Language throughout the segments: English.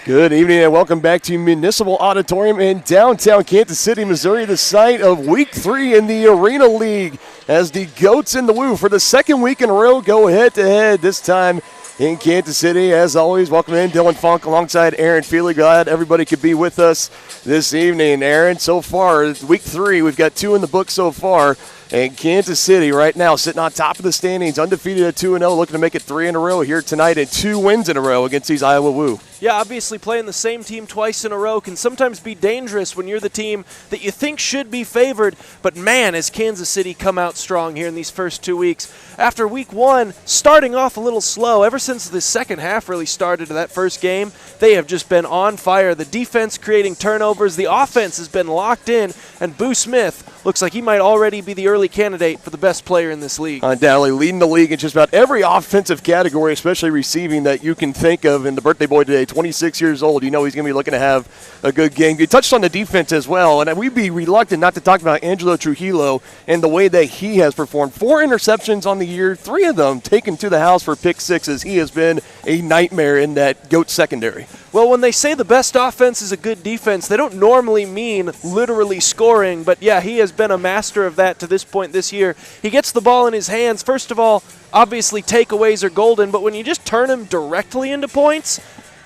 Good evening and welcome back to Municipal Auditorium in downtown Kansas City, Missouri, the site of Week 3 in the Arena League as the Goats and the Woo for the second week in a row go head-to-head, this time in Kansas City. As always, welcome in Dylan Funk alongside Aaron Feely. Glad everybody could be with us this evening. Aaron, so far, Week 3, we've got 2 in the book so far. And Kansas City right now sitting on top of the standings, undefeated at 2-0, looking to make it 3 in a row here tonight and 2 wins in a row against these Iowa Woo. Yeah, obviously playing the same team twice in a row can sometimes be dangerous when you're the team that you think should be favored. But man, has Kansas City come out strong here in these first 2 weeks. After Week 1, starting off a little slow, ever since the second half really started of that first game, they have just been on fire. The defense creating turnovers, the offense has been locked in, and Boo Smith looks like he might already be the early candidate for the best player in this league. Undoubtedly leading the league in just about every offensive category, especially receiving, that you can think of. And the birthday boy today, 26 years old, you know he's going to be looking to have a good game. You touched on the defense as well, and we'd be reluctant not to talk about Angelo Trujillo and the way that he has performed. 4 interceptions on the year, 3 of them taken to the house for pick sixes. He has been a nightmare in that GOAT secondary. Well, when they say the best offense is a good defense, they don't normally mean literally scoring. But, yeah, he has been a master of that to this point this year. He gets the ball in his hands. First of all, obviously takeaways are golden, but when you just turn him directly into points,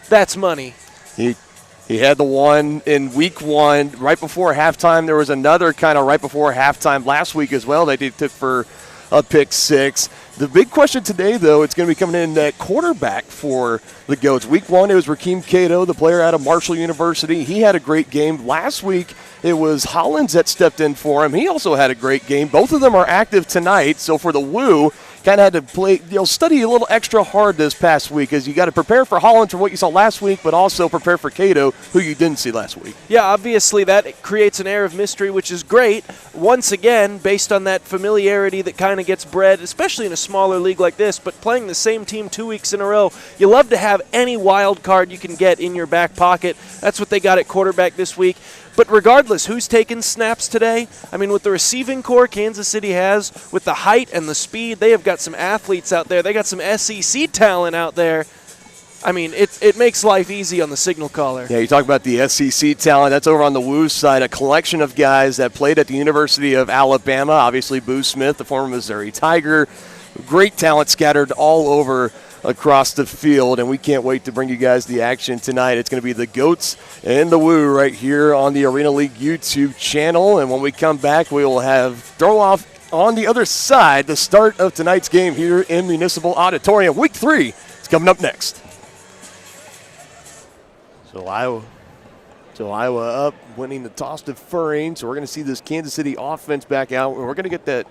that's money. He had the one in Week 1 right before halftime. There was another kind of right before halftime last week as well that he took for a pick six. The big question today, though, it's going to be coming in at quarterback for the Goats. Week 1, it was Rakeem Cato, the player out of Marshall University. He had a great game. Last week, it was Hollins that stepped in for him. He also had a great game. Both of them are active tonight. So for the Woo, kind of had to study a little extra hard this past week, as you got to prepare for Hollins for what you saw last week, but also prepare for Cato, who you didn't see last week. Yeah, obviously that creates an air of mystery, which is great. Once again, based on that familiarity that kind of gets bred, especially in a smaller league like this, but playing the same team 2 weeks in a row, you love to have any wild card you can get in your back pocket. That's what they got at quarterback this week. But regardless, who's taking snaps today? I mean, with the receiving core Kansas City has, with the height and the speed, they have got some athletes out there. They got some SEC talent out there. I mean, it makes life easy on the signal caller. Yeah, you talk about the SEC talent. That's over on the Woo side, a collection of guys that played at the University of Alabama. Obviously, Boo Smith, the former Missouri Tiger. Great talent scattered all over across the field, and we can't wait to bring you guys the action tonight. It's going to be the Goats and the Woo right here on the Arena League YouTube channel, and when we come back, we will have throw-off on the other side, the start of tonight's game here in Municipal Auditorium. Week 3 is coming up next. So Iowa up, winning the toss, deferring, so we're going to see this Kansas City offense back out, and we're going to get that.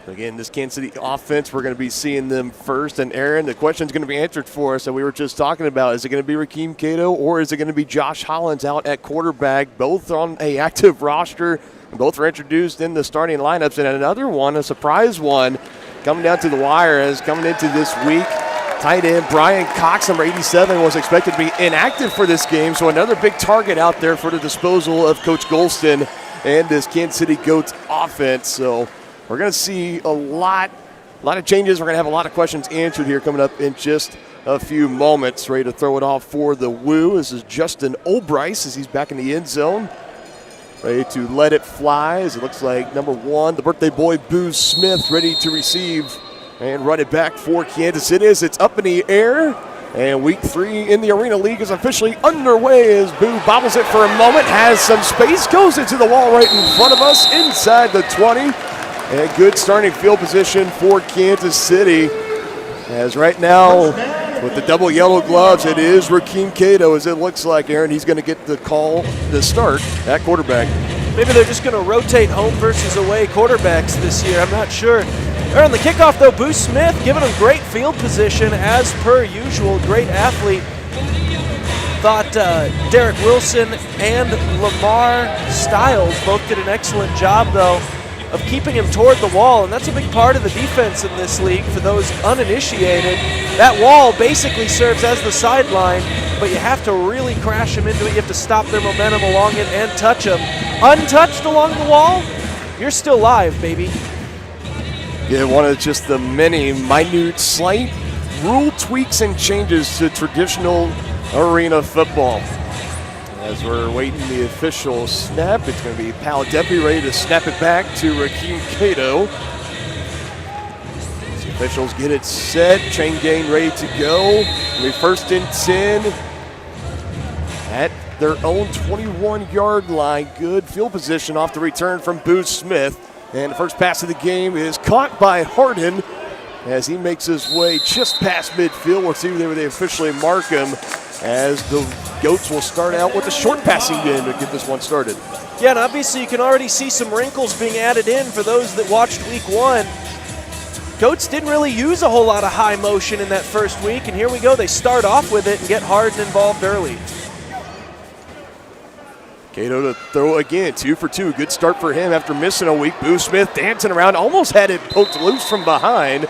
Again, this Kansas City offense, we're going to be seeing them first. And, Aaron, the question's going to be answered for us that we were just talking about. Is it going to be Rakeem Cato or is it going to be Josh Hollins out at quarterback? Both on an active roster. Both were introduced in the starting lineups. And another one, a surprise one, coming down to the wire as coming into this week. Tight end Brian Cox, number 87, was expected to be inactive for this game. So another big target out there for the disposal of Coach Golston and this Kansas City Goats offense. So we're going to see a lot of changes. We're going to have a lot of questions answered here coming up in just a few moments. Ready to throw it off for the Woo. This is Justin O'Brice as he's back in the end zone. Ready to let it fly as it looks like number 1, the birthday boy, Boo Smith, ready to receive and run it back for Kansas City as it's up in the air. And Week 3 in the Arena League is officially underway as Boo bobbles it for a moment, has some space, goes into the wall right in front of us inside the 20. And good starting field position for Kansas City. As right now, with the double yellow gloves, it is Rakeem Cato, as it looks like, Aaron. He's going to get the call to start at quarterback. Maybe they're just going to rotate home versus away quarterbacks this year. I'm not sure. On the kickoff, though, Boo Smith giving him great field position as per usual. Great athlete. Thought Derek Wilson and Lamar Stiles both did an excellent job, though. of keeping him toward the wall, and that's a big part of the defense in this league for those uninitiated. That wall basically serves as the sideline, but you have to really crash them into it. You have to stop their momentum along it and touch them. Untouched along the wall, you're still live, baby. Yeah, one of just the many minute, slight rule tweaks and changes to traditional arena football. As we're waiting the official snap, it's going to be Pal Deppy ready to snap it back to Rakeem Cato. As the officials get it set, chain gang ready to go. It'll be 1st and 10 at their own 21-yard line. Good field position off the return from Booth Smith. And the first pass of the game is caught by Harden as he makes his way just past midfield. We'll see where they officially mark him, as the Goats will start out with a short passing game to get this one started. Yeah, and obviously you can already see some wrinkles being added in for those that watched week 1. Goats didn't really use a whole lot of high motion in that first week, and here we go. They start off with it and get Harden involved early. Cato to throw again, 2 for 2. Good start for him after missing a week. Boo Smith dancing around, almost had it poked loose from behind.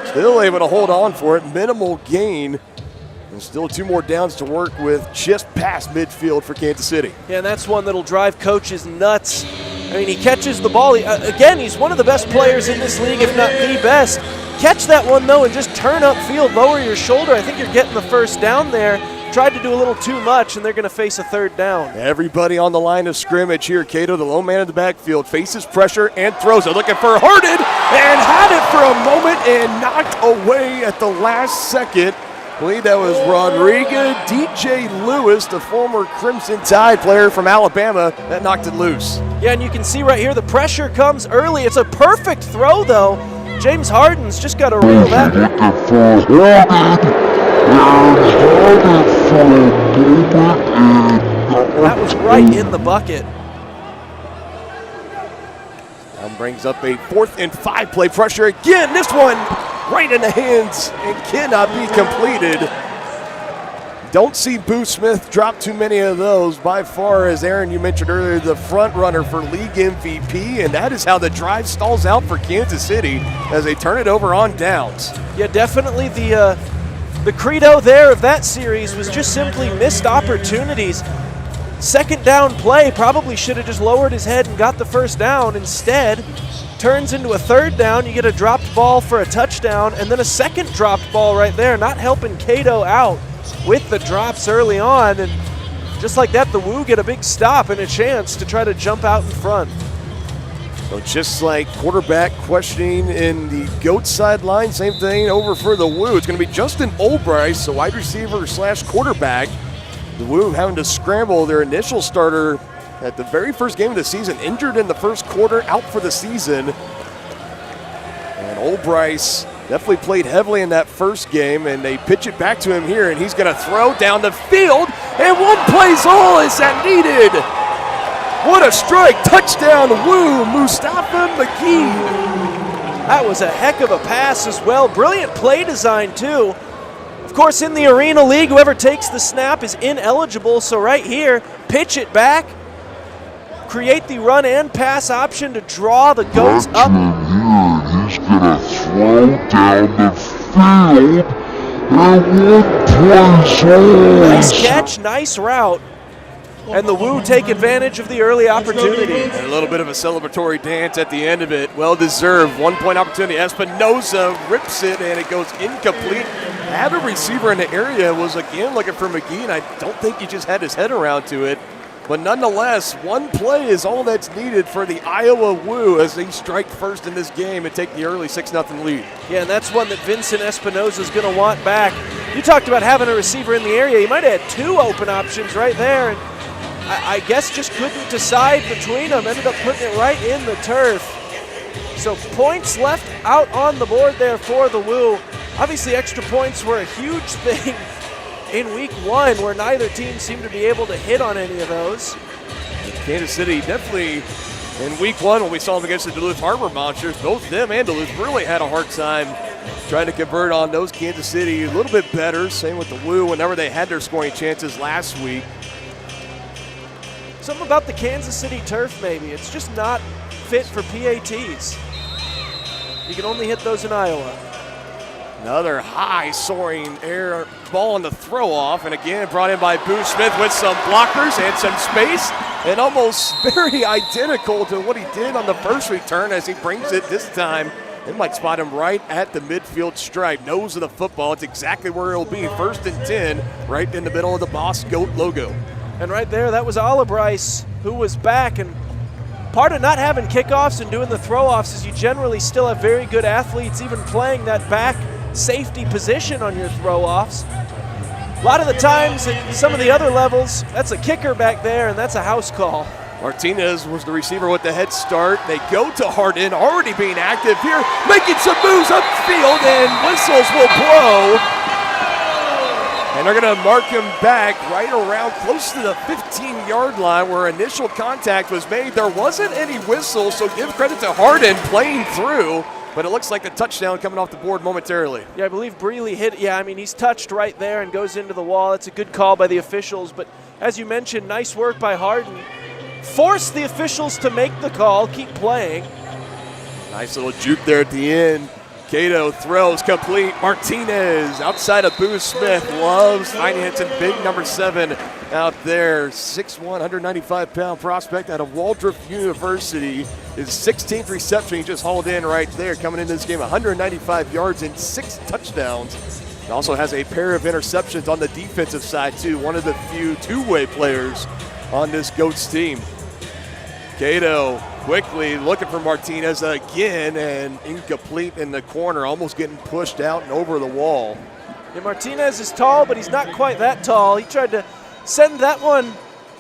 Still able to hold on for it. Minimal gain. And still 2 more downs to work with just past midfield for Kansas City. Yeah, and that's one that'll drive coaches nuts. I mean, he catches the ball. Again, he's one of the best players in this league, if not the best. Catch that one, though, and just turn upfield, lower your shoulder. I think you're getting the first down there. Tried to do a little too much, and they're going to face a 3rd down. Everybody on the line of scrimmage here. Cato, the lone man in the backfield, faces pressure and throws it. Looking for Harden, and had it for a moment and knocked away at the last second. I believe that was Rodrigo DJ Lewis, the former Crimson Tide player from Alabama, that knocked it loose. Yeah, and you can see right here the pressure comes early. It's a perfect throw, though. James Harden's just got to reel that. That was right in the bucket. Brings up a 4th and 5 play. Pressure again. This one right in the hands and cannot be completed. Don't see Boo Smith drop too many of those. By far, as Aaron, you mentioned earlier, the front runner for league MVP, and that is how the drive stalls out for Kansas City as they turn it over on downs. Yeah, definitely the credo there of that series was just simply missed opportunities. 2nd down play, probably should have just lowered his head and got the first down. Instead, turns into a 3rd down. You get a dropped ball for a touchdown, and then a 2nd dropped ball right there, not helping Cato out with the drops early on. And just like that, the Woo get a big stop and a chance to try to jump out in front. So just like quarterback questioning in the Goat sideline, same thing over for the Woo. It's going to be Justin Olbrice, the wide receiver / quarterback. The Woo having to scramble their initial starter at the very first game of the season, injured in the first quarter, out for the season. And Olbrice definitely played heavily in that first game, and they pitch it back to him here, and he's going to throw down the field, and one plays all is that needed. What a strike. Touchdown, Woo, Mustafa McGee. That was a heck of a pass as well. Brilliant play design, too. Of course, in the Arena League, whoever takes the snap is ineligible. So right here, pitch it back, create the run and pass option to draw the Goats up. He's going to throw down the field, and one plays all. Nice catch, nice route. And the Woo take advantage of the early opportunity. And a little bit of a celebratory dance at the end of it. Well-deserved 1-point opportunity. Espinoza rips it, and it goes incomplete. Had a receiver in the area, was again looking for McGee, and I don't think he just had his head around to it. But nonetheless, one play is all that's needed for the Iowa Woo as they strike first in this game and take the early 6-0 lead. Yeah, and that's one that Vincent Espinoza is going to want back. You talked about having a receiver in the area. You might have had 2 open options right there, and I guess just couldn't decide between them. Ended up putting it right in the turf. So points left out on the board there for the Woo. Obviously, extra points were a huge thing in week 1, where neither team seemed to be able to hit on any of those. Kansas City definitely in week 1 when we saw them against the Duluth Harbor Monsters, both them and Duluth really had a hard time trying to convert on those. Kansas City a little bit better. Same with the Woo whenever they had their scoring chances last week. Something about the Kansas City turf, maybe. It's just not fit for PATs. You can only hit those in Iowa. Another high soaring air ball on the throw off, and again brought in by Boo Smith with some blockers and some space, and almost very identical to what he did on the first return as he brings it this time. They might spot him right at the midfield stripe, nose of the football. It's exactly where it'll be, 1st and 10, right in the middle of the Boss Goat logo. And right there, that was Olive Bryce, who was back. And part of not having kickoffs and doing the throw-offs is you generally still have very good athletes even playing that back safety position on your throw-offs. A lot of the times at some of the other levels, that's a kicker back there, and that's a house call. Martinez was the receiver with the head start. They go to Hardin, already being active here, making some moves upfield, and whistles will blow. And they're going to mark him back right around close to the 15-yard line where initial contact was made. There wasn't any whistle, so give credit to Hardin playing through. But it looks like a touchdown coming off the board momentarily. Yeah, I believe Breeley hit. Yeah, I mean, he's touched right there and goes into the wall. It's a good call by the officials. But as you mentioned, nice work by Hardin. Force the officials to make the call, keep playing. Nice little juke there at the end. Cato throws complete. Martinez outside of Boo Smith. Loves financing big number 7 out there. 6'1", 195-pound prospect out of Waldorf University. His 16th reception he just hauled in right there. Coming into this game, 195 yards and 6 touchdowns. He also has a pair of interceptions on the defensive side too. One of the few two-way players on this Goats team. Cato quickly looking for Martinez again, and incomplete in the corner, almost getting pushed out and over the wall. Yeah, Martinez is tall, but he's not quite that tall. He tried to send that one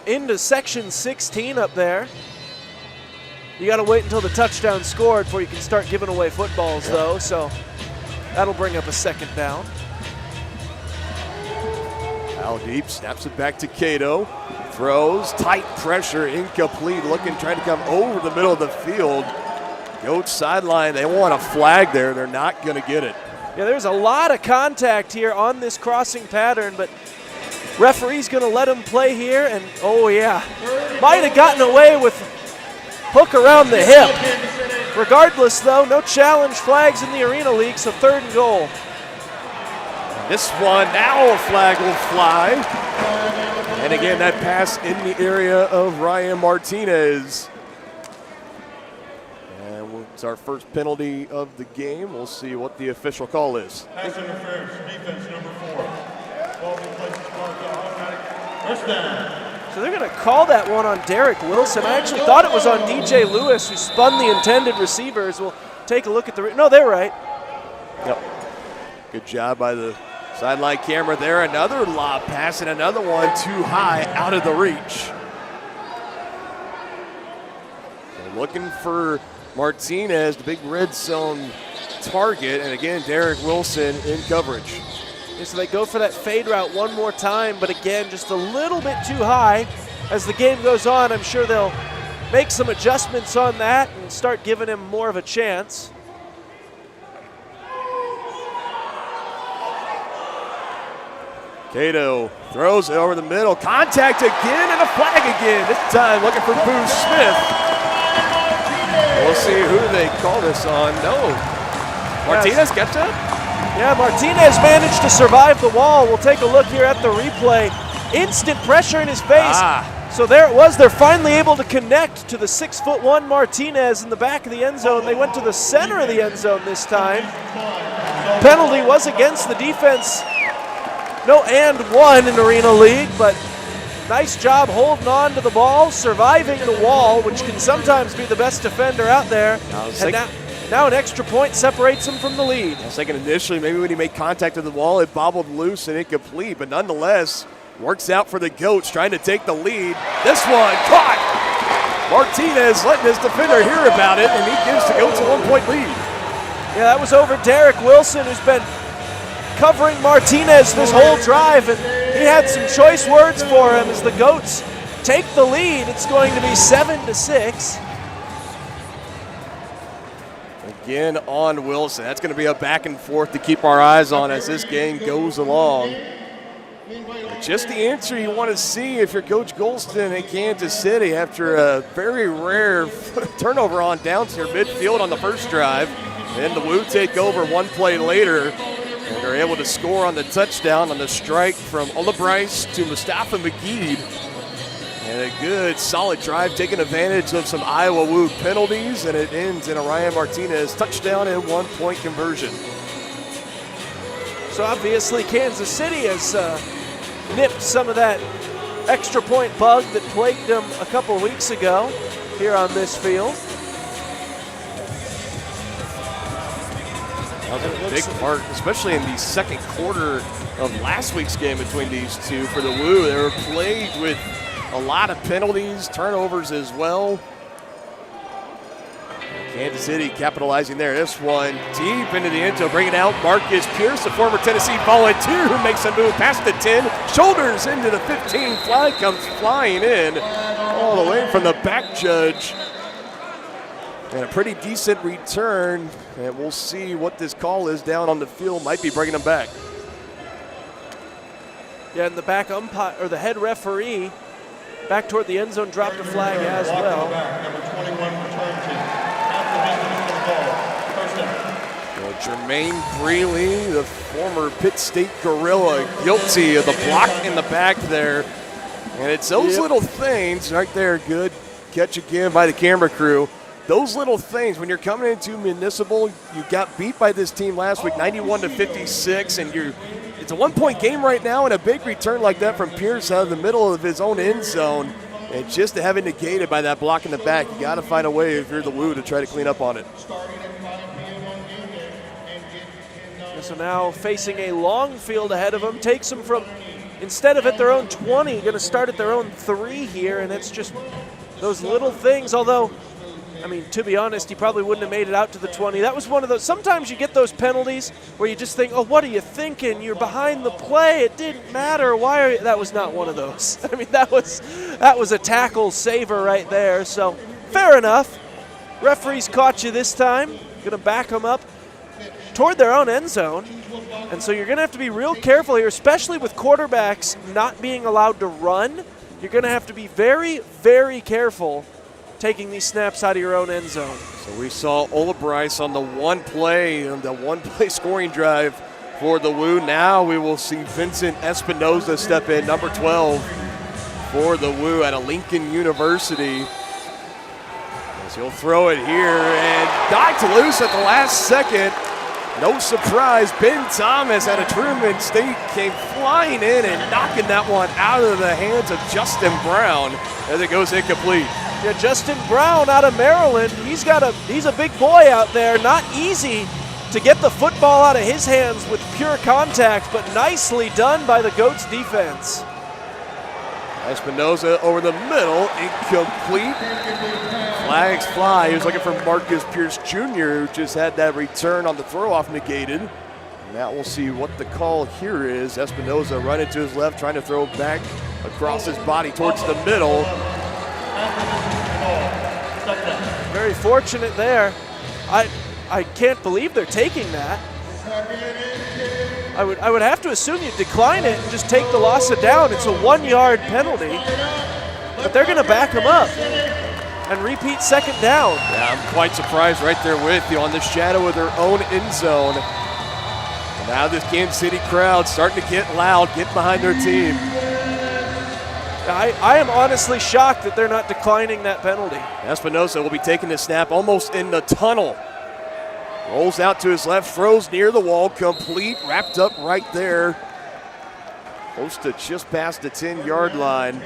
into section 16 up there. You got to wait until the touchdown scored before you can start giving away footballs, though, so that'll bring up a 2nd down. Al deep, snaps it back to Cato. Throws, tight pressure, incomplete, trying to come over the middle of the field. Goats sideline, they want a flag there. They're not going to get it. Yeah, there's a lot of contact here on this crossing pattern, but referee's going to let him play here, and oh yeah, might have gotten away with hook around the hip. Regardless, though, no challenge flags in the Arena League, so 3rd and goal. This one, now a flag will fly. And again, that pass in the area of Ryan Martinez. And it's our first penalty of the game. We'll see what the official call is. Pass interference, defense number 4. Ball replaces marked automatic first down. So they're going to call that one on Derek Wilson. I actually thought it was on DJ Lewis, who spun the intended receivers. We'll take a look at the. No, they're right. Yep. Good job by the sideline camera there. Another lob pass and another one too high, out of the reach. So looking for Martinez, the big red zone target, and again, Derek Wilson in coverage. Yeah, so they go for that fade route one more time, but again, just a little bit too high. As the game goes on, I'm sure they'll make some adjustments on that and start giving him more of a chance. Cato throws it over the middle. Contact again and a flag again. This time looking for Boo Smith. We'll see who they call this on. No. Martinez gets it? Yeah, Martinez managed to survive the wall. We'll take a look here at the replay. Instant pressure in his face. So there it was. They're finally able to connect to the 6'1" Martinez in the back of the end zone. They went to the center of the end zone this time. Penalty was against the defense. No and 1 in Arena League, but nice job holding on to the ball, surviving the wall, which can sometimes be the best defender out there. And now an extra point separates him from the lead. I was thinking initially maybe when he made contact with the wall, it bobbled loose and incomplete, but nonetheless, works out for the Goats, trying to take the lead. This one caught. Martinez letting his defender hear about it, and he gives the Goats a 1-point lead. Yeah, that was over Derek Wilson, who's been covering Martinez this whole drive, and he had some choice words for him as the Goats take the lead. It's going to be 7-6. Again on Wilson. That's going to be a back and forth to keep our eyes on as this game goes along. Just the answer you want to see if you're Coach Golston in Kansas City after a very rare turnover on downs near midfield on the first drive. Then the Woo take over one play later, and they're able to score on the touchdown on the strike from Olabrice to Mustafa McGee. And a good, solid drive taking advantage of some Iowa Woo penalties, and it ends in a Ryan Martinez touchdown and 1-point conversion. So obviously Kansas City has nipped some of that extra point bug that plagued them a couple weeks ago here on this field. That was a big part, especially in the second quarter of last week's game between these two for the Woo. They were plagued with a lot of penalties, turnovers as well. Kansas City capitalizing there. This one deep into the end zone, bringing out Marcus Pierce, the former Tennessee Volunteer, who makes a move past the 10, shoulders into the 15. Flag comes flying in all the way from the back judge. And a pretty decent return, and we'll see what this call is down on the field. Might be bringing them back. Yeah, and the back umpire, or the head referee, back toward the end zone, dropped a flag as well. Number 21 return team. Half the distance to the ball. First down. Jermaine Breeley, the former Pitt State Gorilla, guilty of the block in the back there. And it's those little things right there. Good catch again by the camera crew. Those little things, when you're coming into Municipal, you got beat by this team last week, 91-56, and it's a 1-point game right now, and a big return like that from Pierce out of the middle of his own end zone, and just to have it negated by that block in the back, you got to find a way if you're the Woo to try to clean up on it. So now facing a long field ahead of them, takes them from, instead of at their own 20, going to start at their own 3 here, and it's just those little things, although, I mean, to be honest, he probably wouldn't have made it out to the 20. That was one of those, sometimes you get those penalties where you just think, oh, what are you thinking? You're behind the play. It didn't matter. Why are you? That was not one of those. I mean, that was a tackle saver right there. So fair enough. Referees caught you this time. Going to back them up toward their own end zone. And so you're going to have to be real careful here, especially with quarterbacks not being allowed to run. You're going to have to be very, very careful taking these snaps out of your own end zone. So we saw Olabrice on the one play scoring drive for the Woo. Now we will see Vincent Espinoza step in, number 12 for the Woo at a Lincoln University. As he'll throw it here and knocked loose at the last second. No surprise, Ben Thomas out of Truman State came flying in and knocking that one out of the hands of Justin Brown as it goes incomplete. Yeah, Justin Brown out of Maryland, he's a big boy out there. Not easy to get the football out of his hands with pure contact, but nicely done by the Goats defense. Espinoza over the middle, incomplete. Flags fly. He was looking for Marcus Pierce Jr., who just had that return on the throw-off negated. Now we'll see what the call here is. Espinoza running to his left, trying to throw back across his body towards the middle. Very fortunate there. I can't believe they're taking that. I would have to assume you decline it and just take the loss of down. It's a 1-yard penalty, but they're going to back him up and repeat second down. Yeah, I'm quite surprised right there with you on the shadow of their own end zone. And now this Kansas City crowd starting to get loud, get behind their team. I am honestly shocked that they're not declining that penalty. Espinoza will be taking the snap almost in the tunnel. Rolls out to his left, throws near the wall, complete, wrapped up right there. Close to just past the 10-yard line.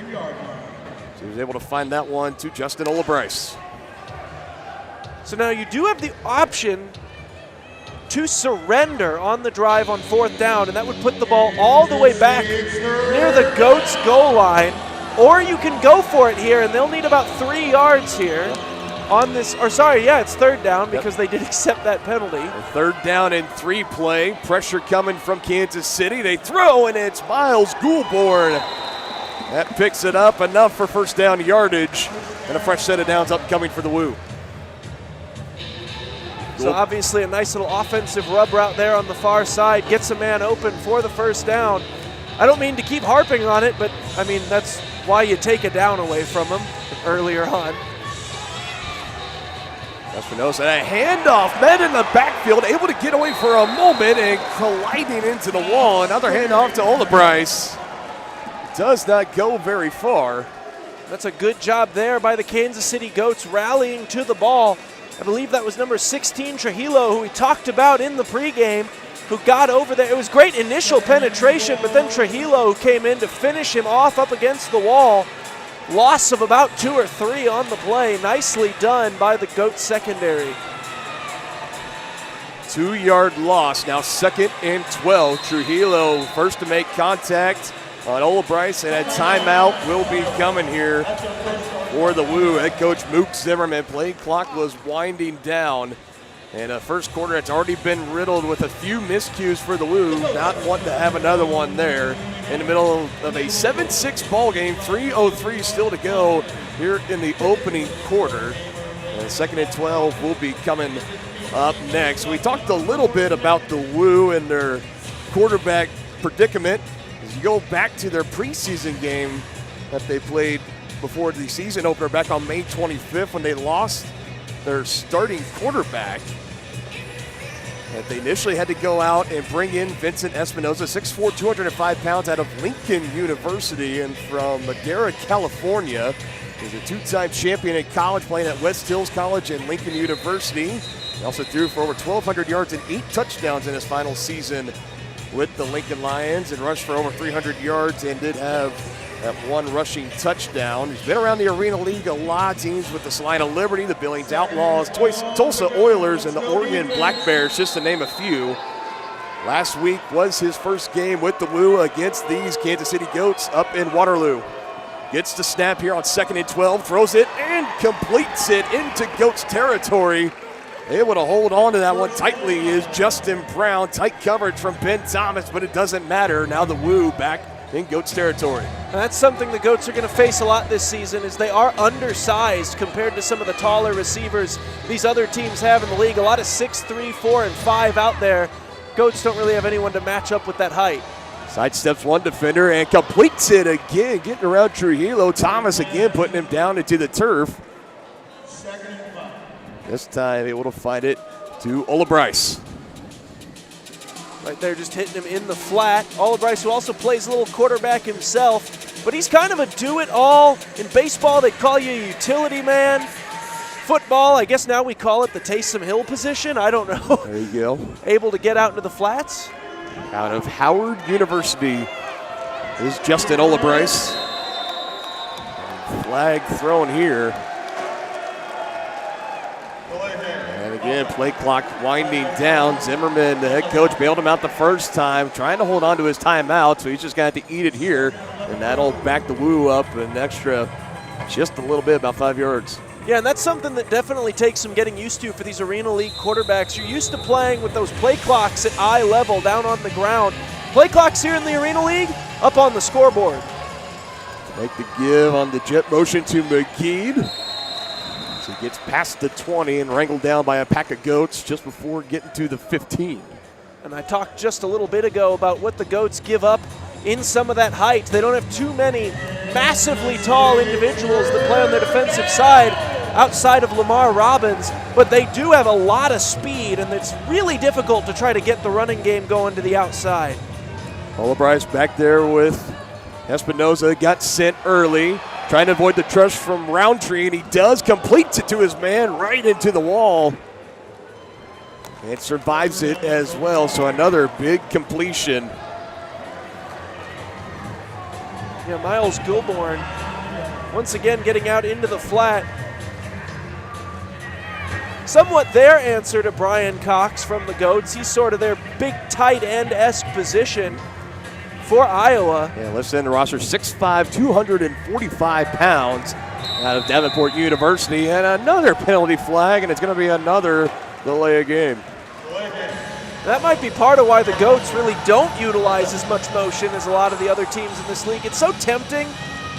So he was able to find that one to Justin Olabrice. So now you do have the option to surrender on the drive on 4th down, and that would put the ball all the way back near the Goats' goal line. Or you can go for it here, and they'll need about 3 yards here on this. Or sorry, yeah, it's 3rd down because they did accept that penalty. A 3rd down and 3 play. Pressure coming from Kansas City. They throw, and it's Miles Goulbourne. That picks it up enough for 1st down yardage, and a fresh set of downs up and coming for the Woo. So obviously a nice little offensive rub route there on the far side. Gets a man open for the 1st down. I don't mean to keep harping on it, but I mean, that's why you take a down away from him earlier on. Espinosa, a handoff, men in the backfield, able to get away for a moment and colliding into the wall. Another handoff to Olabrice. Does not go very far. That's a good job there by the Kansas City Goats rallying to the ball. I believe that was number 16, Trujillo, who we talked about in the pregame, who got over there. It was great initial penetration, but then Trujillo came in to finish him off up against the wall. Loss of about 2 or 3 on the play. Nicely done by the Goats secondary. 2-yard loss, now 2nd and 12. Trujillo first to make contact on Olabrice, and a timeout will be coming here for the Woo. Head coach Mook Zimmerman. Play clock was winding down. And first quarter, it's already been riddled with a few miscues for the Woo. Not wanting to have another one there. In the middle of a 7-6 ball game, 3:03 still to go here in the opening quarter. And 2nd and 12 will be coming up next. We talked a little bit about the Woo and their quarterback predicament. As you go back to their preseason game that they played before the season opener back on May 25th when they lost their starting quarterback. That they initially had to go out and bring in Vincent Espinosa, 6'4", 205 pounds, out of Lincoln University and from Madera, California. He's a 2-time champion in college, playing at West Hills College and Lincoln University. He also threw for over 1,200 yards and 8 touchdowns in his final season with the Lincoln Lions, and rushed for over 300 yards and did have that 1 rushing touchdown. He's been around the Arena League a lot. Teams with the Salina Liberty, the Billings Outlaws, Tulsa Oilers, and the Oregon Black Bears, just to name a few. Last week was his first game with the Woo against these Kansas City Goats up in Waterloo. Gets the snap here on 2nd and 12, throws it and completes it into Goats territory. Able to hold on to that one tightly is Justin Brown. Tight coverage from Ben Thomas, but it doesn't matter. Now the Woo back in Goats territory. And that's something the Goats are going to face a lot this season, is they are undersized compared to some of the taller receivers these other teams have in the league. A lot of 6'3", 4, and 5 out there. Goats don't really have anyone to match up with that height. Sidesteps one defender and completes it again, getting around Trujillo. Thomas again putting him down into the turf. This time able to find it to Olabrice. Right there, just hitting him in the flat. Olabrice, who also plays a little quarterback himself, but he's kind of a do-it-all. In baseball, they call you a utility man. Football, I guess now we call it the Taysom Hill position. I don't know. There you go. Able to get out into the flats. Out of Howard University is Justin Olabrice. Flag thrown here. And again, play clock winding down. Zimmerman, the head coach, bailed him out the first time, trying to hold on to his timeout, so he's just going to have to eat it here. And that'll back the Woo up an extra, just a little bit, about 5 yards. Yeah, and that's something that definitely takes some getting used to for these Arena League quarterbacks. You're used to playing with those play clocks at eye level down on the ground. Play clocks here in the Arena League, up on the scoreboard. Make the give on the jet motion to McGee. So he gets past the 20 and wrangled down by a pack of Goats just before getting to the 15. And I talked just a little bit ago about what the Goats give up in some of that height. They don't have too many massively tall individuals that play on their defensive side outside of Lamar Robbins, but they do have a lot of speed, and it's really difficult to try to get the running game going to the outside. Olabrice back there with Espinosa, got sent early, trying to avoid the rush from Roundtree, and he does, completes it to his man right into the wall. And survives it as well, so another big completion. Yeah, Miles Gilborn once again getting out into the flat. Somewhat their answer to Brian Cox from the Goats. He's sort of their big tight end-esque position for Iowa. Yeah, lifts in the roster, 6'5", 245 pounds out of Davenport University. And another penalty flag, and it's going to be another delay of game. That might be part of why the Goats really don't utilize as much motion as a lot of the other teams in this league. It's so tempting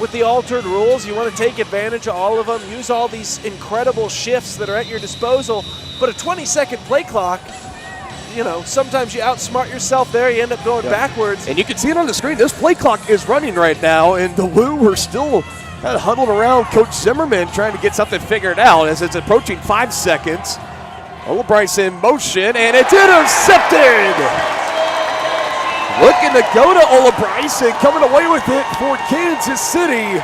with the altered rules. You want to take advantage of all of them, use all these incredible shifts that are at your disposal, but a 20-second play clock sometimes you outsmart yourself there. You end up going backwards. And you can see it on the screen. This play clock is running right now, and the Woo are still kind of huddled around Coach Zimmerman trying to get something figured out as it's approaching 5 seconds. Olabrice in motion, and it's intercepted! Looking to go to Olabrice and coming away with it for Kansas City.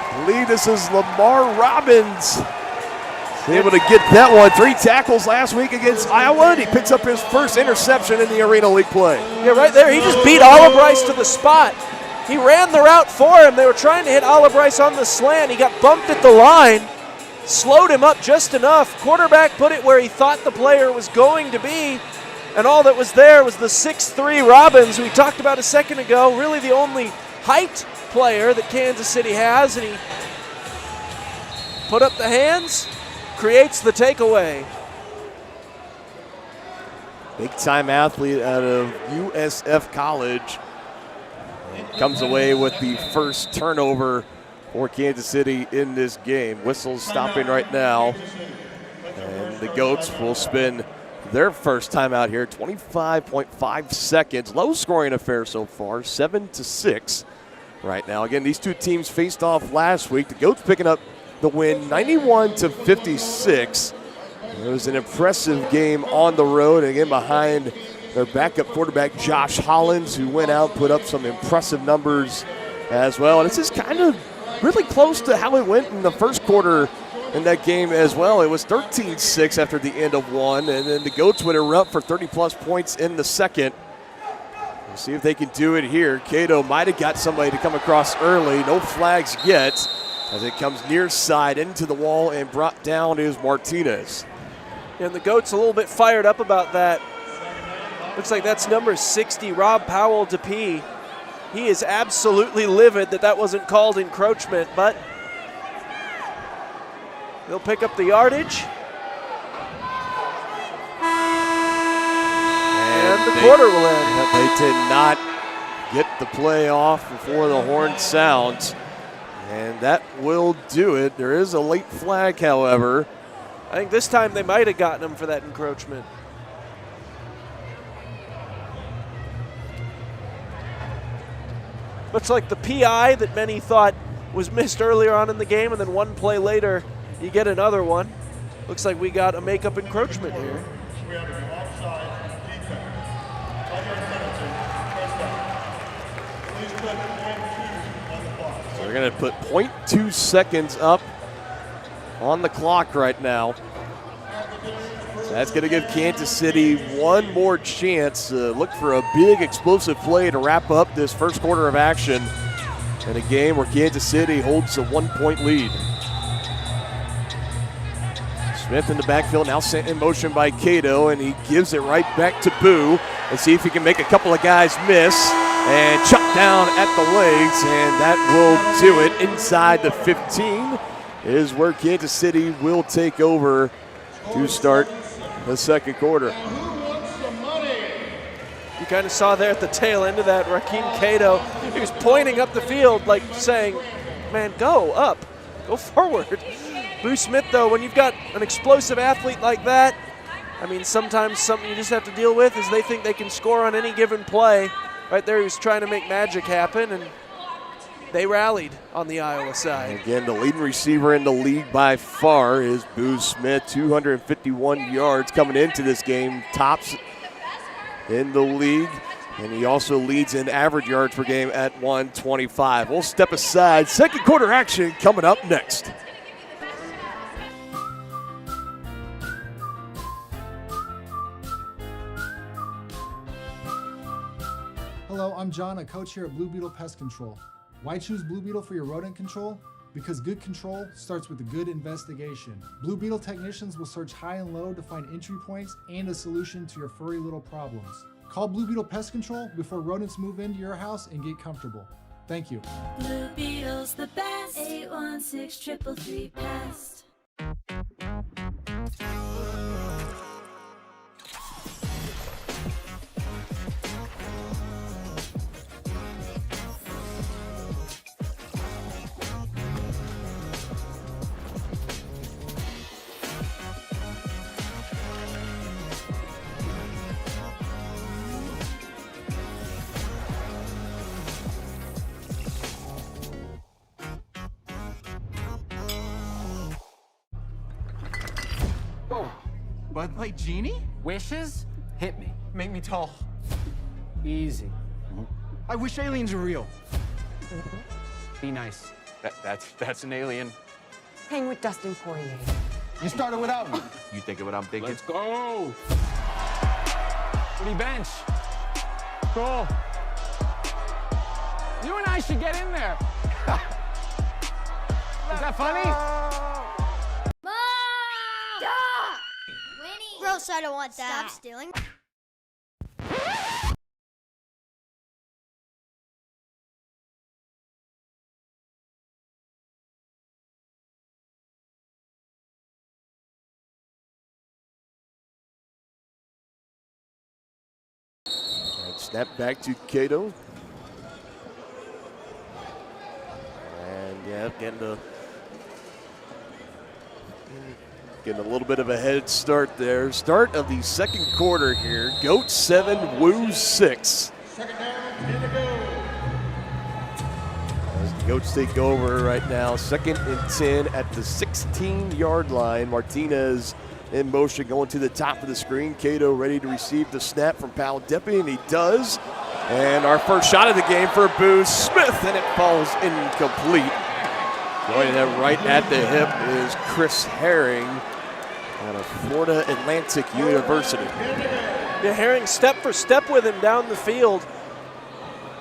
I believe this is Lamar Robbins. Able to get that one. 3 tackles last week against Iowa, and he picks up his first interception in the Arena League play. Yeah, right there. He just beat Olabrice to the spot. He ran the route for him. They were trying to hit Olabrice on the slant. He got bumped at the line, slowed him up just enough. Quarterback put it where he thought the player was going to be, and all that was there was the 6'3" Robbins, who we talked about a second ago, really the only height player that Kansas City has, and he put up the hands, creates the takeaway. Big-time athlete out of USF College. And comes away with the first turnover for Kansas City in this game. Whistle's stopping right now. And the Goats will spend their first time out here, 25.5 seconds. Low-scoring affair so far, 7-6 right now. Again, these two teams faced off last week. The Goats picking up the win, 91-56. It was an impressive game on the road, and again behind their backup quarterback Josh Hollins, who went out and put up some impressive numbers as well. And this is kind of really close to how it went in the first quarter in that game as well. It was 13-6 after the end of one, and then the Goats would erupt for 30-plus points in the second. We'll see if they can do it here. Cato might have got somebody to come across early. No flags yet as it comes near side into the wall, and brought down is Martinez. And the Goats a little bit fired up about that. Looks like that's number 60, Rob Powell DeP. He is absolutely livid that wasn't called encroachment, but they'll pick up the yardage. And the quarter will end. They did not get the play off before the horn sounds, and that will do it. There is a late flag, however. I think this time they might have gotten him for that encroachment. Looks like the PI that many thought was missed earlier on in the game, and then one play later, you get another one. Looks like we got a make-up encroachment here. We have an offside defense. Other penalty, first down. Please put 0.2 on the clock. So we're going to put 0.2 seconds up on the clock right now. So that's going to give Kansas City one more chance to look for a big explosive play to wrap up this first quarter of action in a game where Kansas City holds a 1-point lead. Smith in the backfield, now sent in motion by Cato, and he gives it right back to Boo. Let's see if he can make a couple of guys miss and chuck down at the legs, and that will do it. Inside the 15 is where Kansas City will take over to start the second quarter. You kind of saw there at the tail end of that, Rakeem Cato, he was pointing up the field like saying, man, go up, go forward. Boo Smith, though, when you've got an explosive athlete like that, I mean, sometimes something you just have to deal with is they think they can score on any given play. Right there, he was trying to make magic happen, and they rallied on the Iowa side. Again, the leading receiver in the league by far is Boo Smith, 251 yards coming into this game, tops in the league. And he also leads in average yards per game at 125. We'll step aside. Second quarter action coming up next. Hello, I'm John, a coach here at Blue Beetle Pest Control. Why choose Blue Beetle for your rodent control? Because good control starts with a good investigation. Blue Beetle technicians will search high and low to find entry points and a solution to your furry little problems. Call Blue Beetle Pest Control before rodents move into your house and get comfortable. Thank you. Blue Beetle's the best. 816-333-PEST. Bud Light Genie? Wishes? Hit me. Make me tall. Easy. I wish aliens were real. Be nice. That's an alien. Hang with Dustin Poirier. You started without me. You thinking what I'm thinking? Let's go. What do you bench? Cool. You and I should get in there. Is that funny? Mom! Stop! Winnie! Gross, I don't want that. Stop stealing. Snap back to Cato. And yeah, getting a little bit of a head start there. Start of the second quarter here. Goat 7, Woo 6. Second down, 10 to go. As the Goats take over right now, 2nd and 10 at the 16-yard line. Martinez in motion, going to the top of the screen. Cato ready to receive the snap from Powell Deppy, and he does. And our first shot of the game for Boo Smith, and it falls incomplete. Going that right at the hip is Chris Herring out of Florida Atlantic University. Yeah, Herring step for step with him down the field.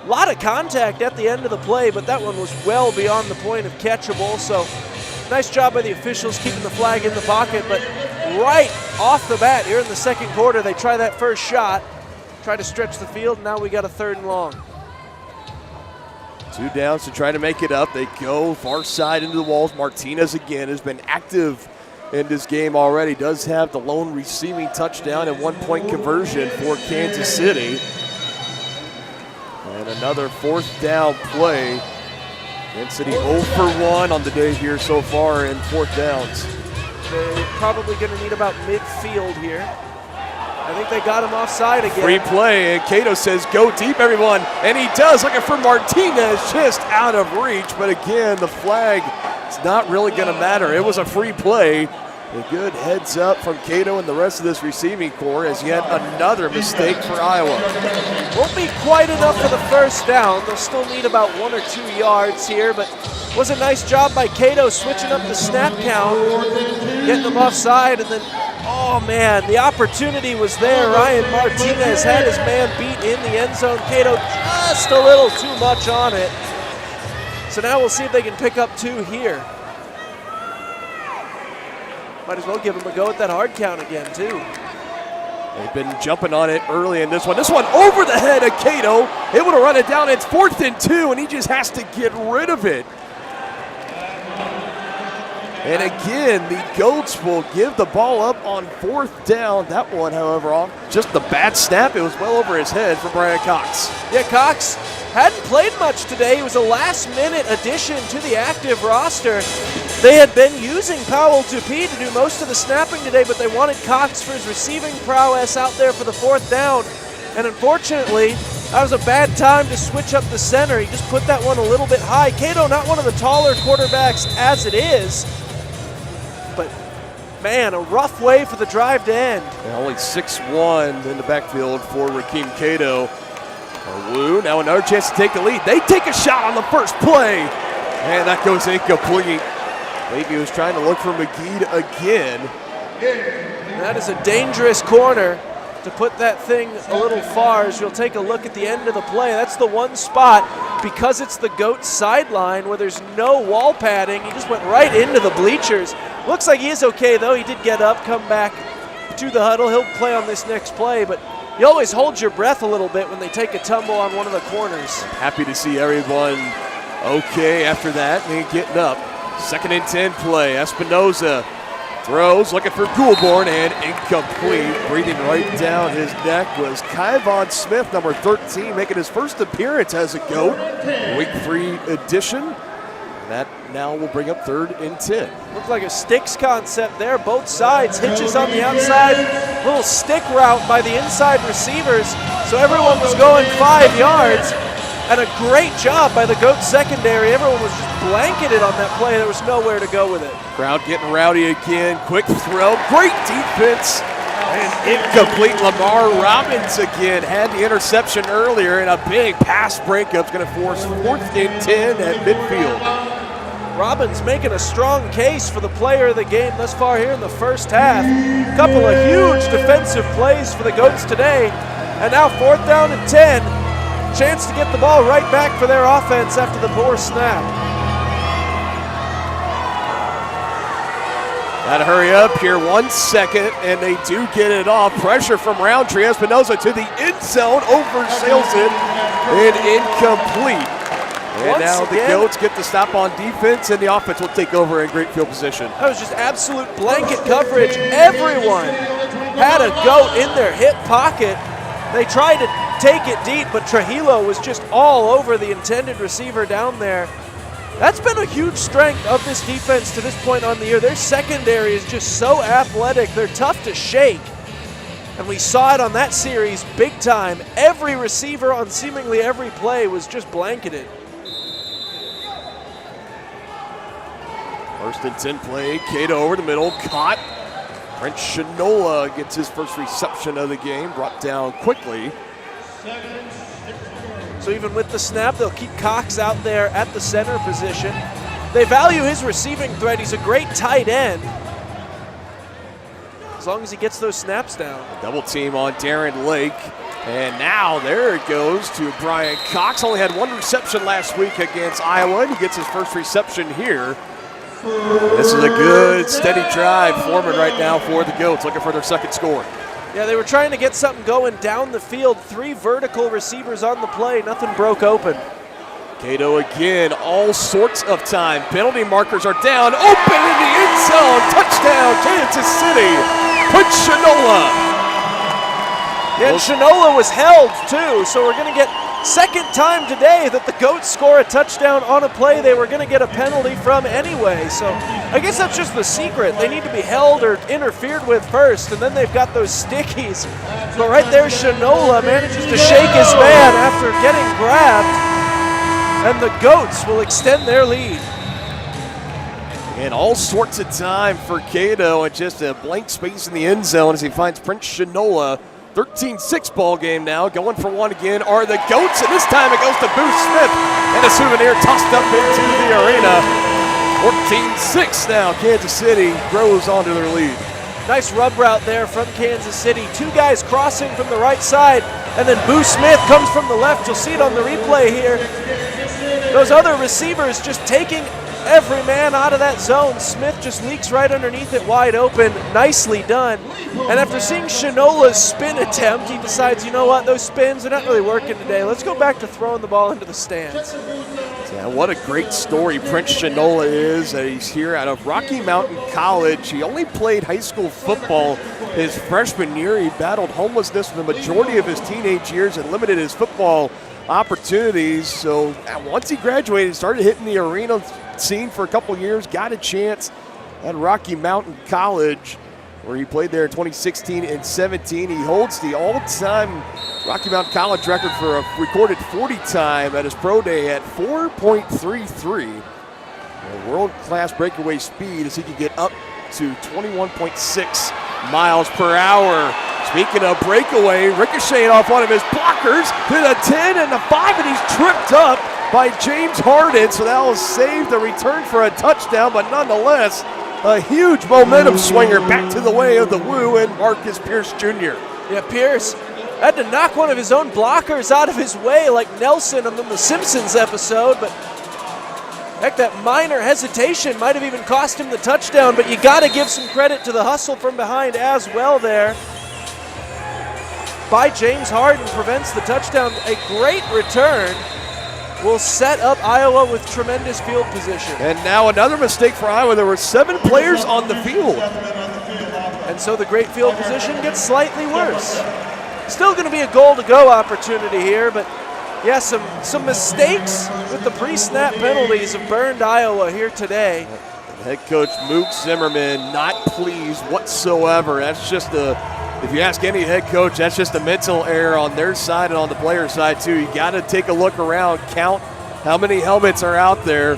A lot of contact at the end of the play, but that one was well beyond the point of catchable. So nice job by the officials keeping the flag in the pocket, but right off the bat here in the second quarter, they try that first shot, try to stretch the field, and now we got a 3rd and long. 2 downs to try to make it up. They go far side into the walls. Martinez again has been active in this game already. Does have the lone receiving touchdown and 1-point conversion for Kansas City. And another 4th down play. Kansas City 0 for 1 on the day here so far in 4th downs. They're probably going to need about midfield here. I think they got him offside again. Free play, and Cato says, go deep, everyone. And he does, looking for Martinez, just out of reach. But again, the flag is not really going to matter. It was a free play. A good heads up from Cato and the rest of this receiving core as yet another mistake for Iowa. Won't be quite enough for the first down. They'll still need about 1 or 2 yards here, but was a nice job by Cato switching up the snap count, getting them offside, and then, oh man, the opportunity was there. Ryan Martinez had his man beat in the end zone. Cato just a little too much on it. So now we'll see if they can pick up 2 here. Might as well give him a go at that hard count again, too. They've been jumping on it early in this one. This one over the head of Cato, able to run it down. It's 4th and 2, and he just has to get rid of it. And again, the Goats will give the ball up on 4th down. That one, however, just the bad snap. It was well over his head for Brian Cox. Yeah, Cox hadn't played much today. He was a last-minute addition to the active roster. They had been using Powell Dupuis to do most of the snapping today, but they wanted Cox for his receiving prowess out there for the 4th down. And unfortunately, that was a bad time to switch up the center. He just put that one a little bit high. Cato, not one of the taller quarterbacks as it is, but man, a rough way for the drive to end. And only 6'1" in the backfield for Rakeem Cato. Woo, now another chance to take the lead. They take a shot on the first play, and that goes incomplete. Maybe was trying to look for McGee again. That is a dangerous corner to put that thing a little far. As you'll take a look at the end of the play, that's the one spot, because it's the Goats sideline where there's no wall padding. He just went right into the bleachers. Looks like he is okay though. He did get up, come back to the huddle. He'll play on this next play, but you always hold your breath a little bit when they take a tumble on one of the corners. Happy to see everyone okay after that and getting up. 2nd and 10 play. Espinoza throws, looking for Goulbourne, and incomplete. Breathing right down his neck was Kyvon Smith, number 13, making his first appearance as a Goat. Week 3 edition. And that now will bring up 3rd and 10. Looked like a sticks concept there, both sides. Hitches on the outside, little stick route by the inside receivers. So everyone was going 5 yards. And a great job by the Goats secondary. Everyone was just blanketed on that play. There was nowhere to go with it. Crowd getting rowdy again. Quick throw. Great defense Incomplete. Lamar Robbins again had the interception earlier, and a big pass breakup is going to force 4th and 10 at midfield. Robbins making a strong case for the player of the game thus far here in the first half. A couple of huge defensive plays for the Goats today. And now 4th down and 10. Chance to get the ball right back for their offense after the poor snap. Got to hurry up here, 1 second, and they do get it off. Pressure from Roundtree. Espinoza to the end zone, oversails it, and incomplete. And now the Goats get the stop on defense, and the offense will take over in great field position. That was just absolute blanket coverage. Everyone had a Goat in their hip pocket. They tried to take it deep, but Trujillo was just all over the intended receiver down there. That's been a huge strength of this defense to this point on the year. Their secondary is just so athletic. They're tough to shake. And we saw it on that series big time. Every receiver on seemingly every play was just blanketed. 1st and 10 play. Cato over the middle, caught. Prince Shinola gets his first reception of the game, brought down quickly. So even with the snap, they'll keep Cox out there at the center position. They value his receiving threat. He's a great tight end, as long as he gets those snaps down. Double team on Darren Lake. And now there it goes to Brian Cox. Only had 1 reception last week against Iowa, and he gets his first reception here. This is a good, steady drive forming right now for the Goats, looking for their second score. Yeah, they were trying to get something going down the field. 3 vertical receivers on the play. Nothing broke open. Cato again, all sorts of time. Penalty markers are down. Open in the end zone. Touchdown, Kansas City. Put Shinola. Yeah, and Shinola was held too, so we're going to get second time today that the Goats score a touchdown on a play they were going to get a penalty from anyway. So I guess that's just the secret. They need to be held or interfered with first, and then they've got those stickies. But right there, Shinola manages to shake his man after getting grabbed, and the Goats will extend their lead. And all sorts of time for Cato, and just a blank space in the end zone as he finds Prince Shinola. 13-6 ball game now. Going for one again are the Goats, and this time it goes to Booth Smith. And a souvenir tossed up into the arena. 14-6 now. Kansas City grows onto their lead. Nice rub route there from Kansas City. 2 guys crossing from the right side, and then Booth Smith comes from the left. You'll see it on the replay here. Those other receivers just taking every man out of that zone. Smith just leaks right underneath it wide open. Nicely done. And after seeing Shinola's spin attempt, he decides, you know what, those spins are not really working today. Let's go back to throwing the ball into the stands. Yeah, what a great story Prince Shinola is. He's here out of Rocky Mountain College. He only played high school football his freshman year. He battled homelessness for the majority of his teenage years and limited his football opportunities. So once he graduated, started hitting the arena scene for a couple years, got a chance at Rocky Mountain College, where he played there in 2016 and 17. He holds the all-time Rocky Mountain College record for a recorded 40 time at his pro day at 4.33. A world-class breakaway speed as he can get up to 21.6 miles per hour. Speaking of breakaway, ricocheting off one of his blockers to the 10 and the 5, and he's tripped up by James Harden, so that will save the return for a touchdown, but nonetheless, a huge momentum swinger back to the way of the Woo and Marcus Pierce Jr. Yeah, Pierce had to knock one of his own blockers out of his way like Nelson on the Simpsons episode, but heck, that minor hesitation might have even cost him the touchdown, but you got to give some credit to the hustle from behind as well there by James Harden, prevents the touchdown. A great return will set up Iowa with tremendous field position. And now another mistake for Iowa. There were 7 players on the field. And so the great field position gets slightly worse. Still going to be a goal-to-go opportunity here, but yeah, some mistakes with the pre-snap penalties have burned Iowa here today. Head coach Mook Zimmerman not pleased whatsoever. That's just if you ask any head coach, that's just a mental error on their side and on the player side too. You got to take a look around, count how many helmets are out there.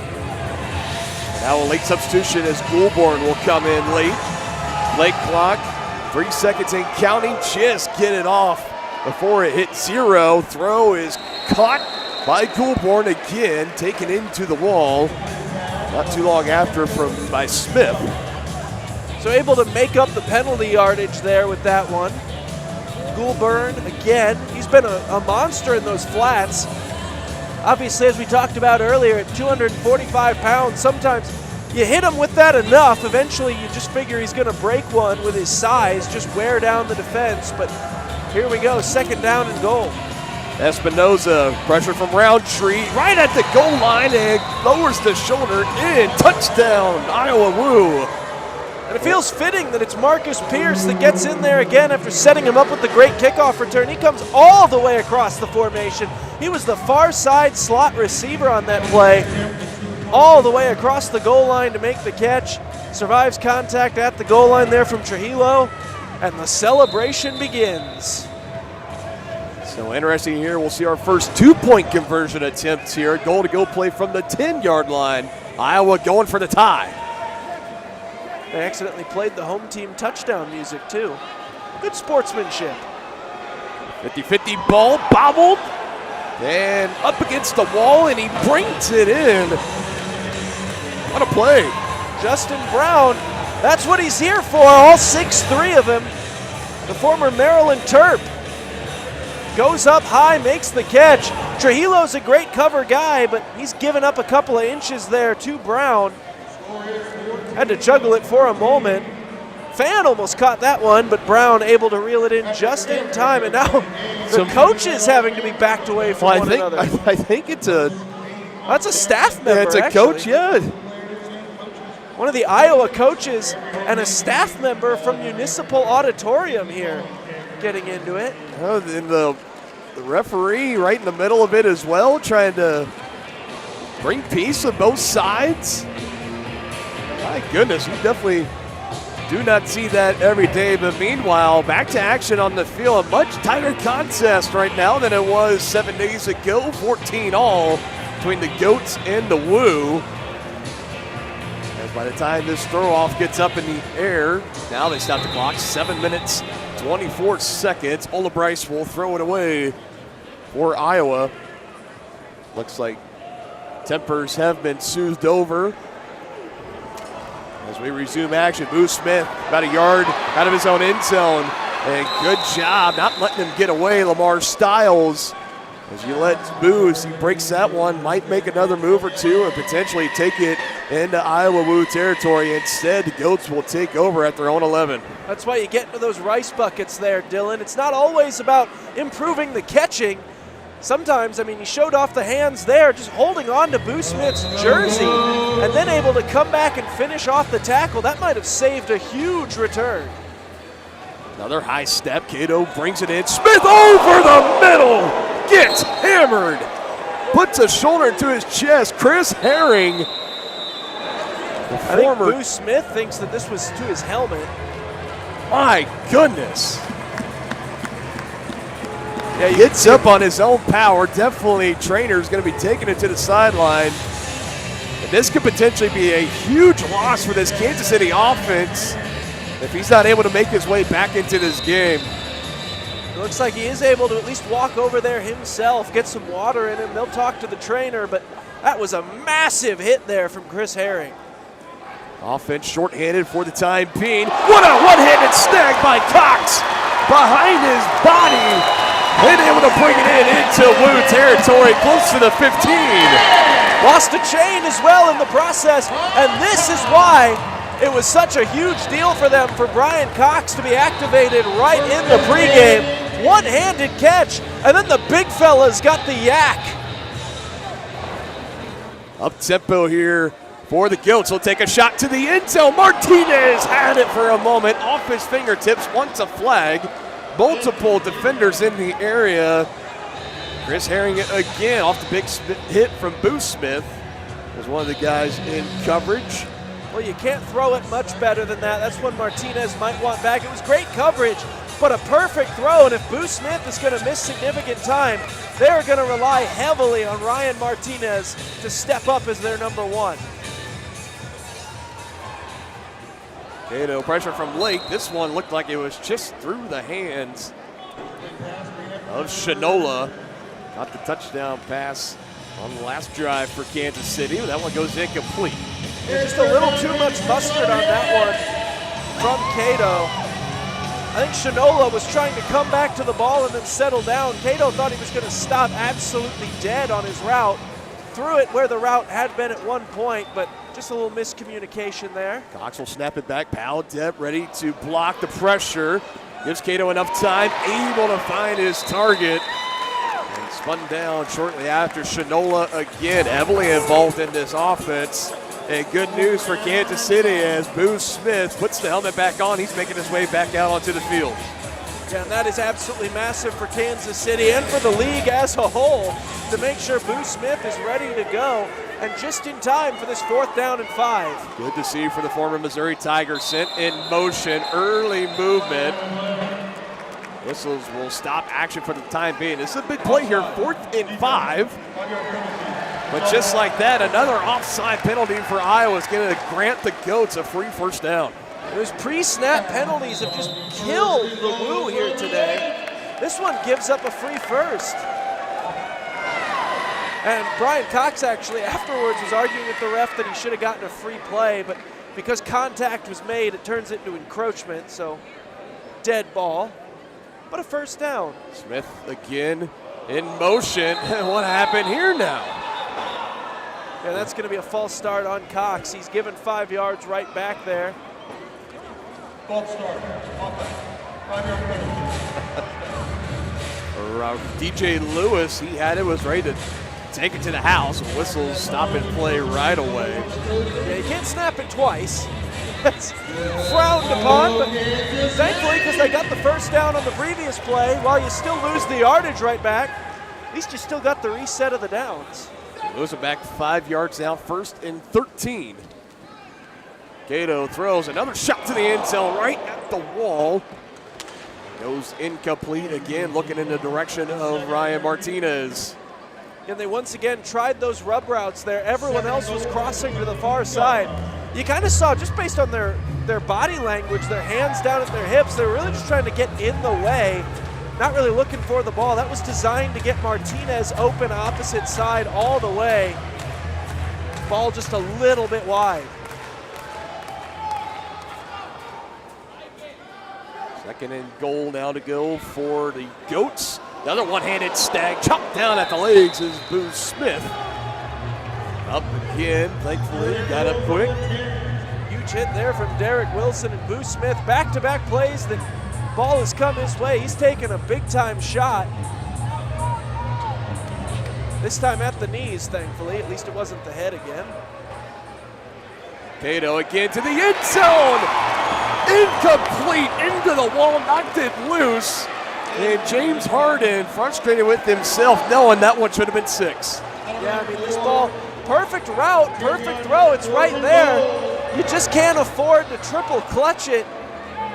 Now a late substitution as Goulbourne will come in late. Late clock. 3 seconds and counting, just get it off before it hit 0. Throw is caught by Goulbourne again, taken into the wall. Not too long after by Smith. So able to make up the penalty yardage there with that one. Goulbourne, again, he's been a monster in those flats. Obviously, as we talked about earlier, at 245 pounds, sometimes you hit him with that enough, eventually you just figure he's going to break one with his size, just wear down the defense. But here we go, 2nd down and goal. Espinoza, pressure from Roundtree, right at the goal line, and lowers the shoulder in. Touchdown, Iowa Woo. And it feels fitting that it's Marcus Pierce that gets in there again after setting him up with the great kickoff return. He comes all the way across the formation. He was the far side slot receiver on that play, all the way across the goal line to make the catch. Survives contact at the goal line there from Trujillo, and the celebration begins. So interesting here, we'll see our first 2-point conversion attempt here. Goal-to-go play from the 10-yard line. Iowa going for the tie. They accidentally played the home team touchdown music too. Good sportsmanship. 50-50 ball, bobbled, and up against the wall, and he brings it in. What a play. Justin Brown, that's what he's here for, all 6'3" of him. The former Maryland Terp. Goes up high, makes the catch. Trujillo's a great cover guy, but he's given up a couple of inches there to Brown. Had to juggle it for a moment. Fan almost caught that one, but Brown able to reel it in just in time. And now the coach is having to be backed away from one another. I think it's a... That's a staff member, it's a actually. coach, yeah. One of the Iowa coaches and a staff member from Municipal Auditorium here getting into it. Oh, and the referee right in the middle of it as well, trying to bring peace on both sides. My goodness, you definitely do not see that every day. But meanwhile, back to action on the field. A much tighter contest right now than it was 7 days ago. 14 all between the Goats and the Woo. And by the time this throw-off gets up in the air, now they stop the clock. 7 minutes, 24 seconds. Ola Bryce will throw it away for Iowa. Looks like tempers have been soothed over. As we resume action, Boo Smith about a yard out of his own end zone. And good job not letting him get away, Lamar Stiles. As you let Boo, as he breaks that one, might make another move or two and potentially take it into Iowa Woo territory. Instead, the Goats will take over at their own 11. That's why you get into those rice buckets there, Dylan. It's not always about improving the catching. Sometimes, I mean, he showed off the hands there, just holding on to Boo Smith's jersey and then able to come back and finish off the tackle. That might have saved a huge return. Another high step. Cato brings it in. Smith over the middle. Gets hammered. Puts a shoulder to his chest. Chris Herring. I think Boo Smith thinks that this was to his helmet. My goodness. Yeah, he gets up on his own power. Definitely Trainer's going to be taking it to the sideline. And this could potentially be a huge loss for this Kansas City offense if he's not able to make his way back into this game. It looks like he is able to at least walk over there himself, get some water in him. They'll talk to the trainer, but that was a massive hit there from Chris Herring. Offense shorthanded for the time being. What a one-handed snag by Cox behind his body. And able to bring it into Woo territory, close to the 15. Lost a chain as well in the process, and this is why it was such a huge deal for them for Brian Cox to be activated right in the pregame. One-handed catch, and then the big fella's got the yak. Up tempo here for the Goats. He'll take a shot to the end zone. Martinez had it for a moment off his fingertips, wants a flag. Multiple defenders in the area. Chris Herring again off the big hit from Boo Smith. Was one of the guys in coverage. Well, you can't throw it much better than that. That's when Martinez might want back. It was great coverage, but a perfect throw. And if Boo Smith is going to miss significant time, they're going to rely heavily on Ryan Martinez to step up as their number one. Cato, pressure from Lake. This one looked like it was just through the hands of Shinola. Got the touchdown pass on the last drive for Kansas City. That one goes incomplete. Just a little too much mustard on that one from Cato. I think Shinola was trying to come back to the ball and then settle down. Cato thought he was going to stop absolutely dead on his route. Threw it where the route had been at one point, but just a little miscommunication there. Cox will snap it back. Powell Depp ready to block the pressure. Gives Cato enough time, able to find his target. And spun down shortly after. Shinola again heavily involved in this offense. And good news for Kansas City as Boo Smith puts the helmet back on. He's making his way back out onto the field. Yeah, and that is absolutely massive for Kansas City and for the league as a whole to make sure Boo Smith is ready to go and just in time for this 4th down and 5. Good to see for the former Missouri Tiger, sent in motion, early movement. Whistles will stop action for the time being. This is a big play here, 4th and 5. But just like that, another offside penalty for Iowa is going to grant the Goats a free 1st down. Those pre-snap penalties have just killed the Woo here today. This one gives up a free 1st. And Brian Cox actually afterwards was arguing with the ref that he should have gotten a free play, but because contact was made, it turns into encroachment, so dead ball, but a 1st down. Smith again in motion. What happened here now? Yeah, that's going to be a false start on Cox. He's given 5 yards right back there. False start. Offense. 5-yard penalty. DJ Lewis, he had it, was ready to take it to the house. Whistles stop and play right away. Yeah, you can't snap it twice. That's frowned upon, but thankfully, because they got the 1st down on the previous play, while you still lose the yardage right back, at least you still got the reset of the downs. Lewis back 5 yards now, 1st and 13. Cato throws another shot to the end zone, right at the wall. Goes incomplete again, looking in the direction of Ryan Martinez. And they once again tried those rub routes there. Everyone else was crossing to the far side. You kind of saw, just based on their body language, their hands down at their hips, they were really just trying to get in the way, not really looking for the ball. That was designed to get Martinez open opposite side all the way. Ball just a little bit wide. 2nd and goal now to go for the Goats. Another one-handed stag chopped down at the legs is Boo Smith. Up again, thankfully, got up quick. Huge hit there from Derek Wilson and Boo Smith. Back-to-back plays, the ball has come his way. He's taken a big-time shot. This time at the knees, thankfully. At least it wasn't the head again. Cato again to the end zone. Incomplete, into the wall, knocked it loose. And James Harden frustrated with himself, knowing that one should have been 6. Yeah, I mean, this ball, perfect route, perfect throw, it's right there. You just can't afford to triple clutch it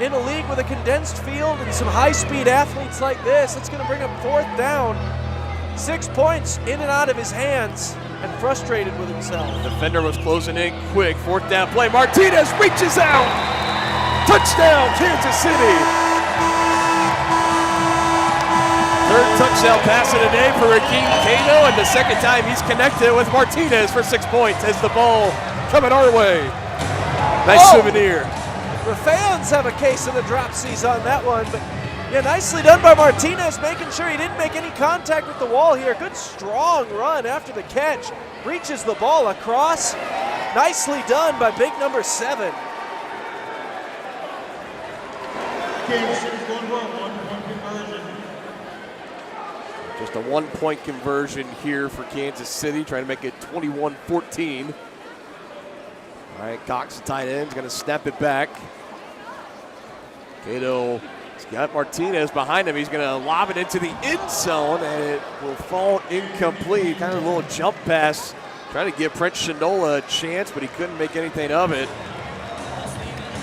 in a league with a condensed field and some high-speed athletes like this. It's gonna bring up 4th down. 6 points in and out of his hands and frustrated with himself. The defender was closing in quick, 4th down play. Martinez reaches out. Touchdown, Kansas City. 3rd touchdown pass of the day for Rakeem Cato, and the 2nd time he's connected with Martinez for 6 points as the ball coming our way. Nice souvenir. The fans have a case of the dropsies on that one, but yeah, nicely done by Martinez, making sure he didn't make any contact with the wall here. Good strong run after the catch. Reaches the ball across. Nicely done by big number 7. Kansas City's going well. 1-point conversion. Just a 1-point conversion here for Kansas City, trying to make it 21-14. All right, Cox, the tight end, is going to snap it back. Cato has got Martinez behind him. He's going to lob it into the end zone, and it will fall incomplete. Kind of a little jump pass, trying to give Prince Shinola a chance, but he couldn't make anything of it.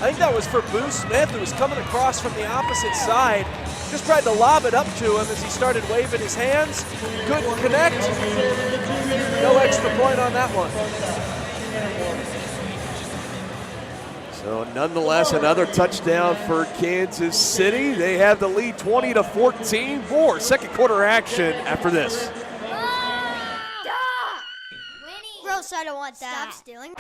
I think that was for Boo Smith, who was coming across from the opposite side. Just tried to lob it up to him as he started waving his hands. Couldn't connect. No extra point on that one. So nonetheless, another touchdown for Kansas City. They have the lead 20-14. More second quarter action after this. Winnie! Gross, I don't want that. Stop stealing.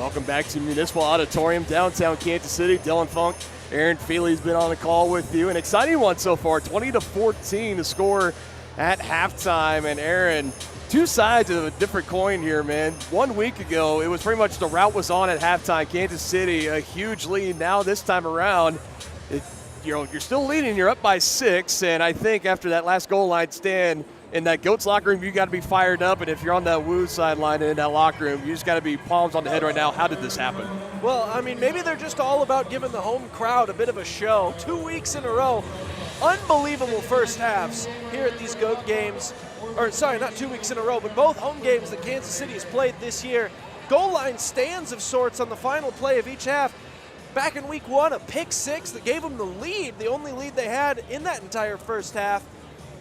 Welcome back to Municipal Auditorium, downtown Kansas City. Dylan Funk, Aaron Feely's been on the call with you. An exciting one so far, 20-14 to score at halftime. And Aaron, two sides of a different coin here, man. 1 week ago, it was pretty much the route was on at halftime. Kansas City, a huge lead. Now this time around, you're still leading. You're up by 6. And I think after that last goal line stand, in that Goats locker room, you got to be fired up. And if you're on that Woo sideline and in that locker room, you just got to be palms on the head right now. How did this happen? Well, I mean, maybe they're just all about giving the home crowd a bit of a show. 2 weeks in a row, unbelievable first halves here at these Goat games. Or, sorry, not 2 weeks in a row, but both home games that Kansas City has played this year. Goal line stands of sorts on the final play of each half. Back in week 1, a pick 6 that gave them the lead, the only lead they had in that entire first half.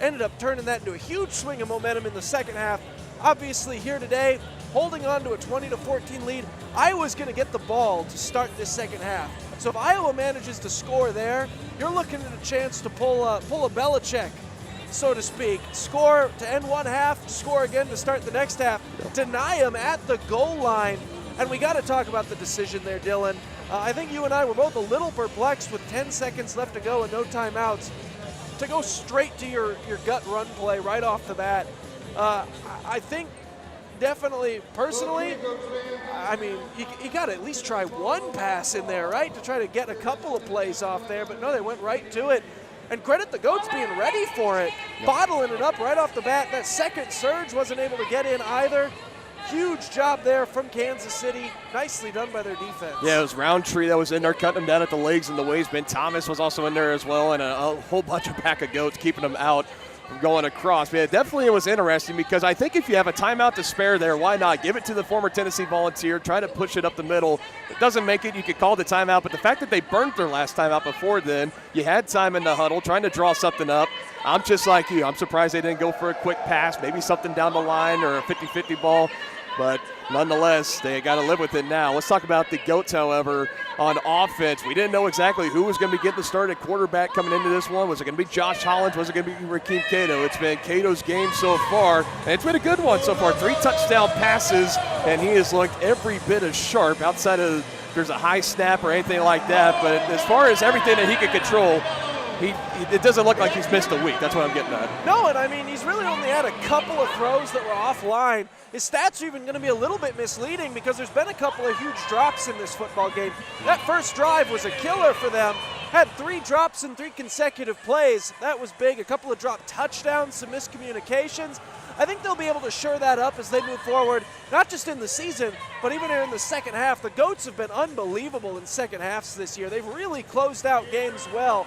Ended up turning that into a huge swing of momentum in the second half. Obviously here today, holding on to a 20-14 lead. Iowa's going to get the ball to start this second half. So if Iowa manages to score there, you're looking at a chance to pull a Belichick, so to speak. Score to end one half, score again to start the next half. Deny them at the goal line. And we got to talk about the decision there, Dylan. I think you and I were both a little perplexed with 10 seconds left to go and no timeouts, to go straight to your gut run play right off the bat. I think definitely, personally, I mean, you got to at least try one pass in there, right, to try to get a couple of plays off there. But no, they went right to it. And credit the Goats being ready for it, bottling it up right off the bat. That second surge wasn't able to get in either. Huge job there from Kansas City. Nicely done by their defense. Yeah, it was Roundtree that was in there, cutting them down at the legs and the waist. Ben Thomas was also in there as well, and a whole bunch of pack of Goats keeping them out from going across. But definitely it was interesting because I think if you have a timeout to spare there, why not? Give it to the former Tennessee Volunteer, try to push it up the middle. If it doesn't make it, you could call the timeout. But the fact that they burnt their last timeout before then, you had time in the huddle trying to draw something up. I'm just like you. I'm surprised they didn't go for a quick pass, maybe something down the line or a 50-50 ball. But nonetheless, they got to live with it now. Let's talk about the Goats, however, on offense. We didn't know exactly who was going to be getting the start at quarterback coming into this one. Was it going to be Josh Hollins? Was it going to be Rakeem Cato? It's been Cato's game so far, and it's been a good one so far. 3 touchdown passes, and he has looked every bit as sharp outside of there's a high snap or anything like that. But as far as everything that he could control, it doesn't look like he's missed a week. That's what I'm getting at. No, and I mean, he's really only had a couple of throws that were offline. His stats are even going to be a little bit misleading because there's been a couple of huge drops in this football game. That first drive was a killer for them. Had 3 drops in 3 consecutive plays. That was big. A couple of dropped touchdowns, some miscommunications. I think they'll be able to shore that up as they move forward, not just in the season, but even here in the second half. The Goats have been unbelievable in second halves this year. They've really closed out games well.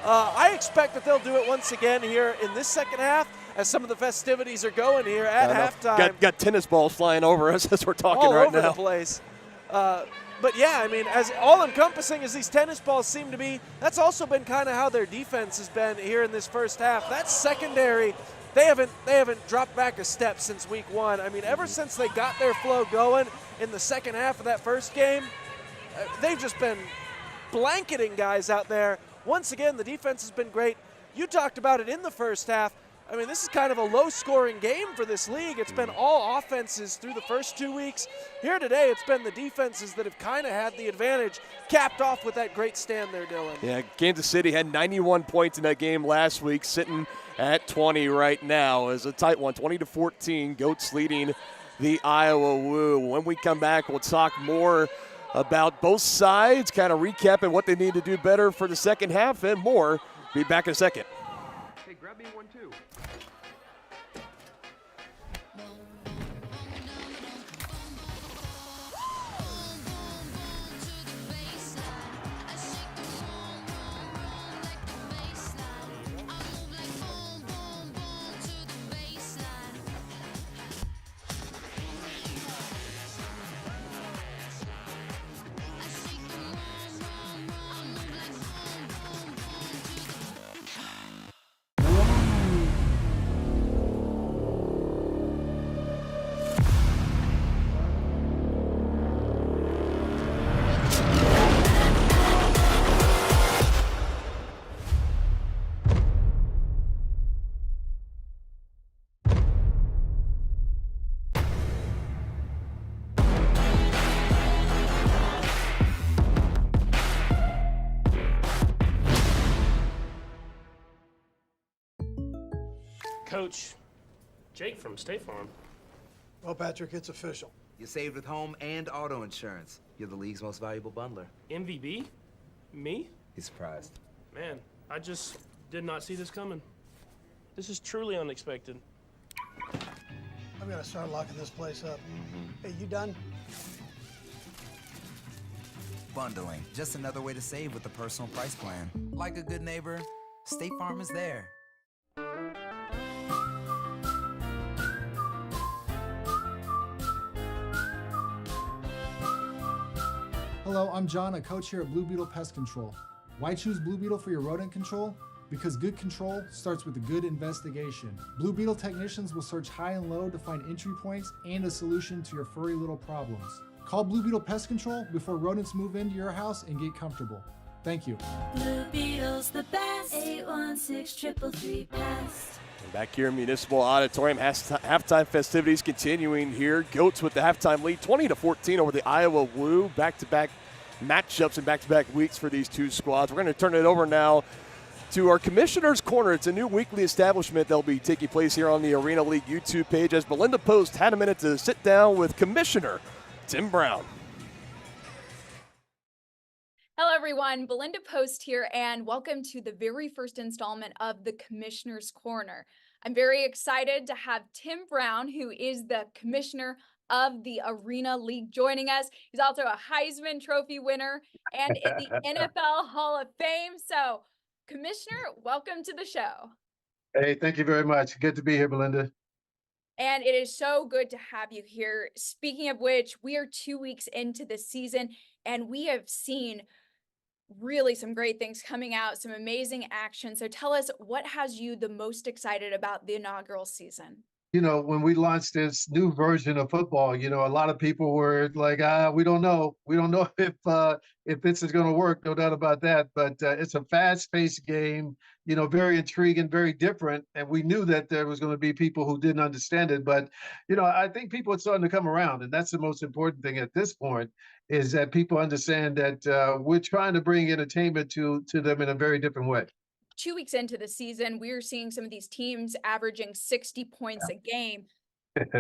I expect that they'll do it once again here in this second half as some of the festivities are going here at halftime. Got tennis balls flying over us as we're talking all right over now. the place. But yeah, I mean, as all-encompassing as these tennis balls seem to be, that's also been kind of how their defense has been here in this first half. That secondary, they haven't dropped back a step since week 1. I mean, ever since they got their flow going in the second half of that first game, they've just been blanketing guys out there. Once again, the defense has been great. You talked about it in the first half. I mean, this is kind of a low-scoring game for this league. It's been all offenses through the first 2 weeks. Here today, it's been the defenses that have kind of had the advantage, capped off with that great stand there, Dylan. Yeah, Kansas City had 91 points in that game last week, sitting at 20 right now. It's a tight one, 20-14, Goats leading the Iowa Woo. When we come back, we'll talk more about both sides, kind of recapping what they need to do better for the second half and more. Be back in a second. Hey, grab me one too. Coach, Jake from State Farm. Well, Patrick, it's official. You saved with home and auto insurance. You're the league's most valuable bundler. MVB? Me? He's surprised. Man, I just did not see this coming. This is truly unexpected. I'm gonna start locking this place up. Hey, you done? Bundling, just another way to save with the personal price plan. Like a good neighbor, State Farm is there. Hello, I'm John, a coach here at Blue Beetle Pest Control. Why choose Blue Beetle for your rodent control? Because good control starts with a good investigation. Blue Beetle technicians will search high and low to find entry points and a solution to your furry little problems. Call Blue Beetle Pest Control before rodents move into your house and get comfortable. Thank you. Blue Beetle's the best. 816-333-PEST. Back here in Municipal Auditorium, halftime festivities continuing here. Goats with the halftime lead, 20-14 over the Iowa Woo. Back-to-back matchups and back-to-back weeks for these two squads. We're going to turn it over now to our Commissioner's Corner. It's a new weekly establishment that'll be taking place here on the Arena League YouTube page as Belinda Post had a minute to sit down with Commissioner Tim Brown. Hello, everyone. Belinda Post here, and welcome to the very first installment of the Commissioner's Corner. I'm very excited to have Tim Brown, who is the commissioner of the Arena League, joining us. He's also a Heisman Trophy winner and in the NFL Hall of Fame. So, Commissioner, welcome to the show. Hey, thank you very much. Good to be here, Belinda. And it is so good to have you here. Speaking of which, we are 2 weeks into the season, and we have seen really some great things coming out, some amazing action. So tell us, what has you the most excited about the inaugural season? You know, when we launched this new version of football, you know, a lot of people were like, we don't know. We don't know if this is going to work. No doubt about that. But it's a fast-paced game, you know, very intriguing, very different. And we knew that there was going to be people who didn't understand it. But, you know, I think people are starting to come around. And that's the most important thing at this point, is that people understand that we're trying to bring entertainment to them in a very different way. 2 weeks into the season, we're seeing some of these teams averaging 60 points a game.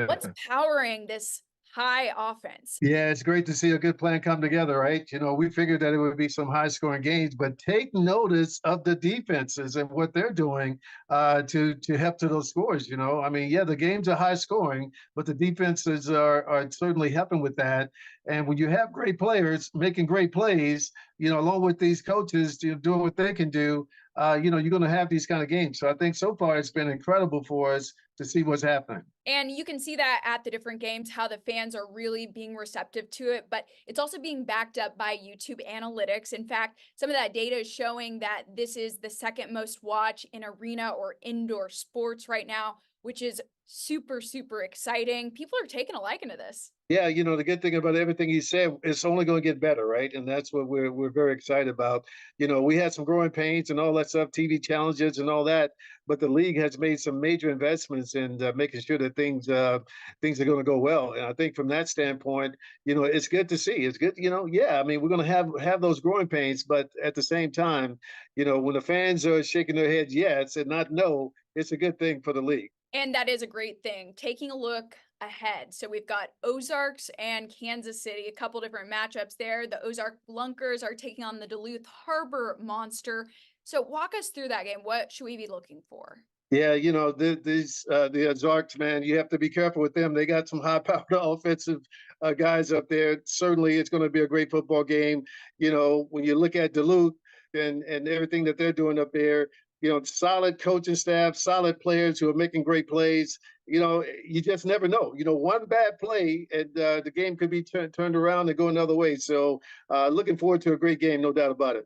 What's powering this high offense? Yeah, it's great to see a good plan come together, right? You know, we figured that it would be some high-scoring games, but take notice of the defenses and what they're doing to help to those scores. You know, I mean, yeah, the games are high-scoring, but the defenses are certainly helping with that. And when you have great players making great plays, you know, along with these coaches doing what they can do, you know, you're going to have these kind of games. So I think so far it's been incredible for us to see what's happening. And you can see that at the different games, how the fans are really being receptive to it, but it's also being backed up by YouTube analytics. In fact, some of that data is showing that this is the second most watched in arena or indoor sports right now, which is super, super exciting. People are taking a liking to this. Yeah, you know, the good thing about everything he said, it's only going to get better, right? And that's what we're very excited about. You know, we had some growing pains and all that stuff, TV challenges and all that, but the league has made some major investments in making sure that things are going to go well. And I think from that standpoint, you know, it's good to see. It's good, you know, yeah, I mean, we're going to have those growing pains, but at the same time, you know, when the fans are shaking their heads yes and not no, it's a good thing for the league. And that is a great thing. Taking a look ahead. So we've got Ozarks and Kansas City, a couple different matchups there. The Ozark Lunkers are taking on the Duluth Harbor Monster. So walk us through that game. What should we be looking for? Yeah, you know, the Ozarks, man, you have to be careful with them. They got some high-powered offensive guys up there. Certainly, it's going to be a great football game. You know, when you look at Duluth and everything that they're doing up there, you know, solid coaching staff, solid players who are making great plays. You know, you just never know. You know, one bad play and the game could be turned around and go another way. So looking forward to a great game, no doubt about it.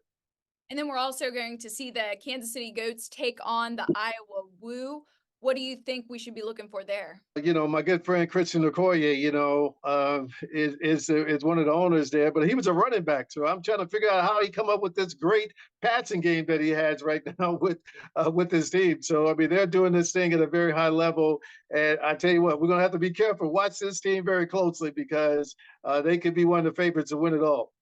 And then we're also going to see the Kansas City Goats take on the Iowa Woo. What do you think we should be looking for there? You know, my good friend Christian Okoye, you know, is one of the owners there, but he was a running back. So I'm trying to figure out how he come up with this great passing game that he has right now with his team. So I mean, they're doing this thing at a very high level, and I tell you what, we're gonna have to be careful. Watch this team very closely because they could be one of the favorites to win it all.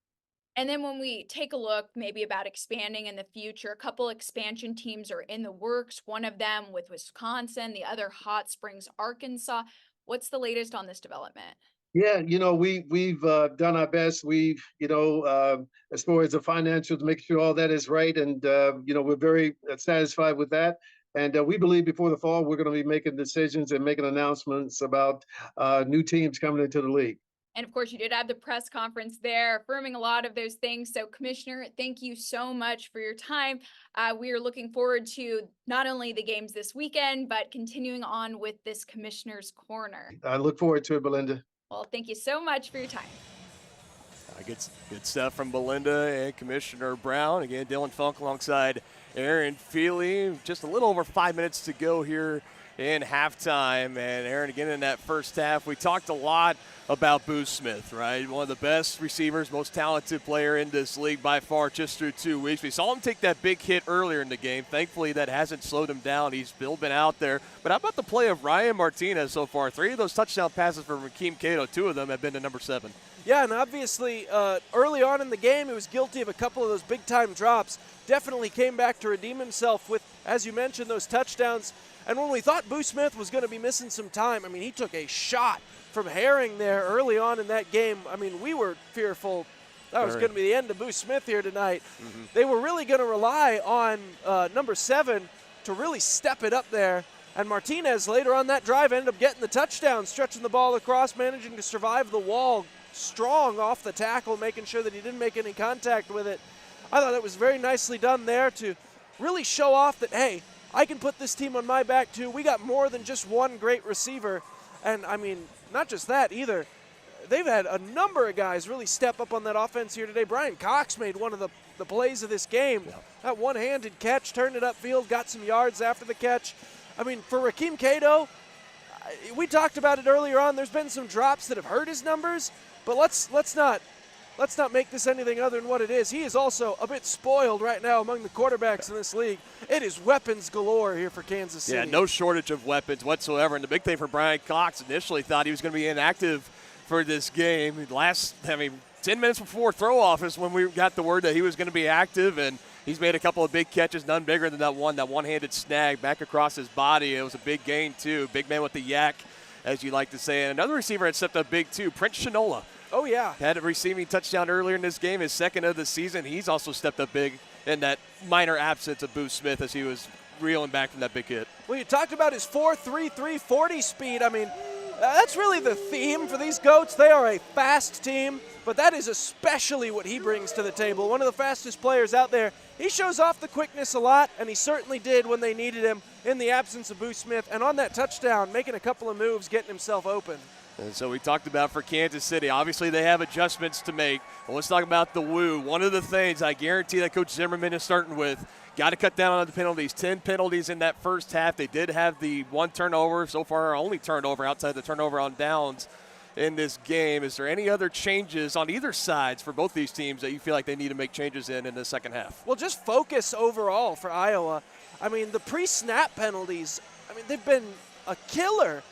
And then when we take a look maybe about expanding in the future, a couple expansion teams are in the works, one of them with Wisconsin, the other Hot Springs, Arkansas. What's the latest on this development? Yeah, we've done our best. We've, as far as the financials, make sure all that is right, and we're very satisfied with that. And we believe before the fall, we're going to be making decisions and making announcements about new teams coming into the league. And of course, you did have the press conference there, affirming a lot of those things. So, Commissioner, thank you so much for your time. We are looking forward to not only the games this weekend, but continuing on with this Commissioner's Corner. I look forward to it, Belinda. Well, thank you so much for your time. Good stuff from Belinda and Commissioner Brown. Again, Dylan Funk alongside Aaron Feely. Just a little over 5 minutes to go here in halftime. And Aaron, again, in that first half, we talked a lot about Boo Smith, right? One of the best receivers, most talented player in this league by far, just through 2 weeks. We saw him take that big hit earlier in the game. Thankfully, that hasn't slowed him down. He's still been out there. But how about the play of Ryan Martinez so far? 3 of those touchdown passes for Rakeem Cato, 2 of them have been to number 7. Yeah, and obviously early on in the game, he was guilty of a couple of those big-time drops. Definitely came back to redeem himself with, as you mentioned, those touchdowns. And when we thought Boo Smith was going to be missing some time, I mean, he took a shot from Herring there early on in that game. I mean, we were fearful that was going to be the end of Boo Smith here tonight. Mm-hmm. They were really going to rely on number 7 to really step it up there. And Martinez later on that drive ended up getting the touchdown, stretching the ball across, managing to survive the wall, strong off the tackle, making sure that he didn't make any contact with it. I thought it was very nicely done there to really show off that, hey, I can put this team on my back too. We got more than just one great receiver. And, I mean, not just that either. They've had a number of guys really step up on that offense here today. Brian Cox made one of the plays of this game. Yeah. That one-handed catch, turned it upfield, got some yards after the catch. I mean, for Rakeem Cato, we talked about it earlier on. There's been some drops that have hurt his numbers, but let's not make this anything other than what it is. He is also a bit spoiled right now among the quarterbacks in this league. It is weapons galore here for Kansas City. Yeah, no shortage of weapons whatsoever. And the big thing for Brian Cox, initially thought he was going to be inactive for this game. 10 minutes before throw-off is when we got the word that he was going to be active, and he's made a couple of big catches, none bigger than that one-handed snag back across his body. It was a big gain, too. Big man with the yak, as you like to say. And another receiver had stepped up big, too, Prince Shinola. Oh, yeah. Had a receiving touchdown earlier in this game, his second of the season. He's also stepped up big in that minor absence of Boo Smith as he was reeling back from that big hit. Well, you talked about his 4.33 40 speed. I mean, that's really the theme for these GOATs. They are a fast team, but that is especially what he brings to the table. One of the fastest players out there. He shows off the quickness a lot, and he certainly did when they needed him in the absence of Boo Smith. And on that touchdown, making a couple of moves, getting himself open. And so we talked about for Kansas City, obviously they have adjustments to make. But let's talk about the woo. One of the things I guarantee that Coach Zimmerman is starting with, got to cut down on the penalties. 10 penalties in that first half. They did have the one turnover, so far our only turnover outside the turnover on downs in this game. Is there any other changes on either sides for both these teams that you feel like they need to make changes in the second half? Well, just focus overall for Iowa. I mean, the pre-snap penalties, they've been a killer.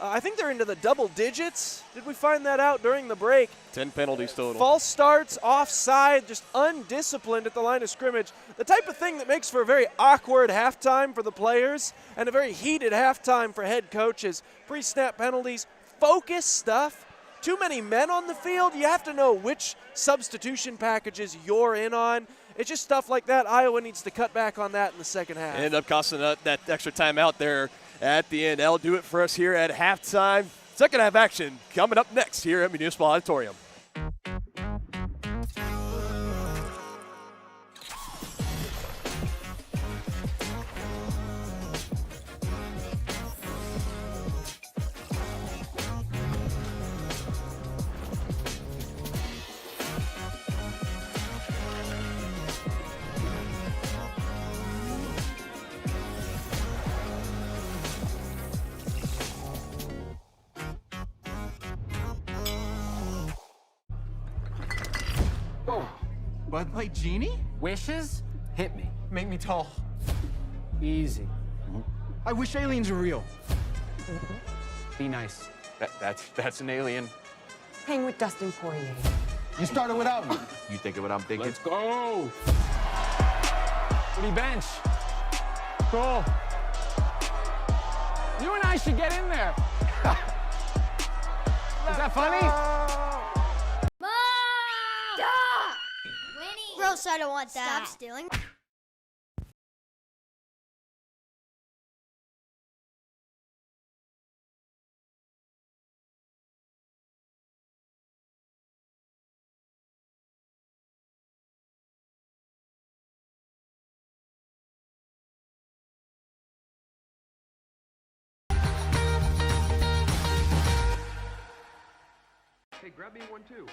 I think they're into the double digits. Did we find that out during the break? 10 penalties total. False starts, offside, just undisciplined at the line of scrimmage. The type of thing that makes for a very awkward halftime for the players and a very heated halftime for head coaches. Pre-snap penalties, focus stuff. Too many men on the field. You have to know which substitution packages you're in on. It's just stuff like that. Iowa needs to cut back on that in the second half. End up costing that extra time out there at the end. That'll do it for us here at halftime. Second half action coming up next here at Municipal Auditorium. Bud Light Genie? Wishes? Hit me. Make me tall. Easy. I wish aliens were real. Be nice. That's an alien. Hang with Dustin Poirier. You started without me. You thinking what I'm thinking? Let's go. What do you bench? Cool. You and I should get in there. Is that funny? Mom! Stop! Winnie! Gross, I don't want that. Stop stealing. Hey, grab me one too.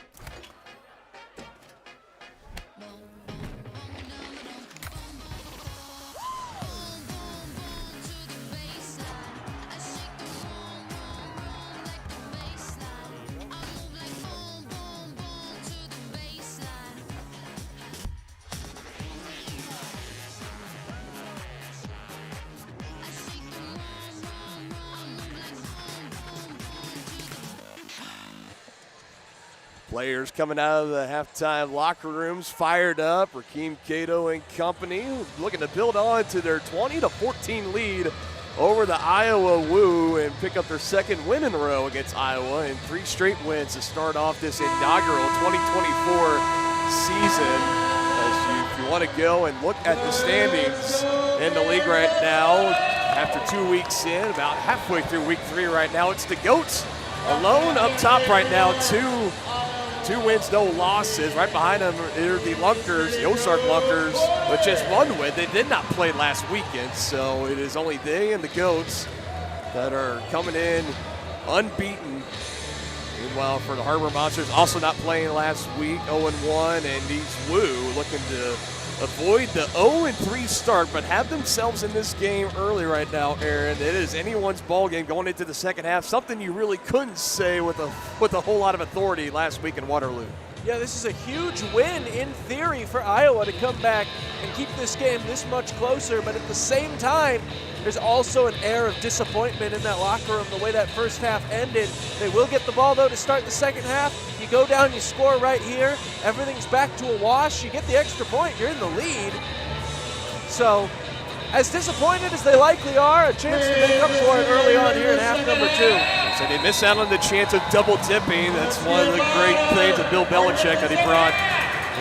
Players coming out of the halftime locker rooms fired up. Rakeem Cato and company looking to build on to their 20-14 lead over the Iowa Woo and pick up their second win in a row against Iowa and 3 straight wins to start off this inaugural 2024 season. If you want to go and look at the standings in the league right now, after 2 weeks in, about halfway through week 3 right now, it's the Goats alone up top right now, two wins, no losses. Right behind them are the Lunkers, the Ozark Lunkers, with just 1 win. They did not play last weekend, so it is only they and the Goats that are coming in unbeaten. Meanwhile, for the Harbor Monsters, also not playing last week, 0-1, and these Woo looking to avoid the 0-3 start, but have themselves in this game early right now, Aaron. It is anyone's ball game going into the second half, something you really couldn't say with a whole lot of authority last week in Waterloo. Yeah, this is a huge win in theory for Iowa to come back and keep this game this much closer, but at the same time, there's also an air of disappointment in that locker room, the way that first half ended. They will get the ball, though, to start the second half. You go down, you score right here. Everything's back to a wash. You get the extra point. You're in the lead. So, as disappointed as they likely are, a chance to make up for it early on here in half number 2. So they miss out on the chance of double dipping. That's one of the great things of Bill Belichick that he brought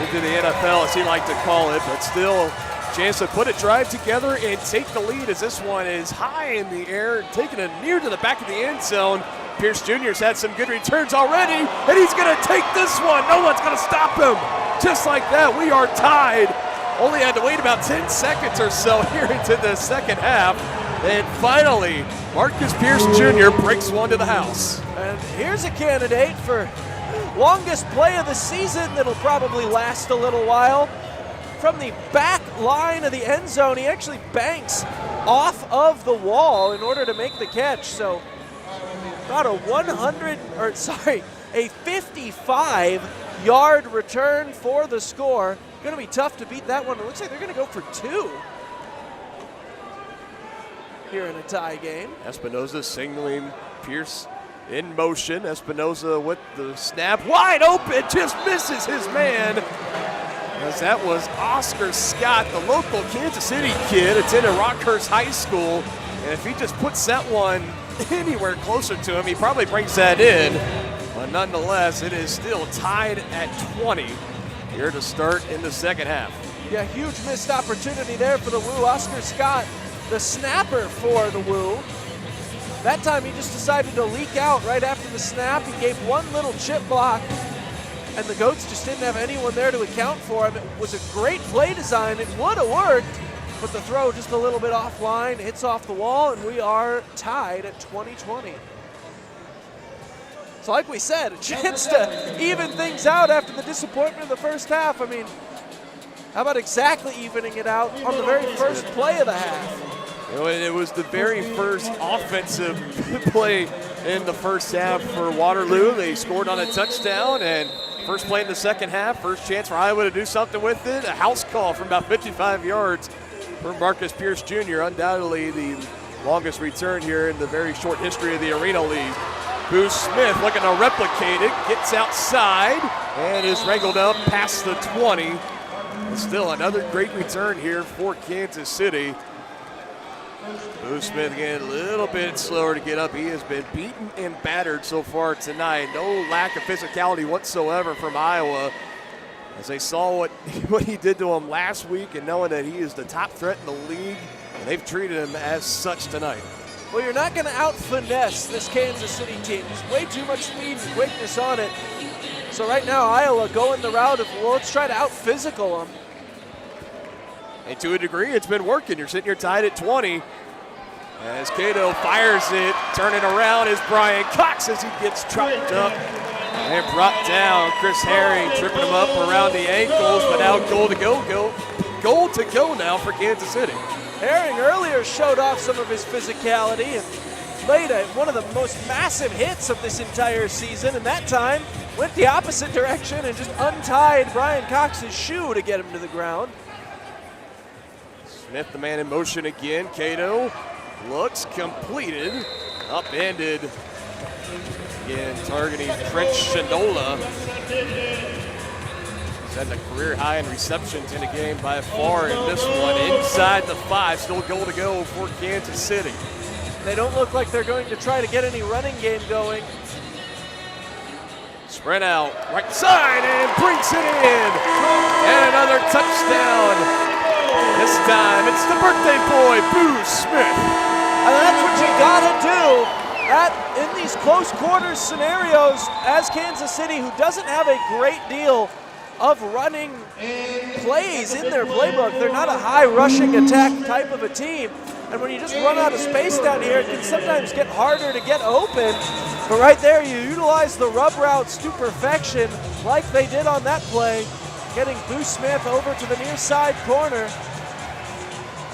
into the NFL, as he liked to call it, but still chance to put a drive together and take the lead, as this one is high in the air, taking it near to the back of the end zone. Pierce Jr.'s had some good returns already, and he's going to take this one. No one's going to stop him. Just like that, we are tied. Only had to wait about 10 seconds or so here into the second half. And finally, Marcus Pierce Jr. breaks one to the house. And here's a candidate for longest play of the season that'll probably last a little while. From the back line of the end zone, he actually banks off of the wall in order to make the catch. So about a 55-yard return for the score. Going to be tough to beat that one. It looks like they're going to go for 2 here in a tie game. Espinoza signaling Pierce in motion. Espinoza with the snap, wide open, just misses his man. As that was Oscar Scott, the local Kansas City kid, attended Rockhurst High School. And if he just puts that one anywhere closer to him, he probably brings that in. But nonetheless, it is still tied at 20 here to start in the second half. Yeah, huge missed opportunity there for the Woo. Oscar Scott, the snapper for the Woo. That time he just decided to leak out right after the snap. He gave one little chip block, and the Goats just didn't have anyone there to account for him. It was a great play design. It would have worked, but the throw just a little bit offline, hits off the wall, and we are tied at 20-20. So like we said, a chance to even things out after the disappointment of the first half. I mean, how about exactly evening it out on the very first play of the half? You know, it was the very first offensive play in the first half for Waterloo. They scored on a touchdown, and first play in the second half, first chance for Iowa to do something with it. A house call from about 55 yards for Marcus Pierce Jr., undoubtedly the longest return here in the very short history of the Arena League. Boo Smith looking to replicate it, gets outside and is wrangled up past the 20. Still another great return here for Kansas City. Boo Smith again a little bit slower to get up. He has been beaten and battered so far tonight. No lack of physicality whatsoever from Iowa. As they saw what he did to him last week, and knowing that he is the top threat in the league, and they've treated him as such tonight. Well, you're not going to out-finesse this Kansas City team. There's way too much speed and quickness on it. So right now, Iowa going the route of, well, let's try to out-physical them. And to a degree, it's been working. You're sitting here tied at 20. As Cato fires it, turning around is Brian Cox as he gets chopped up and brought down. Chris Herring tripping him up around the ankles, but now goal to go now for Kansas City. Herring earlier showed off some of his physicality and laid one of the most massive hits of this entire season, and that time went the opposite direction and just untied Brian Cox's shoe to get him to the ground. Smith, the man in motion again. Cato looks completed, upended. Again, targeting Trent Shinola. Setting a career high in receptions in a game by far in this one. Inside the 5, still goal to go for Kansas City. They don't look like they're going to try to get any running game going. Spread out, right side, and brings it in. And another touchdown. This time, it's the birthday boy, Boo Smith. And that's what you gotta do in these close quarters scenarios as Kansas City, who doesn't have a great deal of running plays in their playbook. They're not a high rushing attack type of a team. And when you just run out of space down here, it can sometimes get harder to get open. But right there, you utilize the rub routes to perfection like they did on that play, getting Boo Smith over to the near side corner.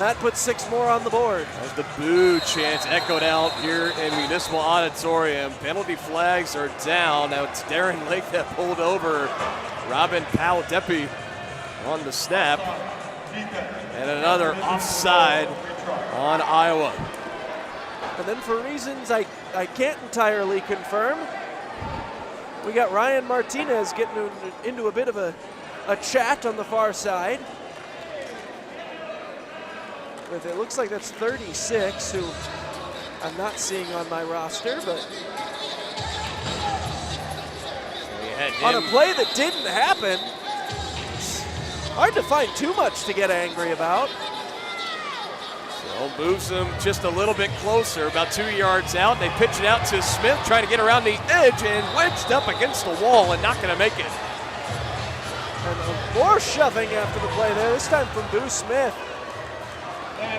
That puts 6 more on the board. As the boo chants echoed out here in Municipal Auditorium. Penalty flags are down. Now it's Darren Lake that pulled over Robin Powell-Deppy on the snap. And another offside on Iowa. And then for reasons I can't entirely confirm, we got Ryan Martinez getting into a bit of a chat on the far side. But it looks like that's 36, who I'm not seeing on my roster, but on a play that didn't happen, it's hard to find too much to get angry about. So moves him just a little bit closer, about 2 yards out. They pitch it out to Smith, trying to get around the edge and wedged up against the wall and not going to make it. And more shoving after the play there, this time from Boo Smith,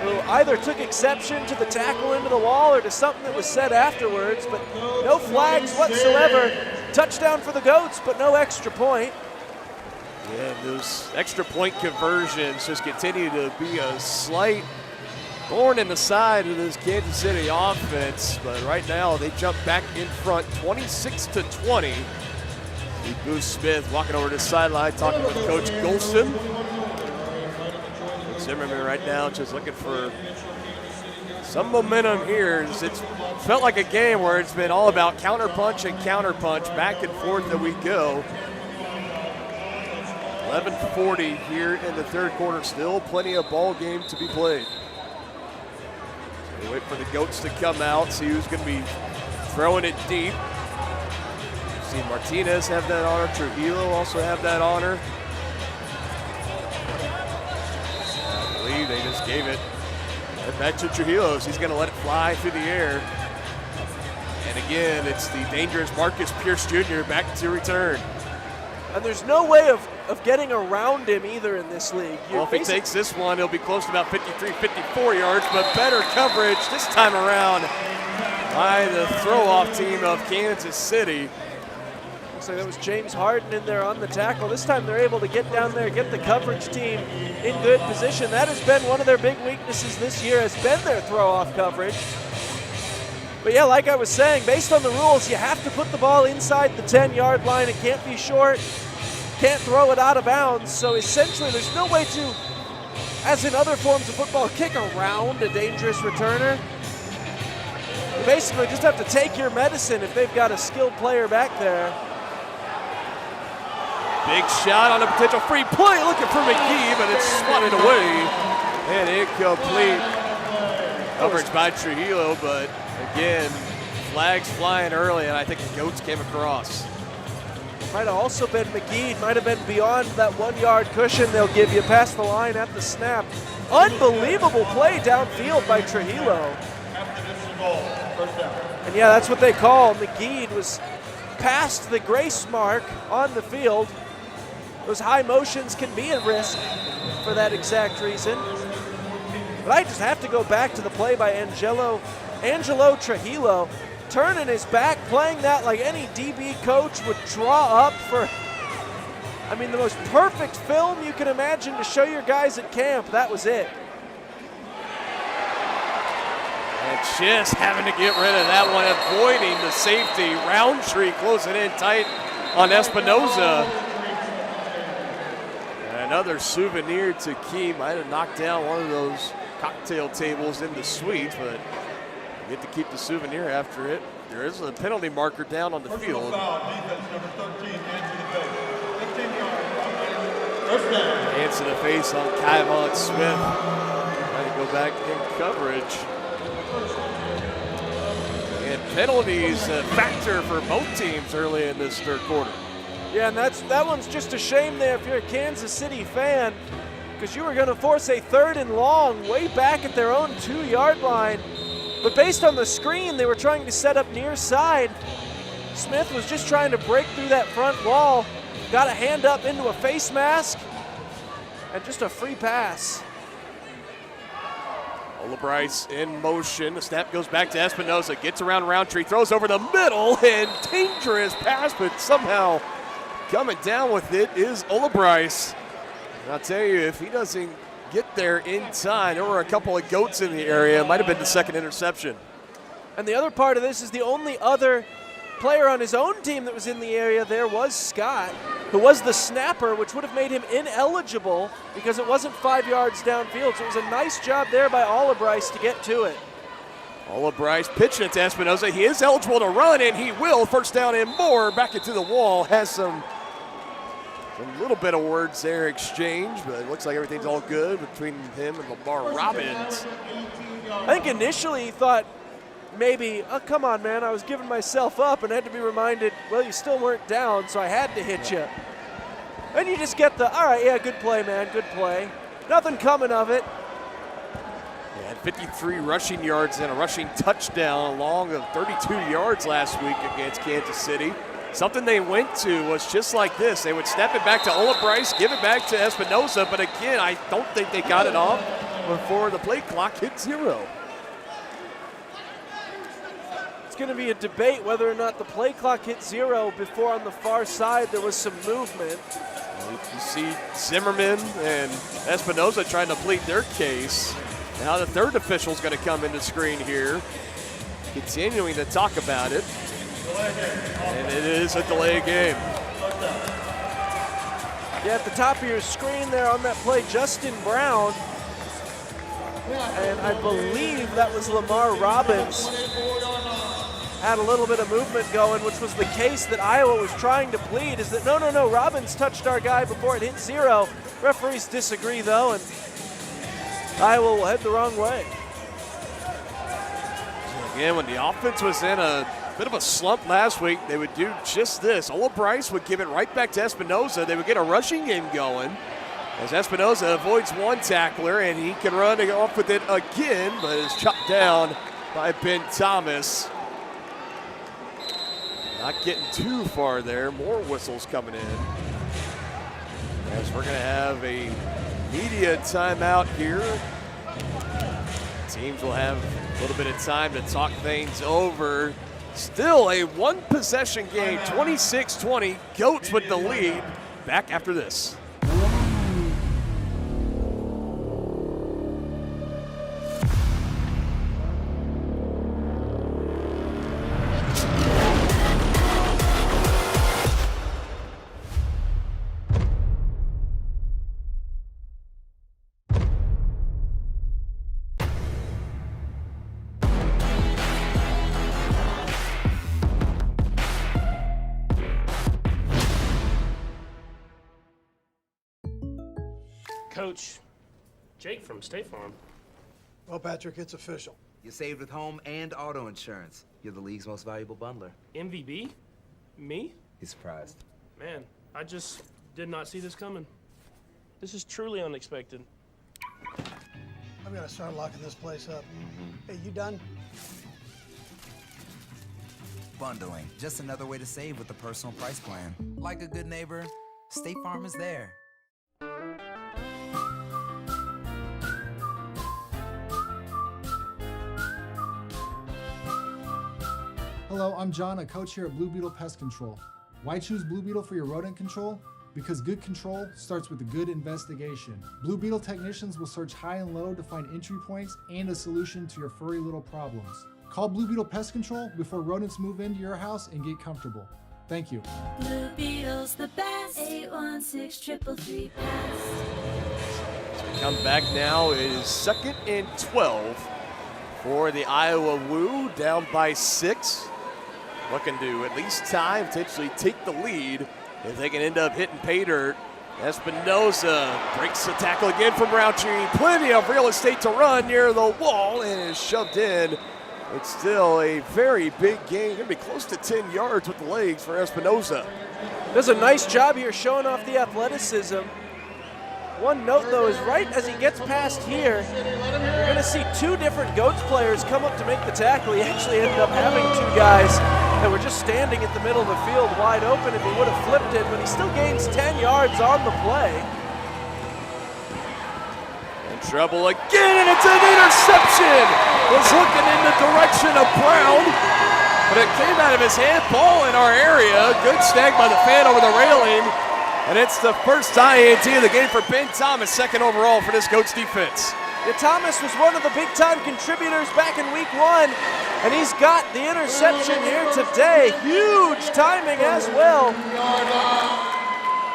who either took exception to the tackle into the wall or to something that was said afterwards, but no flags whatsoever. Touchdown for the Goats, but no extra point. Yeah, those extra point conversions just continue to be a slight thorn in the side of this Kansas City offense, but right now they jump back in front 26-20. Boo Smith walking over to the sideline, talking with Coach Golston. Zimmerman right now just looking for some momentum here. It's felt like a game where it's been all about counterpunch and counterpunch, back and forth that we go. 11:40 here in the third quarter, still plenty of ball game to be played. So we wait for the Goats to come out, see who's going to be throwing it deep. We've seen Martinez have that honor, Trujillo also have that honor. They just gave it back to Trujillo. He's going to let it fly through the air. And again, it's the dangerous Marcus Pierce Jr. back to return. And there's no way of getting around him either in this league. Well, if he takes this one, he'll be close to about 53, 54 yards, but better coverage this time around by the throw-off team of Kansas City. Looks like that was James Harden in there on the tackle. This time they're able to get down there, get the coverage team in good position. That has been one of their big weaknesses this year, has been their throw-off coverage. But yeah, like I was saying, based on the rules, you have to put the ball inside the 10-yard line. It can't be short, can't throw it out of bounds. So essentially, there's no way to, as in other forms of football, kick around a dangerous returner. basically just have to take your medicine if they've got a skilled player back there. Big shot on a potential free play, looking for McGee, but it's swatted away and incomplete. Coverage by Trujillo, but again, flags flying early, and I think the Goats came across. Might have also been McGee, might have been beyond that 1 yard cushion they'll give you past the line at the snap. Unbelievable play downfield by Trujillo. And yeah, that's what they call. McGee was past the grace mark on the field. Those high motions can be a risk for that exact reason. But I just have to go back to the play by Angelo Trujillo, turning his back, playing that like any DB coach would draw up for, I mean, the most perfect film you can imagine to show your guys at camp. That was it. And just having to get rid of that one, avoiding the safety. Roundtree closing in tight on Espinoza. And another souvenir to Key. Might have knocked down one of those cocktail tables in the suite, but you get to keep the souvenir after it. There is a penalty marker down on the field. Hands to the face on Kyvon Smith. Trying to go back in coverage. And penalties a factor for both teams early in this third quarter. Yeah, and that one's just a shame there if you're a Kansas City fan, because you were going to force a 3rd and long way back at their own 2-yard line. But based on the screen, they were trying to set up near side. Smith was just trying to break through that front wall, got a hand up into a face mask, and just a free pass. Bryce in motion. The snap goes back to Espinoza, gets around Roundtree, throws over the middle, and dangerous pass, but somehow coming down with it is Bryce. And I'll tell you, if he doesn't get there in time, there were a couple of Goats in the area. It might have been the second interception. And the other part of this is the only other player on his own team that was in the area there was Scott, who was the snapper, which would have made him ineligible because it wasn't 5 yards downfield. So it was a nice job there by Bryce to get to it. Bryce pitching it to Espinoza. He is eligible to run, and he will. First down and more. Back into the wall. Has some little bit of words there exchanged, but it looks like everything's all good between him and Lamar Robbins. I think initially he thought maybe, oh, come on, man, I was giving myself up and had to be reminded, well, you still weren't down, so I had to hit you. And you just get the, all right, yeah, good play, man, good play. Nothing coming of it. Yeah, 53 rushing yards and a rushing touchdown along of 32 yards last week against Kansas City. Something they went to was just like this. They would snap it back to Bryce, give it back to Espinoza, but again, I don't think they got it off before the play clock hit 0. It's going to be a debate whether or not the play clock hit 0 before on the far side there was some movement. You see Zimmerman and Espinoza trying to plead their case. Now the third official is going to come into screen here, continuing to talk about it. And it is a delay game. Yeah, at the top of your screen there on that play, Justin Brown, and I believe that was Lamar Robbins, had a little bit of movement going, which was the case that Iowa was trying to plead, is that no, Robbins touched our guy before it hit 0. Referees disagree though, and Iowa will head the wrong way. Again, when the offense was in a bit of a slump last week, they would do just this. Bryce would give it right back to Espinoza. They would get a rushing game going as Espinoza avoids one tackler, and he can run off with it again, but is chopped down by Ben Thomas. Not getting too far there. More whistles coming in. As we're going to have a media timeout here. Teams will have a little bit of time to talk things over. Still a one-possession game, 26-20. Goats with the lead. Back after this. Coach Jake from State Farm. Well, Patrick, it's official. You saved with home and auto insurance. You're the league's most valuable bundler. MVB? Me? He's surprised. Man, I just did not see this coming. This is truly unexpected. I'm gonna start locking this place up. Hey, you done? Bundling, just another way to save with the personal price plan. Like a good neighbor, State Farm is there. Hello, I'm John, a coach here at Blue Beetle Pest Control. Why choose Blue Beetle for your rodent control? Because good control starts with a good investigation. Blue Beetle technicians will search high and low to find entry points and a solution to your furry little problems. Call Blue Beetle Pest Control before rodents move into your house and get comfortable. Thank you. Blue Beetle's the best. 816-333 pest. Come back now. It is 2nd and 12 for the Iowa Woo, down by 6. Looking to at least tie, potentially take the lead if they can end up hitting pay dirt. Espinoza breaks the tackle again from Raucci. Plenty of real estate to run near the wall and is shoved in. It's still a very big game. Going to be close to 10 yards with the legs for Espinoza. Does a nice job here showing off the athleticism. One note, though, is right as he gets past here, you're going to see 2 different Goats players come up to make the tackle. He actually ended up having 2 guys that were just standing at the middle of the field wide open if he would have flipped it, but he still gains 10 yards on the play. In trouble again, and it's an interception! Was looking in the direction of Brown, but it came out of his hand. Ball in our area. Good snag by the fan over the railing. And it's the first INT of the game for Ben Thomas, 2nd overall for this Goats defense. Yeah, Thomas was one of the big-time contributors back in week 1, and he's got the interception here today. Huge timing as well.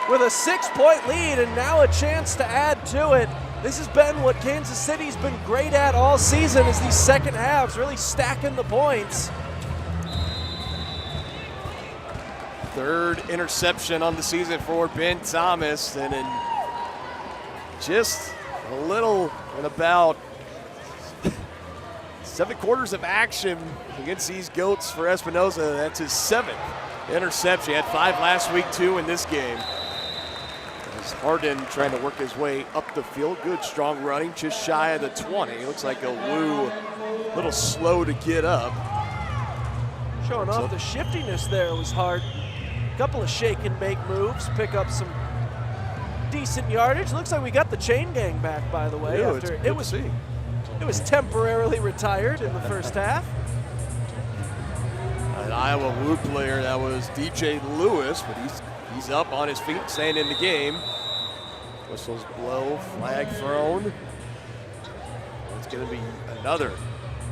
With a 6-point lead and now a chance to add to it. This has been what Kansas City's been great at all season, is these second halves, really stacking the points. 3rd interception on the season for Ben Thomas, and in just a little and about 7 quarters of action against these Goats for Espinoza. That's his 7th interception. He had 5 last week, 2 in this game. As Harden trying to work his way up the field. Good strong running, just shy of the 20. Looks like a Woo a little slow to get up. Showing off the shiftiness there was hard. Couple of shake and bake moves, pick up some decent yardage. Looks like we got the chain gang back, by the way. Yeah, after it was temporarily retired in the first half. An Iowa Woo player, that was DJ Lewis, but he's up on his feet, staying in the game. Whistles blow, flag thrown. It's going to be another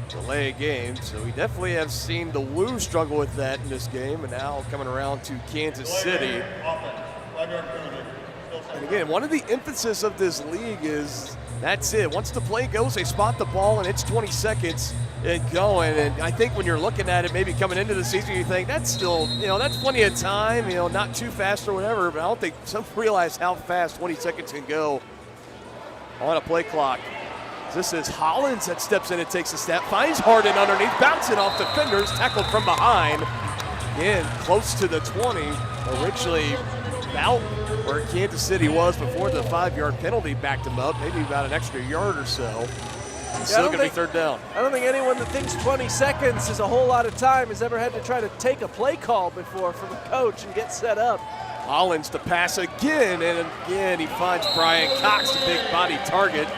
delay game, so we definitely have seen the Woo struggle with that in this game, and now coming around to Kansas City. And again, one of the emphasis of this league is that's it. Once the play goes, they spot the ball, and it's 20 seconds and going. And I think when you're looking at it, maybe coming into the season, you think that's still, that's plenty of time, not too fast or whatever, but I don't think some realize how fast 20 seconds can go on a play clock. This is Hollins that steps in and takes a step, finds Harden underneath, bouncing off defenders, tackled from behind. Again, close to the 20, originally about where Kansas City was before the 5-yard penalty backed him up, maybe about an extra yard or so. It's still going to be 3rd down. I don't think anyone that thinks 20 seconds is a whole lot of time has ever had to try to take a play call before from the coach and get set up. Hollins to pass again, and again he finds Brian Cox, a big body target.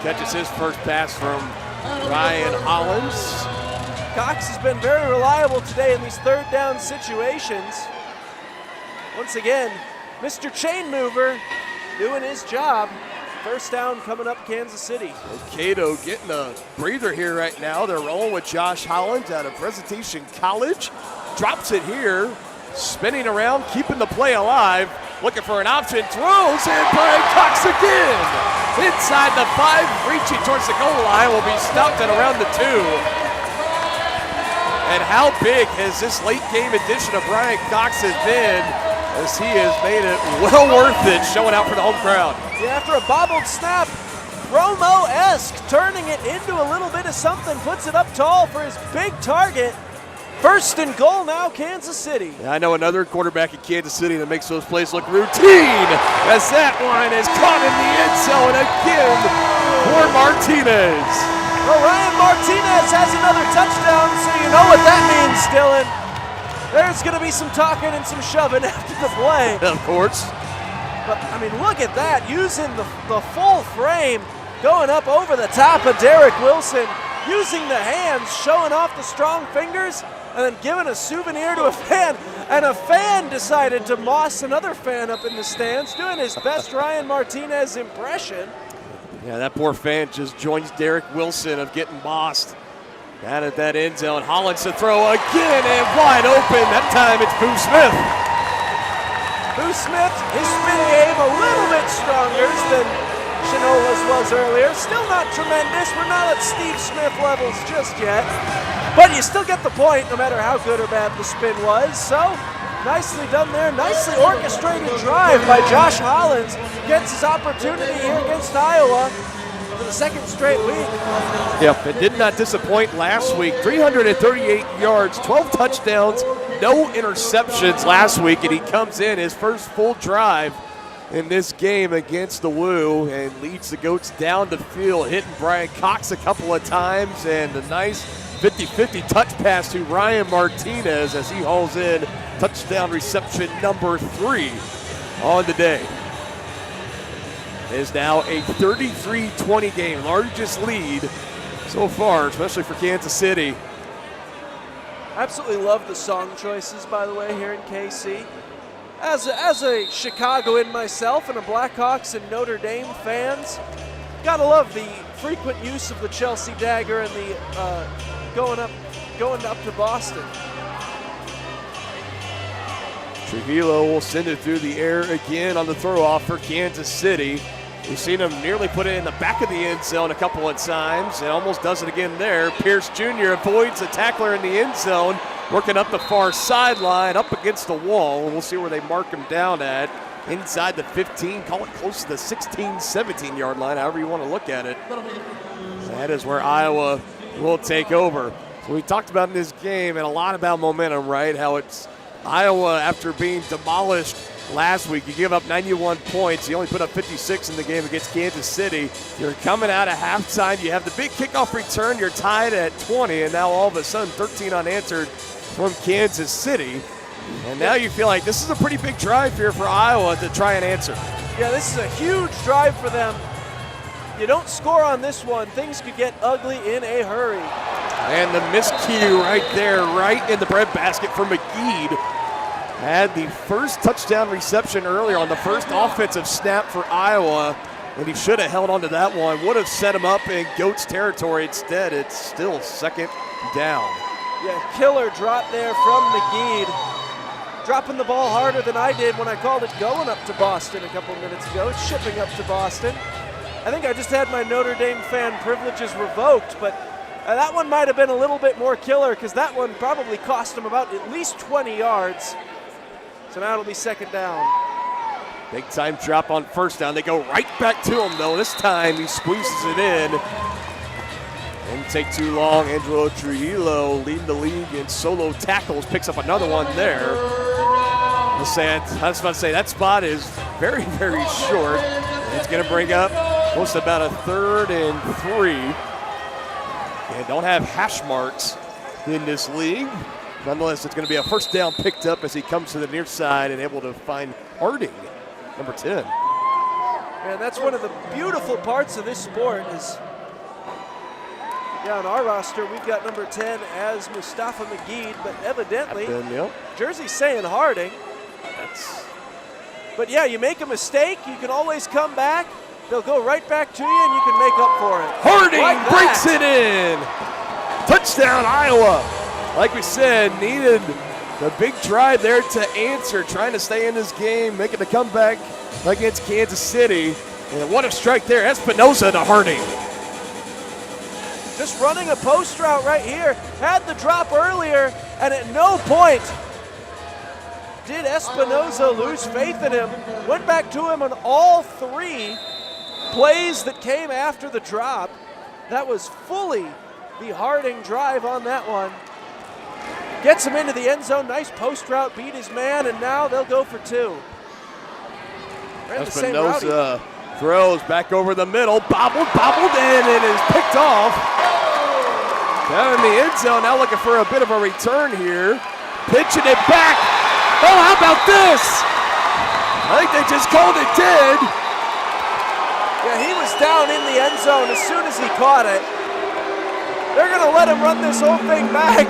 Catches his first pass from Ryan Hollins. Cox has been very reliable today in these 3rd down situations. Once again, Mr. Chain Mover doing his job. 1st down coming up Kansas City. Cato getting a breather here right now. They're rolling with Josh Hollins out of Presentation College. Drops it here, spinning around, keeping the play alive. Looking for an option, throws, and Brian Cox again. Inside the 5, reaching towards the goal line, will be stopped at around the 2. And how big has this late game addition of Brian Cox has been as he has made it well worth it, showing out for the home crowd. Yeah, after a bobbled snap, Romo-esque, turning it into a little bit of something, puts it up tall for his big target. First and goal now, Kansas City. Yeah, I know another quarterback in Kansas City that makes those plays look routine, as that one is caught in the end zone again for Martinez. Well, Ryan Martinez has another touchdown, so you know what that means, Dylan. There's going to be some talking and some shoving after the play. Of course. But, I mean, look at that, using the full frame, going up over the top of Derek Wilson, using the hands, showing off the strong fingers, and then giving a souvenir to a fan. And a fan decided to moss another fan up in the stands, doing his best Ryan Martinez impression. Yeah, that poor fan just joins Derek Wilson of getting mossed. Down at that end zone, Hollins to throw again and wide open. That time it's Boo Smith. Boo Smith, his spin game a little bit stronger than Shinola's was earlier. Still not tremendous. We're not at Steve Smith levels just yet. But you still get the point, no matter how good or bad the spin was. So, nicely done there. Nicely orchestrated drive by Josh Hollins. Gets his opportunity here against Iowa for the second straight week. Yep, it did not disappoint last week. 338 yards, 12 touchdowns, no interceptions last week, and he comes in his first full drive in this game against the Woo and leads the Goats down the field, hitting Brian Cox a couple of times, and a nice 50-50 touch pass to Ryan Martinez as he hauls in touchdown reception number 3 on the day. It is now a 33-20 game, largest lead so far, especially for Kansas City. Absolutely love the song choices, by the way, here in KC. As a Chicagoan myself and a Blackhawks and Notre Dame fans, gotta love the frequent use of the Chelsea dagger and the going up to Boston. Trujillo will send it through the air again on the throw-off for Kansas City. We've seen him nearly put it in the back of the end zone a couple of times and almost does it again there. Pierce Jr. avoids the tackler in the end zone, working up the far sideline, up against the wall. We'll see where they mark him down at. Inside the 15, call it close to the 16, 17-yard line, however you want to look at it. That is where Iowa will take over. So we talked about in this game and a lot about momentum, right? How it's Iowa, after being demolished last week, you give up 91 points. You only put up 56 in the game against Kansas City. You're coming out of halftime. You have the big kickoff return. You're tied at 20, and now all of a sudden 13 unanswered from Kansas City. And now you feel like this is a pretty big drive here for Iowa to try and answer. Yeah, this is a huge drive for them. You don't score on this one, things could get ugly in a hurry. And the miscue right there, right in the breadbasket for McGee. Had the first touchdown reception earlier on the first offensive snap for Iowa, and he should have held on to that one. Would have set him up in Goats territory. Instead, it's still second down. Yeah, killer drop there from McGee. Dropping the ball harder than I did when I called it going up to Boston a couple minutes ago. It's shipping up to Boston. I think I just had my Notre Dame fan privileges revoked, but that one might have been a little bit more killer because that one probably cost him about at least 20 yards. So now it'll be second down. Big time drop on first down. They go right back to him, though. This time he squeezes it in. Didn't take too long. Angelo Trujillo leading the league in solo tackles. Picks up another one there. I was about to say, that spot is very, very short. It's going to bring up close to about a 3rd and 3. And don't have hash marks in this league. Nonetheless, it's going to be a first down picked up as he comes to the near side and able to find Harding, number 10. And that's one of the beautiful parts of this sport is, on our roster, we've got number 10 as Mustafa McGee, but evidently, jersey's saying Harding. But yeah, you make a mistake, you can always come back. They'll go right back to you, and you can make up for it. Harding breaks it in. Touchdown, Iowa. Like we said, needed the big drive there to answer, trying to stay in this game, making the comeback against Kansas City. And what a strike there, Espinoza to Harding. Just running a post route right here. Had the drop earlier, and at no point did Espinoza lose faith in him. Went back to him on all 3 plays that came after the drop. That was fully the Harding drive on that one. Gets him into the end zone. Nice post route, beat his man, and now they'll go for 2. Ran the same route. Espinoza throws back over the middle, bobbled in, and is picked off. Down in the end zone, now looking for a bit of a return here. Pitching it back. Oh, how about this? I think they just called it dead. Yeah, he was down in the end zone as soon as he caught it. They're going to let him run this whole thing back.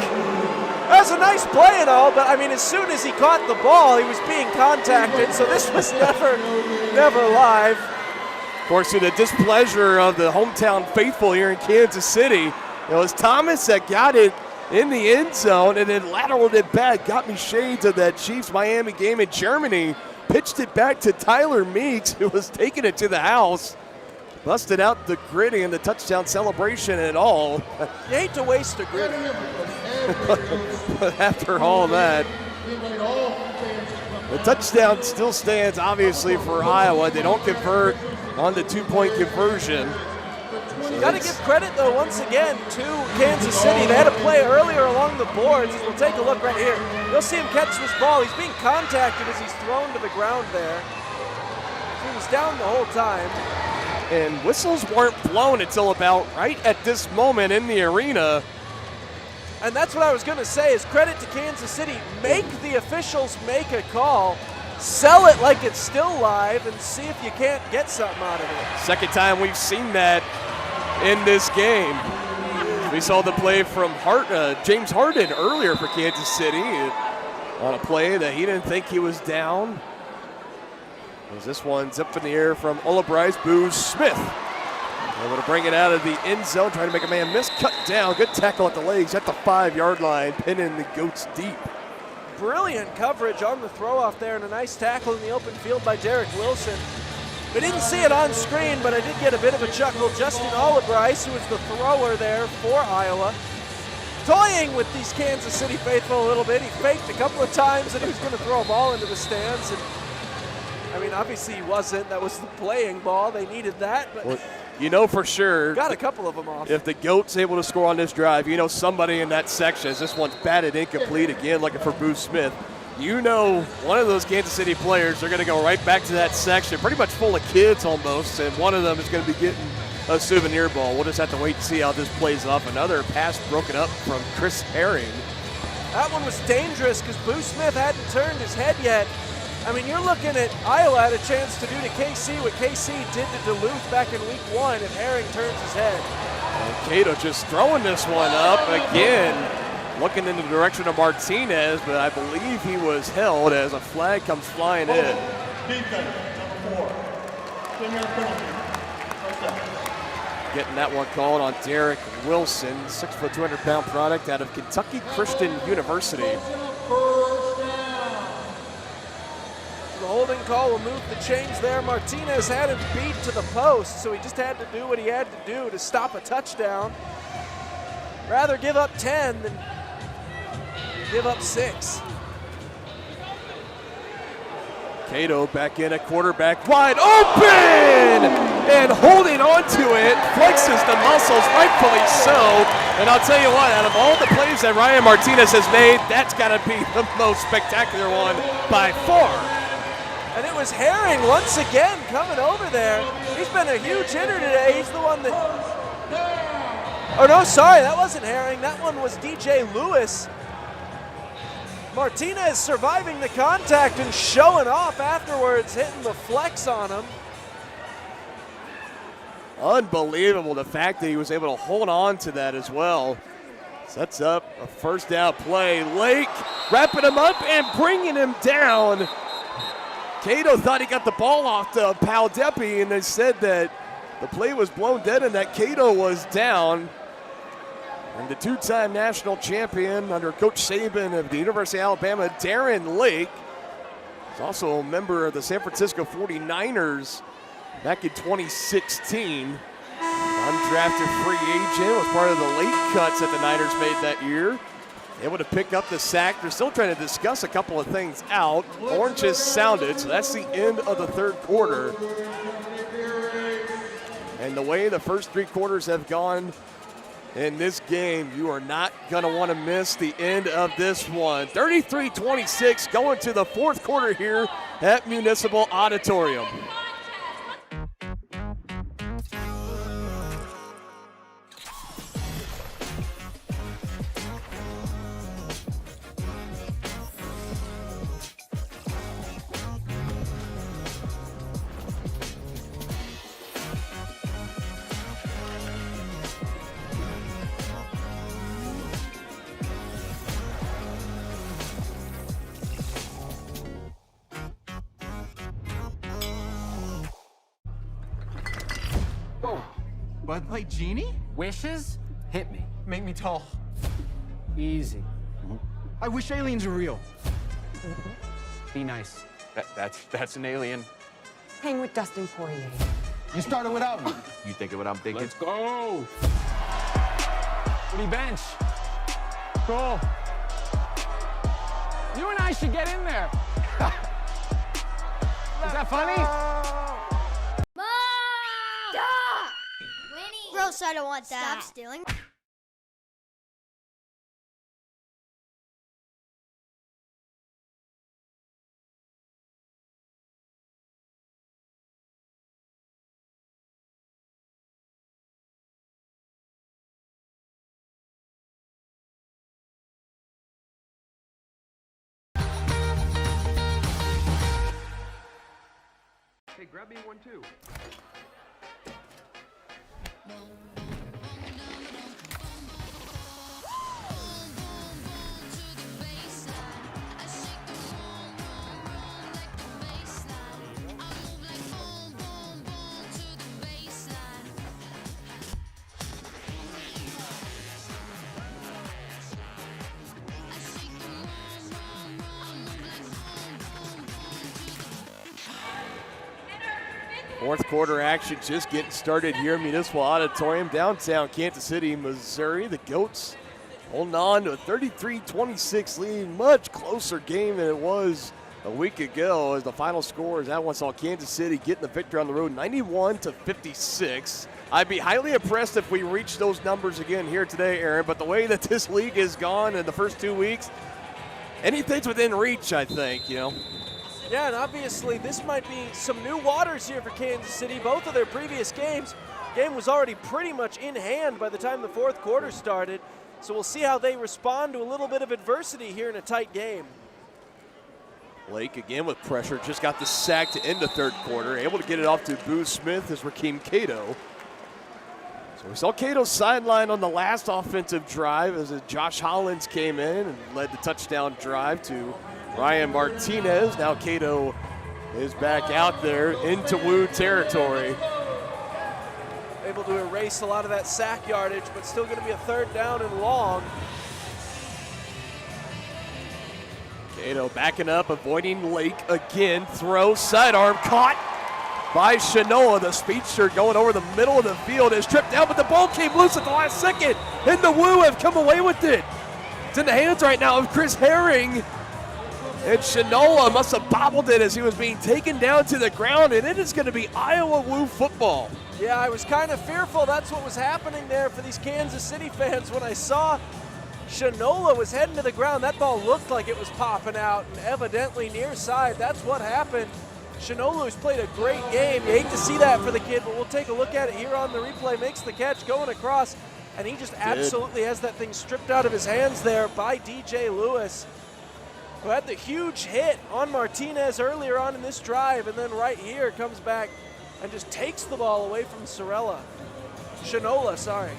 That was a nice play and all, but I mean, as soon as he caught the ball, he was being contacted, so this was never live. Of course, to the displeasure of the hometown faithful here in Kansas City, it was Thomas that got it in the end zone and then lateraled it back. Got me shades of that Chiefs-Miami game in Germany. Pitched it back to Tyler Meeks, who was taking it to the house. Busted out the gritty and the touchdown celebration and all. You hate to waste a gritty. But after all that, the touchdown still stands, obviously, for Iowa. They don't convert on the 2-point conversion. So Got to give credit, though, once again, to Kansas City. They had a play earlier along the boards. We'll take a look right here. You'll see him catch this ball. He's being contacted as he's thrown to the ground there. He was down the whole time. And whistles weren't blown until about right at this moment in the arena. And that's what I was going to say is credit to Kansas City. Make the officials make a call. Sell it like it's still live and see if you can't get something out of it. Second time we've seen that in this game. We saw the play from James Harden earlier for Kansas City on a play that he didn't think he was down. As this one zipped in the air from Bryce Boo Smith. Able to bring it out of the end zone, trying to make a man miss, cut down. Good tackle at the legs at the 5-yard line, pinning the Goats deep. Brilliant coverage on the throw off there and a nice tackle in the open field by Derek Wilson. We didn't see it on screen, but I did get a bit of a chuckle. Justin Bryce, who was the thrower there for Iowa, toying with these Kansas City faithful a little bit. He faked a couple of times that he was going to throw a ball into the stands. And I mean, obviously he wasn't. That was the playing ball. They needed that. But well, you know for sure. Got a couple of them off. If the Goats able to score on this drive, you know somebody in that section, as this one's batted incomplete again, looking for Boo Smith. You know one of those Kansas City players are going to go right back to that section, pretty much full of kids almost, and one of them is going to be getting a souvenir ball. We'll just have to wait and see how this plays off. Another pass broken up from Chris Herring. That one was dangerous because Boo Smith hadn't turned his head yet. I mean, you're looking at Iowa had a chance to do to KC what KC did to Duluth back in week 1 if Herring turns his head. And Cato just throwing this one up again, looking in the direction of Martinez, but I believe he was held as a flag comes flying in. Defense, number 4. 10-yard penalty. First down. Getting that one called on Derek Wilson, 6', 200-pound product out of Kentucky Christian University. The holding call will move the chains there. Martinez had him beat to the post, so he just had to do what he had to do to stop a touchdown. Rather give up 10 than give up 6. Cato back in at quarterback, wide open! And holding on to it, flexes the muscles, rightfully so. And I'll tell you what, out of all the plays that Ryan Martinez has made, that's got to be the most spectacular one by far. And it was Herring once again coming over there. He's been a huge hitter today. He's the one that... Oh, no, sorry, that wasn't Herring. That one was DJ Lewis. Martinez surviving the contact and showing off afterwards, hitting the flex on him. Unbelievable, the fact that he was able to hold on to that as well. Sets up a first down play. Lake wrapping him up and bringing him down. Cato thought he got the ball off to Paldepi, and they said that the play was blown dead and that Cato was down. And the 2-time national champion under Coach Saban of the University of Alabama, Darren Lake, is also a member of the San Francisco 49ers back in 2016. Undrafted free agent, was part of the late cuts that the Niners made that year. able to pick up the sack. They're still trying to discuss a couple of things out. Orange has sounded, so that's the end of the third quarter. And the way the first 3 quarters have gone in this game, you are not going to want to miss the end of this one. 33-26 going to the fourth quarter here at Municipal Auditorium. Bud Light Genie? Wishes? Hit me. Make me tall. Easy. I wish aliens were real. Be nice. That's an alien. Hang with Dustin Poirier. You started without me. You thinking what I'm thinking? Let's go. What do you bench? Cool. You and I should get in there. Is that funny? Mom! Stop! Winnie! Gross, I don't want that. Stop stealing. Hey, grab me one too. Fourth quarter action just getting started here at Municipal Auditorium, downtown Kansas City, Missouri. The Goats holding on to a 33-26 lead, much closer game than it was a week ago, as the final score is that one saw Kansas City getting the victory on the road 91-56. I'd be highly impressed if we reach those numbers again here today, Aaron, but the way that this league has gone in the first 2 weeks, anything's within reach, I think, you know. Yeah, and obviously this might be some new waters here for Kansas City. Both of their previous games, game was already pretty much in hand by the time the fourth quarter started. So we'll see how they respond to a little bit of adversity here in a tight game. Blake again with pressure, just got the sack to end the third quarter, able to get it off to Boo Smith as Rakeem Cato. So we saw Cato's sideline on the last offensive drive as Josh Hollins came in and led the touchdown drive to Ryan Martinez. Now Cato is back out there into Woo territory. Able to erase a lot of that sack yardage, but still going to be a third down and long. Cato backing up, avoiding Lake again. Throw, sidearm, caught by Shanoa. The speedster going over the middle of the field is tripped down, but the ball came loose at the last second, and the Woo have come away with it. It's in the hands right now of Chris Herring. And Shanoa must have bobbled it as he was being taken down to the ground, and it is going to be Iowa Woo football. Yeah, I was kind of fearful that's what was happening there for these Kansas City fans when I saw Shanola was heading to the ground. That ball looked like it was popping out, and evidently near side, that's what happened. Shanola has played a great game. You hate to see that for the kid, but we'll take a look at it here on the replay. Makes the catch going across, and he just absolutely has that thing stripped out of his hands there by DJ Lewis, who had the huge hit on Martinez earlier on in this drive, and then right here comes back and just takes the ball away from Shanola, sorry.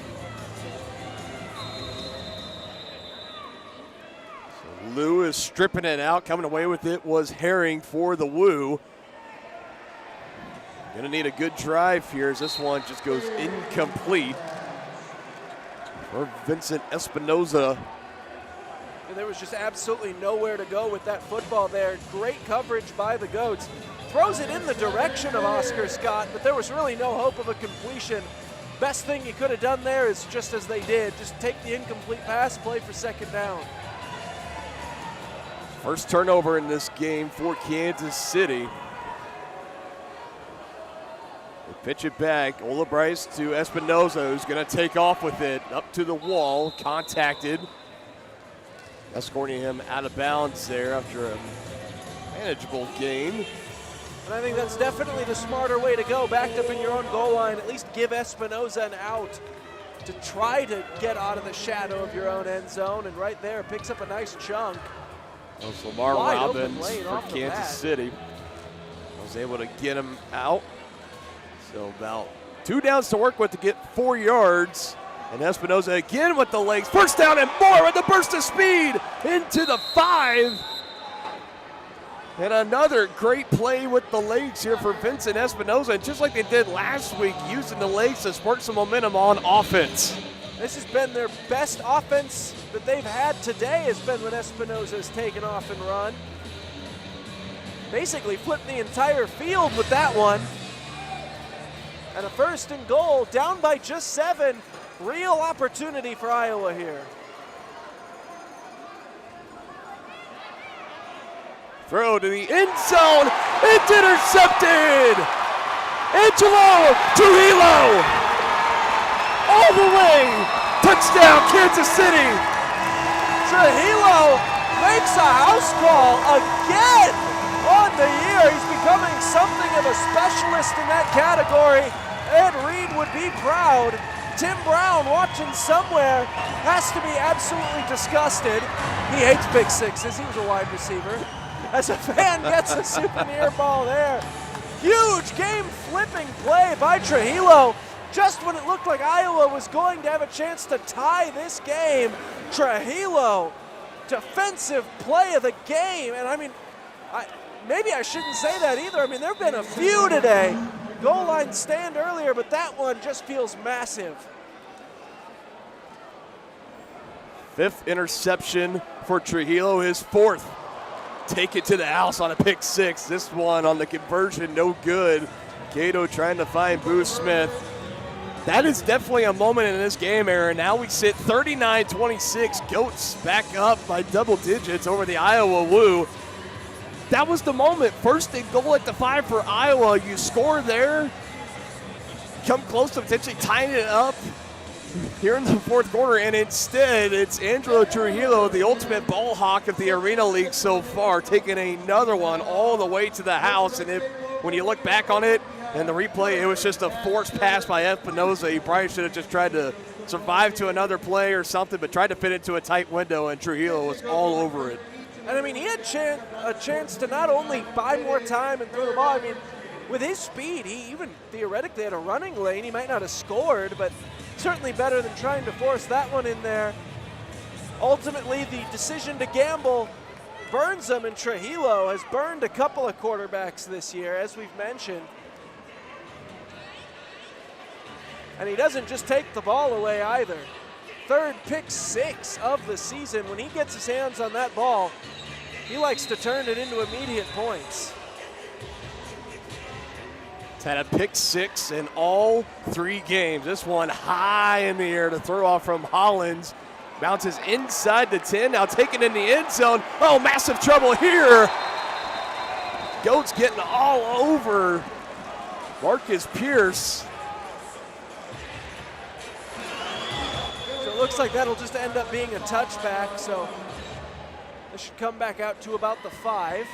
So Lewis stripping it out, coming away with it was Herring for the Woo. Gonna need a good drive here as this one just goes incomplete for Vincent Espinoza. And there was just absolutely nowhere to go with that football there. Great coverage by the Goats. Throws it in the direction of Oscar Scott, but there was really no hope of a completion. Best thing you could have done there is just as they did, just take the incomplete pass, play for second down. First turnover in this game for Kansas City. They pitch it back. Ola Bryce to Espinoza, who's going to take off with it. Up to the wall, contacted. Escorting him out of bounds there after a manageable game. And I think that's definitely the smarter way to go. Backed up in your own goal line, at least give Espinoza an out to try to get out of the shadow of your own end zone. And right there, picks up a nice chunk. That's Lamar Wide Robbins open lane for off the Kansas bat. City. Was able to get him out. So about 2 downs to work with to get 4 yards. And Espinoza again with the legs. First down and more with the burst of speed into the 5. And another great play with the legs here for Vincent Espinoza. And just like they did last week, using the legs to spark some momentum on offense. This has been their best offense that they've had today, has been when Espinoza has taken off and run. Basically flipped the entire field with that one. And a 1st and goal, down by just 7. Real opportunity for Iowa here. Throw to the end zone. It's intercepted. Angelo Trujillo. All the way. Touchdown, Kansas City. Trujillo makes a house call again on the year. He's becoming something of a specialist in that category. Ed Reed would be proud. Tim Brown, watching somewhere, has to be absolutely disgusted. He hates pick sixes. He was a wide receiver. As a fan gets a souvenir ball there. Huge game-flipping play by Trujillo. Just when it looked like Iowa was going to have a chance to tie this game, Trujillo, defensive play of the game. And I mean, maybe I shouldn't say that either. I mean, there have been a few today. Goal line stand earlier, but that one just feels massive. 5th interception for Trujillo, his 4th. Take it to the house on a pick 6. This one on the conversion, no good. Cato trying to find Boo Smith. That is definitely a moment in this game, Aaron. Now we sit 39-26. Goats back up by double digits over the Iowa Woo. That was the moment. 1st and goal at the 5 for Iowa. You score there, come close to potentially tying it up here in the 4th quarter, and instead it's Angelo Trujillo, the ultimate ball hawk of the Arena League so far, taking another one all the way to the house. And when you look back on it and the replay, it was just a forced pass by Espinoza. He probably should have just tried to survive to another play or something, but tried to fit into a tight window, and Trujillo was all over it. And I mean, he had a chance to not only buy more time and throw the ball. I mean, with his speed, he even theoretically had a running lane. He might not have scored, but certainly better than trying to force that one in there. Ultimately, the decision to gamble burns him, and Trujillo has burned a couple of quarterbacks this year, as we've mentioned. And he doesn't just take the ball away either. 3rd pick 6 of the season. When he gets his hands on that ball, he likes to turn it into immediate points. He's had a pick 6 in all 3 games. This one high in the air to throw off from Hollins. Bounces inside the 10, now taken in the end zone. Oh, massive trouble here. Goats getting all over Marcus Pierce. So it looks like that'll just end up being a touchback, so this should come back out to about the 5.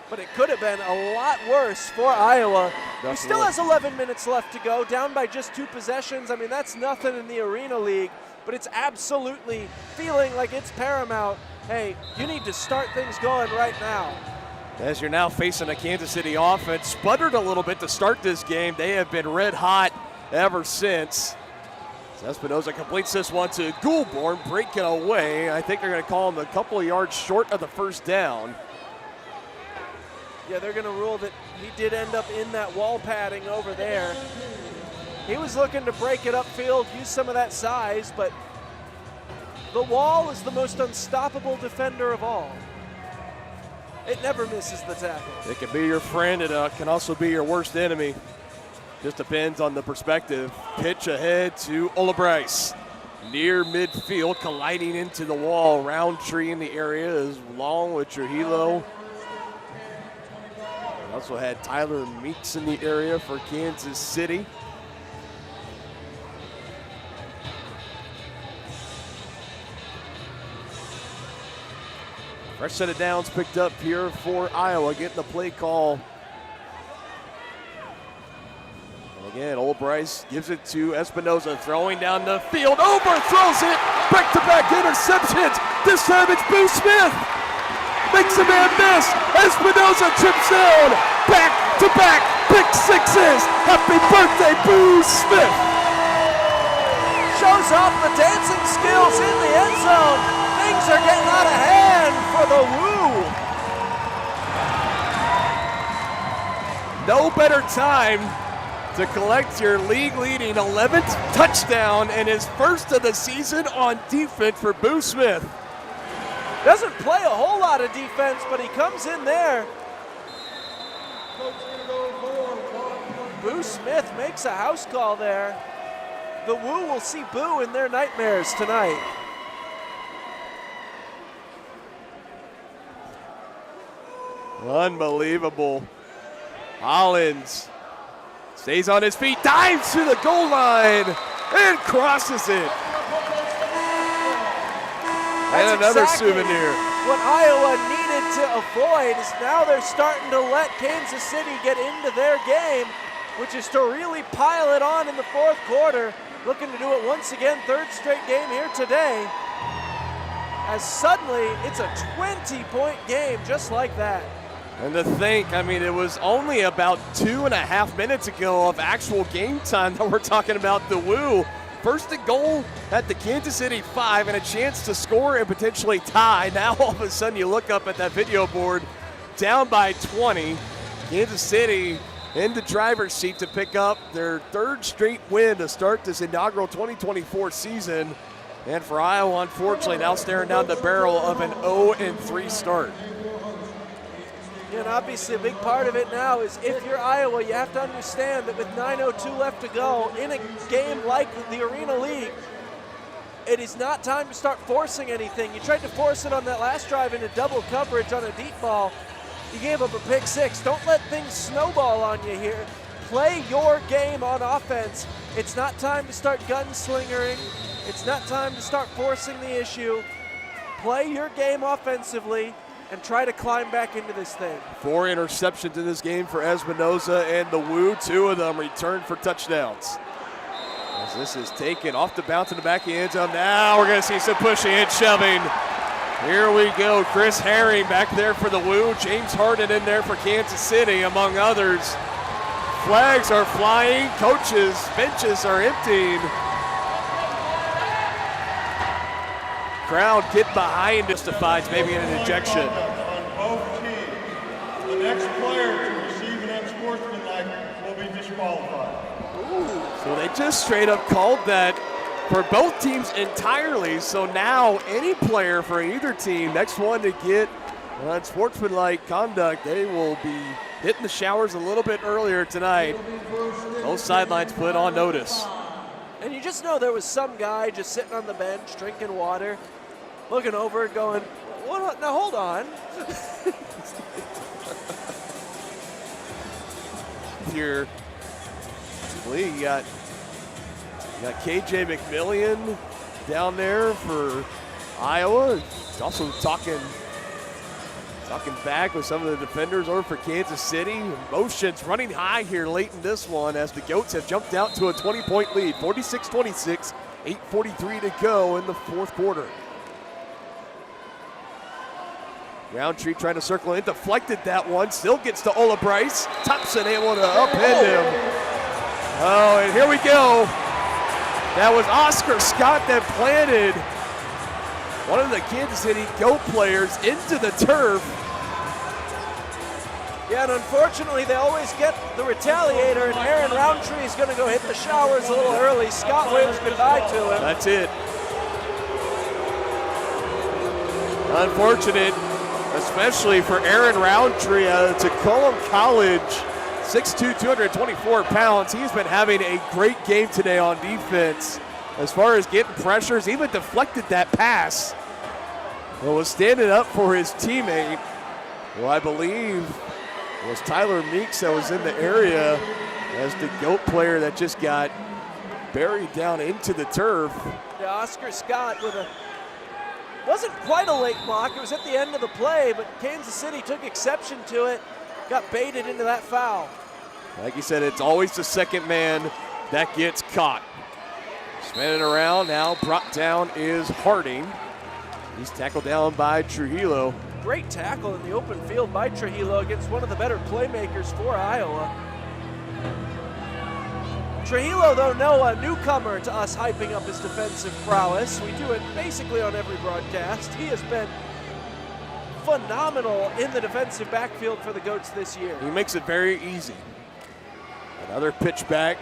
But it could have been a lot worse for Iowa. He still has 11 minutes left to go, down by just 2 possessions. I mean, that's nothing in the Arena League, but it's absolutely feeling like it's paramount. Hey, you need to start things going right now. As you're now facing a Kansas City offense, sputtered a little bit to start this game. They have been red hot ever since. Espinoza completes this one to Goulbourne, breaking away. I think they're going to call him a couple of yards short of the 1st down. Yeah, they're going to rule that he did end up in that wall padding over there. He was looking to break it upfield, use some of that size, but the wall is the most unstoppable defender of all. It never misses the tackle. It can be your friend. It can also be your worst enemy. Just depends on the perspective. Pitch ahead to Ola Bryce. near midfield, colliding into the wall. Roundtree in the area is long with Trujillo. Also had Tyler Meeks in the area for Kansas City. Fresh set of downs picked up here for Iowa, getting the play call. And again, Old Bryce gives it to Espinoza, throwing down the field, overthrows it, back-to-back interceptions. This time it's Boo Smith. Makes a man miss. Espinoza trips down. Back-to-back pick sixes. Happy birthday, Boo Smith. Shows off the dancing skills in the end zone. Things are getting out of hand for the Woo. No better time to collect your league-leading 11th touchdown and his first of the season on defense for Boo Smith. Doesn't play a whole lot of defense, but he comes in there. Boo Smith makes a house call there. The Woo will see Boo in their nightmares tonight. Unbelievable. Hollins stays on his feet, dives to the goal line, and crosses it. That's and another exactly souvenir. What Iowa needed to avoid is now they're starting to let Kansas City get into their game, which is to really pile it on in the fourth quarter. Looking to do it once again, third straight game here today. As suddenly, it's a 20-point game just like that. And to think, I mean, it was only about 2.5 minutes ago of actual game time that we're talking about the Woo. First and goal at the Kansas City 5 and a chance to score and potentially tie. Now all of a sudden you look up at that video board, down by 20. Kansas City in the driver's seat to pick up their third straight win to start this inaugural 2024 season. And for Iowa, unfortunately, now staring down the barrel of an 0-3 start. And obviously a big part of it now is if you're Iowa, you have to understand that with 9:02 left to go in a game like the Arena League, it is not time to start forcing anything. You tried to force it on that last drive into double coverage on a deep ball. You gave up a pick six. Don't let things snowball on you here. Play your game on offense. It's not time to start gunslingering. It's not time to start forcing the issue. Play your game offensively and try to climb back into this thing. 4 interceptions in this game for Espinoza and the Woo. 2 of them returned for touchdowns. As this is taken off the bounce in the back of the end zone. Now we're going to see some pushing and shoving. Here we go. Chris Herring back there for the Woo. James Harden in there for Kansas City, among others. Flags are flying. Coaches' benches are emptied. Crowd get behind justifies maybe an ejection. On both teams. The next player to receive an unsportsmanlike will be disqualified. So they just straight up called that for both teams entirely. So now any player for either team, next one to get unsportsmanlike conduct, they will be hitting the showers a little bit earlier tonight. Both sidelines put on notice. And you just know there was some guy just sitting on the bench drinking water, looking over going, what, now hold on. Here, you got KJ McMillian down there for Iowa. He's also talking back with some of the defenders over for Kansas City. Motions running high here late in this one as the Goats have jumped out to a 20-point lead, 46-26, 8:43 to go in the fourth quarter. Roundtree trying to circle in, deflected that one, still gets to Ola Bryce. Thompson able to upend him. Oh, and here we go. That was Oscar Scott that planted one of the Kansas City Goat players into the turf. Yeah, and unfortunately they always get the retaliator, and Aaron Roundtree is going to go hit the showers a little early. Scott waves goodbye to him. That's it. Unfortunate, especially for Aaron Roundtree out of Tacoma College. 6'2", 224 pounds. He's been having a great game today on defense. as far as getting pressures, even deflected that pass. Well, was standing up for his teammate, who I believe was Tyler Meeks that was in the area as the GOAT player that just got buried down into the turf. Yeah, Oscar Scott with wasn't quite a late block. It was at the end of the play, but Kansas City took exception to it, got baited into that foul. Like you said, it's always the second man that gets caught. Spinning around, now brought down is Harding. He's tackled down by Trujillo. Great tackle in the open field by Trujillo against one of the better playmakers for Iowa. Trujillo, though, no newcomer to us hyping up his defensive prowess. We do it basically on every broadcast. He has been phenomenal in the defensive backfield for the Goats this year. He makes it very easy. Another pitch back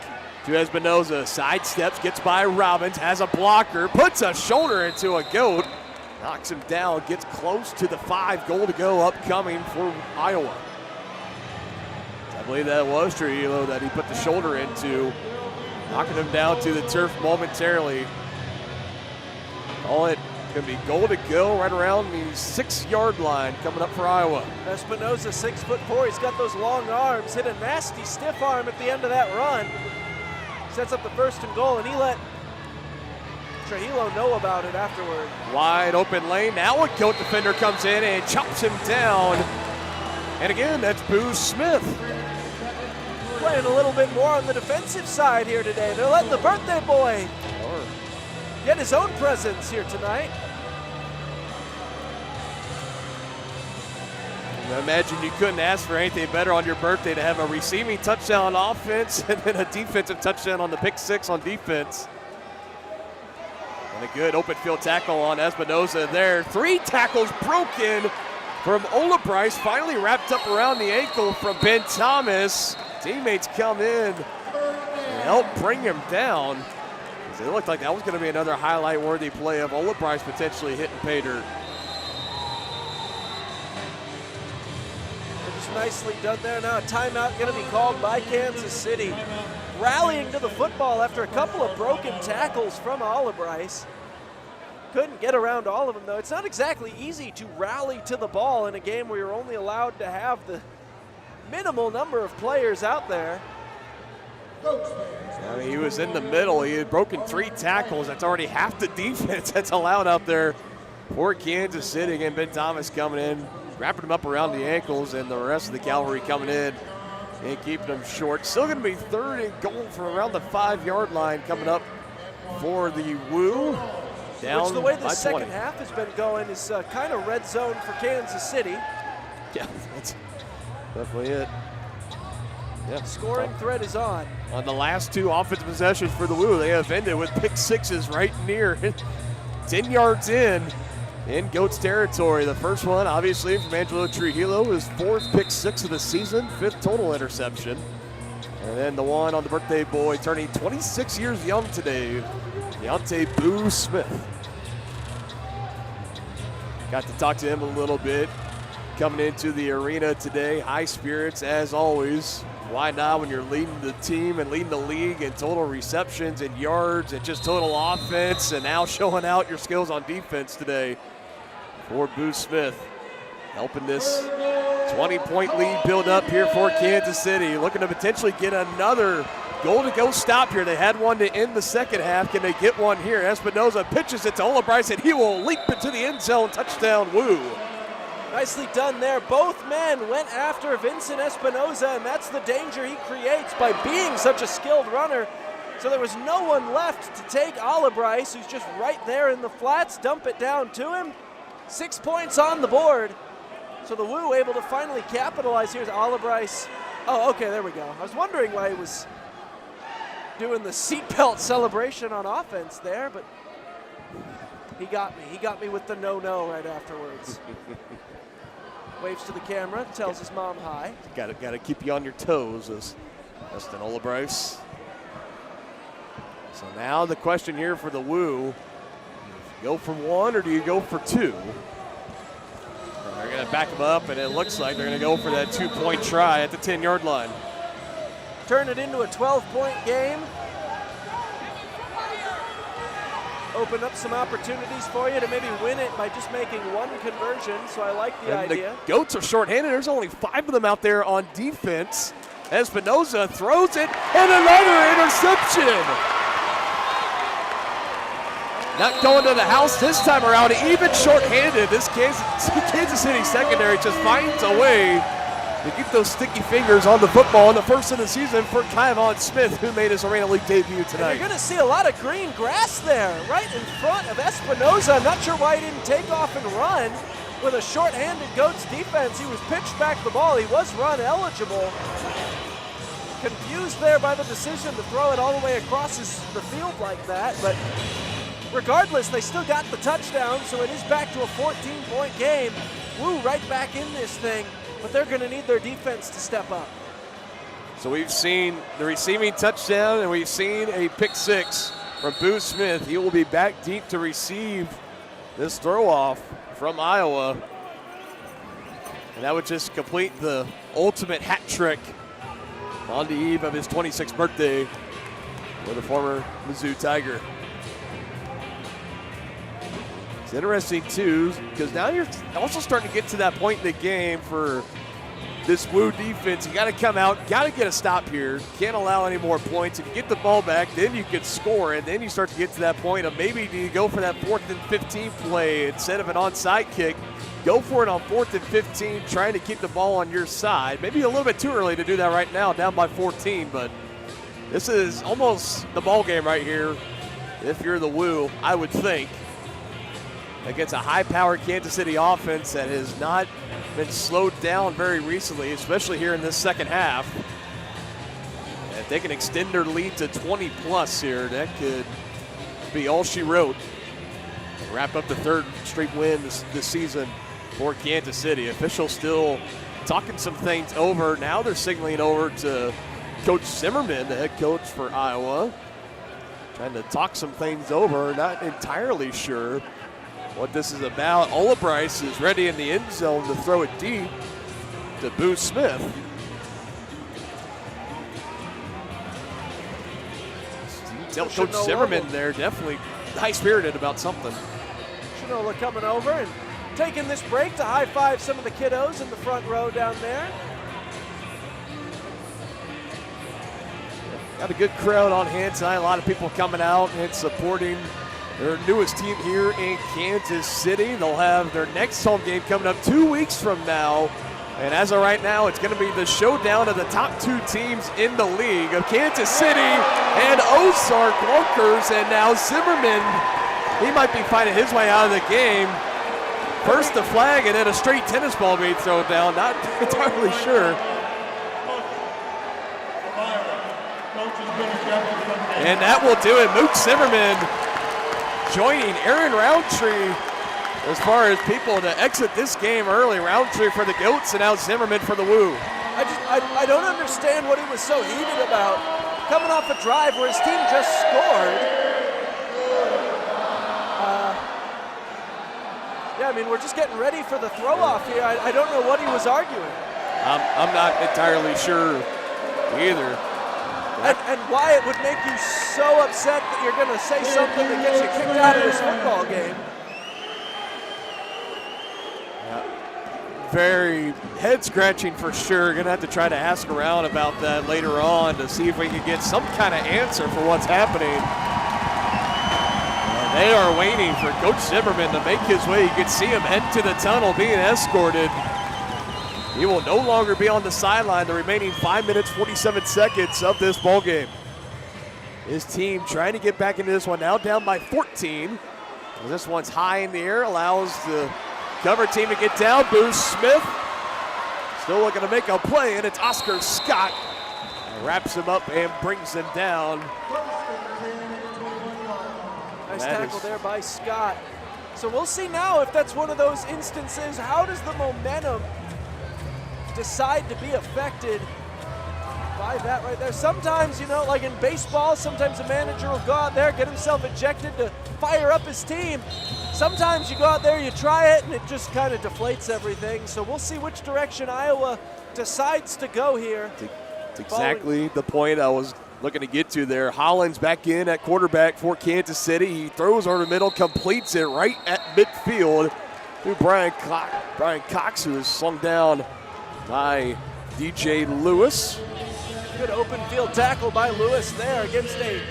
to Espinoza. Sidesteps, gets by Robbins, has a blocker, puts a shoulder into a Goat. Knocks him down, gets close to the 5. Goal to go upcoming for Iowa. I believe that was Trujillo that he put the shoulder into, knocking him down to the turf momentarily. All it going to be goal to go right around the 6-yard line coming up for Iowa. Espinoza, 6'4", he's got those long arms, hit a nasty stiff arm at the end of that run. Sets up the 1st and goal, and he let Trujillo know about it afterward. Wide open lane. Now a Goat defender comes in and chops him down. And again, that's Boo Smith. Playing a little bit more on the defensive side here today. They're letting the birthday boy get his own presence here tonight. I imagine you couldn't ask for anything better on your birthday to have a receiving touchdown on offense and then a defensive touchdown on the pick 6 on defense. And a good open field tackle on Espinoza there. 3 tackles broken from Ola Bryce, finally wrapped up around the ankle from Ben Thomas. Teammates come in and help bring him down. It looked like that was going to be another highlight-worthy play of Ola Bryce potentially hitting pay dirt. Just nicely done there. Now a timeout going to be called by Kansas City. Rallying to the football after a couple of broken tackles from Ola Bryce. Couldn't get around all of them, though. It's not exactly easy to rally to the ball in a game where you're only allowed to have the minimal number of players out there. I mean, he was in the middle. He had broken 3 tackles. That's already half the defense that's allowed out there for Kansas City. Again, Ben Thomas coming in, wrapping him up around the ankles, and the rest of the cavalry coming in and keeping them short. Still going to be 3rd and goal from around the 5-yard line coming up for the Woo. Down Which the way the by second 20. half has been going is kind of red zone for Kansas City. Yeah, that's definitely it. Yeah. Scoring threat is on. On the last 2 offensive possessions for the Woo, they have ended with pick 6s right near 10 yards in Goats territory. The first one, obviously, from Angelo Trujillo, his 4th pick 6 of the season, 5th total interception. And then the one on the birthday boy turning 26 years young today, Deontay Boo Smith. Got to talk to him a little bit coming into the arena today. High spirits as always. Why not when you're leading the team and leading the league in total receptions and yards and just total offense, and now showing out your skills on defense today for Boo Smith. Helping this 20-point lead build up here for Kansas City. Looking to potentially get another goal-to-go stop here. They had one to end the second half. Can they get one here? Espinoza pitches it to Ola Bryce, and he will leap into the end zone. Touchdown, Woo. Nicely done there. Both men went after Vincent Espinoza, and that's the danger he creates by being such a skilled runner. So there was no one left to take Ola Bryce, who's just right there in the flats, dump it down to him. 6 points on the board. So the Woo able to finally capitalize. Here's Ola Bryce. Oh, okay, there we go. I was wondering why he was doing the seatbelt celebration on offense there, but he got me. He got me with the no-no right afterwards. Waves to the camera, tells his mom hi. Got to keep you on your toes, as Justin Ola Bryce. So now the question here for the Woo, you go for 1 or do you go for 2? They're going to back him up, and it looks like they're going to go for that 2-point try at the 10-yard line. Turn it into a 12-point game. open up some opportunities for you to maybe win it by just making one conversion. So I like the And idea. the Goats are shorthanded. There's only 5 of them out there on defense. Espinoza throws it, and another interception. Not going to the house this time around, even shorthanded. This Kansas City secondary just finds a way to keep those sticky fingers on the football in the first of the season for Kyvon Smith, who made his Arena League debut tonight. And you're going to see a lot of green grass there, right in front of Espinoza. I'm not sure why he didn't take off and run with a shorthanded Goats defense. He was pitched back the ball. He was run eligible. Confused there by the decision to throw it all the way across the field like that, but regardless, they still got the touchdown, so it is back to a 14-point game. Woo, right back in this thing, but they're going to need their defense to step up. So we've seen the receiving touchdown, and we've seen a pick 6 from Boo Smith. He will be back deep to receive this throw-off from Iowa. And that would just complete the ultimate hat trick on the eve of his 26th birthday for the former Mizzou Tiger. It's interesting, too, because now you're also starting to get to that point in the game for this Woo defense. You got to come out, got to get a stop here. Can't allow any more points. If you get the ball back, then you can score, and then you start to get to that point of maybe do you go for that 4th and 15 play instead of an onside kick. Go for it on 4th and 15, trying to keep the ball on your side. Maybe a little bit too early to do that right now, down by 14, but this is almost the ball game right here if you're the Woo, I would think, against a high-powered Kansas City offense that has not been slowed down very recently, especially here in this second half. And if they can extend their lead to 20-plus here, that could be all she wrote. Wrap up the 3rd straight win this season for Kansas City. Officials still talking some things over. Now they're signaling over to Coach Zimmerman, the head coach for Iowa. Trying to talk some things over. Not entirely sure what this is about. Ola Bryce is ready in the end zone to throw it deep to Boo Smith. Tell Coach Zimmerman there, definitely high-spirited about something. Shinola coming over and taking this break to high-five some of the kiddos in the front row down there. Got a good crowd on hand tonight. A lot of people coming out and supporting their newest team here in Kansas City. They'll have their next home game coming up 2 weeks from now. And as of right now, it's going to be the showdown of the top 2 teams in the league of Kansas City and Ozark Walkers. And now Zimmerman, he might be fighting his way out of the game. First the flag and then a straight tennis ball being thrown down. Not entirely sure. And that will do it. Moot Zimmerman joining Aaron Roundtree as far as people to exit this game early. Roundtree for the Goats and now Zimmerman for the Woo. I don't understand what he was so heated about. Coming off a drive where his team just scored. Yeah, I mean, we're just getting ready for the throw-off here. I don't know what he was arguing. I'm not entirely sure either. And why it would make you so upset that you're going to say something that gets you kicked out of this football game. Yeah. Very head-scratching for sure. Going to have to try to ask around about that later on to see if we can get some kind of answer for what's happening. And they are waiting for Coach Zimmerman to make his way. You can see him head to the tunnel being escorted. He will no longer be on the sideline the remaining 5 minutes, 47 seconds of this ball game. His team trying to get back into this one, now down by 14. This one's high in the air, allows the cover team to get down. Boo Smith still looking to make a play, and it's Oscar Scott. Wraps him up and brings him down. Nice tackle there by Scott. So we'll see now if that's one of those instances. How does the momentum decide to be affected by that right there? Sometimes, you know, like in baseball, sometimes a manager will go out there, get himself ejected to fire up his team. Sometimes you go out there, you try it, and it just kind of deflates everything. So we'll see which direction Iowa decides to go here. It's exactly the point I was looking to get to there. Hollins back in at quarterback for Kansas City. He throws over the middle, completes it right at midfield to Brian Cox, who is slung down by DJ Lewis. Good open field tackle by Lewis there against a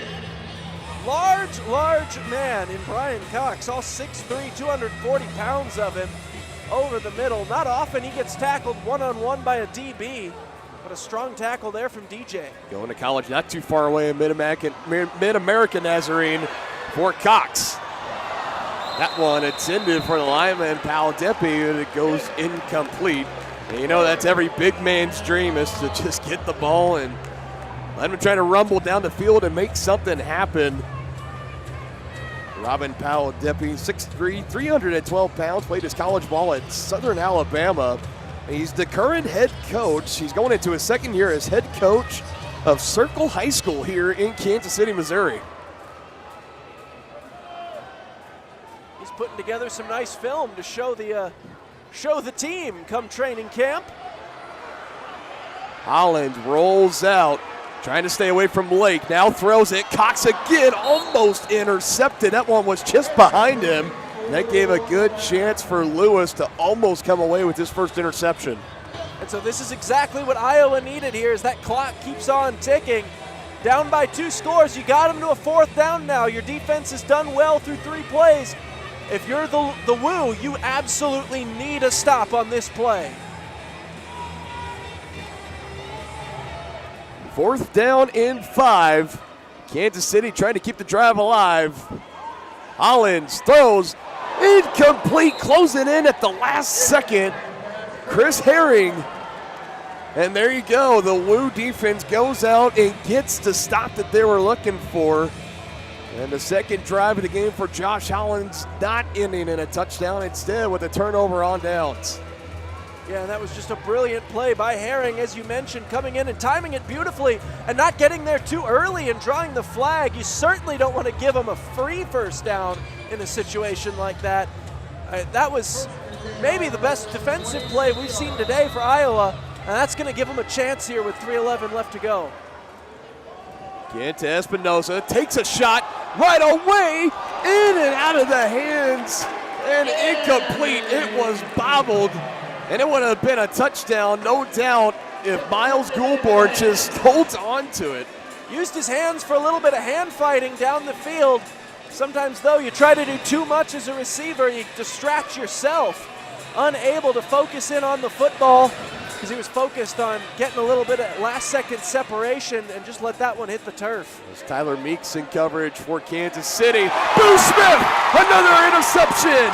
large man in Brian Cox, all 6'3", 240 pounds of him over the middle. Not often he gets tackled one-on-one by a DB, but a strong tackle there from DJ. Going to college not too far away in Mid-America Nazarene for Cox. That one intended for the lineman, Powell Deppy, and it goes incomplete. And you know that's every big man's dream, is to just get the ball and let him try to rumble down the field and make something happen. Robin Powell Deppy, 6'3", 312 pounds, played his college ball at Southern Alabama. He's the current head coach. He's going into his second year as head coach of Circle High School here in Kansas City, Missouri. He's putting together some nice film to show the team come training camp. Hollins rolls out, trying to stay away from Blake. Now throws it. Cox again, almost intercepted. That one was just behind him. That gave a good chance for Lewis to almost come away with his first interception. And so this is exactly what Iowa needed here, as that clock keeps on ticking. Down by 2 scores, you got them to a 4th down now. Your defense has done well through 3 plays. If you're the Woo, you absolutely need a stop on this play. 4th down and 5. Kansas City trying to keep the drive alive. Hollins throws, incomplete, closing in at the last second. Chris Herring. And there you go. The Woo defense goes out and gets the stop that they were looking for. And the second drive of the game for Josh Hollins, not ending in a touchdown, instead with a turnover on downs. Yeah, that was just a brilliant play by Herring, as you mentioned, coming in and timing it beautifully and not getting there too early and drawing the flag. You certainly don't want to give him a free first down in a situation like that. That was maybe the best defensive play we've seen today for Iowa, and that's going to give them a chance here with 3:11 left to go. Get to Espinosa, takes a shot right away, in and out of the hands, and incomplete. It was bobbled, and it would have been a touchdown, no doubt, if Miles Goulbourg just holds on to it. Used his hands for a little bit of hand fighting down the field. Sometimes, though, you try to do too much as a receiver, you distract yourself, unable to focus in on the football, because he was focused on getting a little bit of last-second separation and just let that one hit the turf. As Tyler Meeks in coverage for Kansas City. Boo Smith, another interception.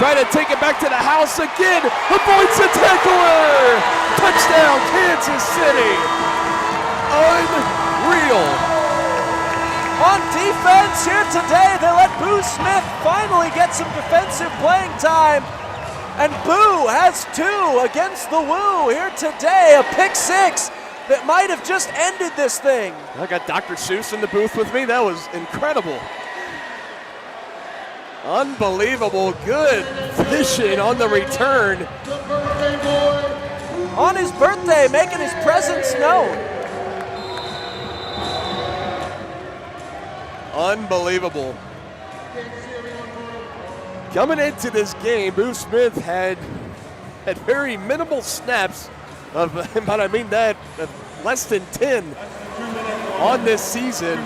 Trying to take it back to the house again. Avoids the tackler. Touchdown, Kansas City. Unreal. On defense here today, they let Boo Smith finally get some defensive playing time. And Boo has 2 against the Woo here today. A pick 6 that might have just ended this thing. I got Dr. Seuss in the booth with me. That was incredible. Unbelievable. Good fishing on the return. On his birthday, making his presence known. Unbelievable. Coming into this game, Boo Smith had very minimal snaps of, but I mean that, less than 10 on this season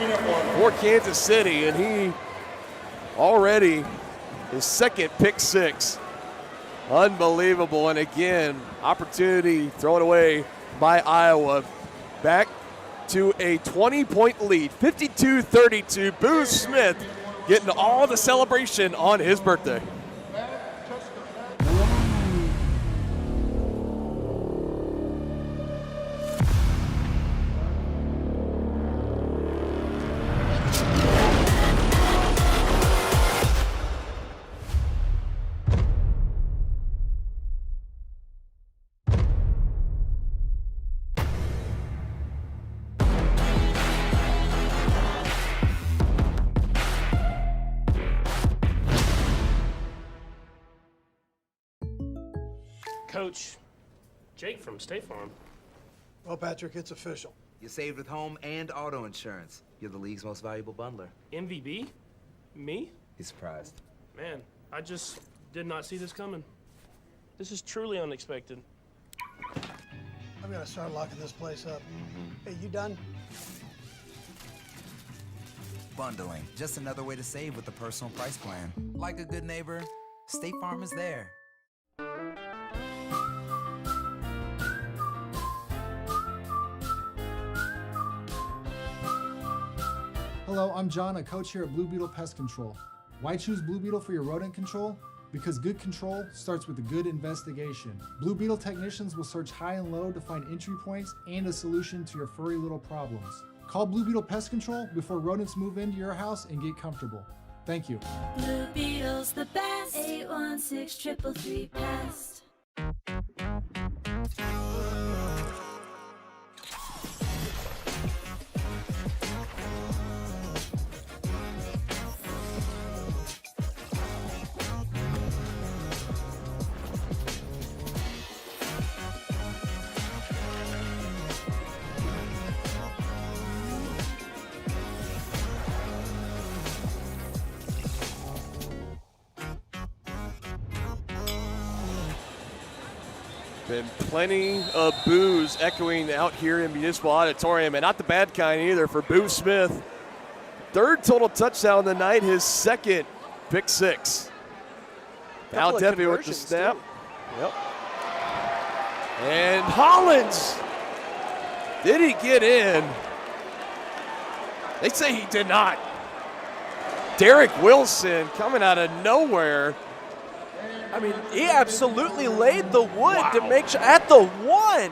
for Kansas City, and he already his second pick 6. Unbelievable, and again, opportunity thrown away by Iowa. Back to a 20-point lead, 52-32. Boo Smith getting all the celebration on his birthday. Coach, Jake from State Farm. Well, Patrick, it's official. You saved with home and auto insurance. You're the league's most valuable bundler. MVB? Me? He's surprised. Man, I just did not see this coming. This is truly unexpected. I'm gonna start locking this place up. Hey, you done? Bundling, just another way to save with the personal price plan. Like a good neighbor, State Farm is there. Hello, I'm John, a coach here at Blue Beetle Pest Control. Why choose Blue Beetle for your rodent control? Because good control starts with a good investigation. Blue Beetle technicians will search high and low to find entry points and a solution to your furry little problems. Call Blue Beetle Pest Control before rodents move into your house and get comfortable. Thank you. Blue Beetle's the best. 816-333 pest. Been plenty of boos echoing out here in Municipal Auditorium, and not the bad kind either for Boo Smith. Third total touchdown of the night, his second pick six. Al Deppy with the snap. Yep. And Hollins, did he get in? They say he did not. Derek Wilson coming out of nowhere. I mean, he absolutely laid the wood to make sure at the one.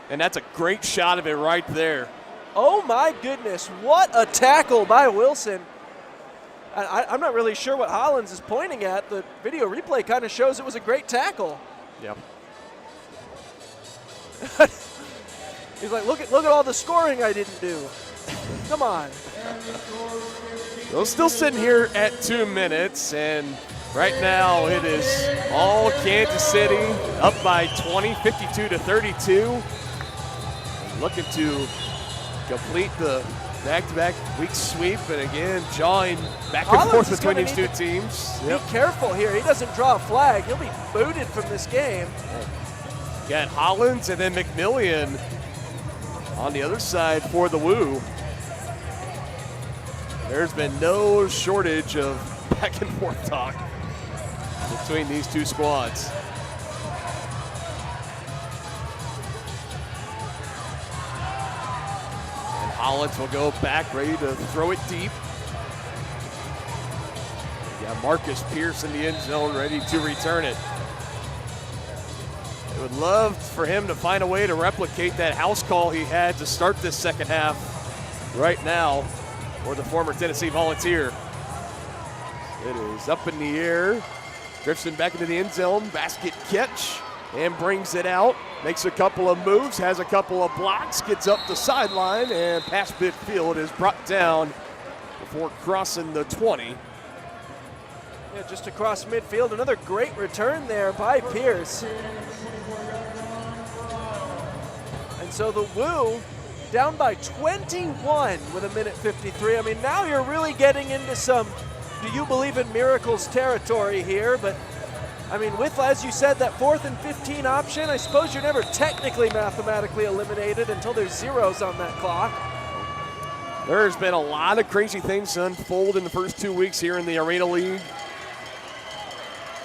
And that's a great shot of it right there. Oh my goodness, what a tackle by Wilson. I'm not really sure what Hollins is pointing at. The video replay kind of shows it was a great tackle. Yep. He's like, look at all the scoring I didn't do. Come on. We're still sitting here at 2 minutes, and right now it is all Kansas City up by 20, 52-32. Looking to complete the back-to-back week sweep, and again, jawing back and forth between these two teams. Be careful here. He doesn't draw a flag. He'll be booted from this game. Got Hollins and then McMillian on the other side for the Woo. There's been no shortage of back and forth talk between these two squads. And Hollins will go back, ready to throw it deep. Yeah, Marcus Pierce in the end zone, ready to return it. They would love for him to find a way to replicate that house call he had to start this second half right now for the former Tennessee Volunteer. It is up in the air. Drifts back into the end zone, basket catch, and brings it out. Makes a couple of moves, has a couple of blocks, gets up the sideline, and past midfield is brought down before crossing the 20. Yeah, just across midfield. Another great return there by Pierce. And so the Woo down by 21 with 1:53. I mean, now you're really getting into some do you believe in miracles territory here, but I mean, with, as you said, that 4th and 15 option, I suppose you're never technically mathematically eliminated until there's zeros on that clock. There's been a lot of crazy things to unfold in the first 2 weeks here in the Arena League.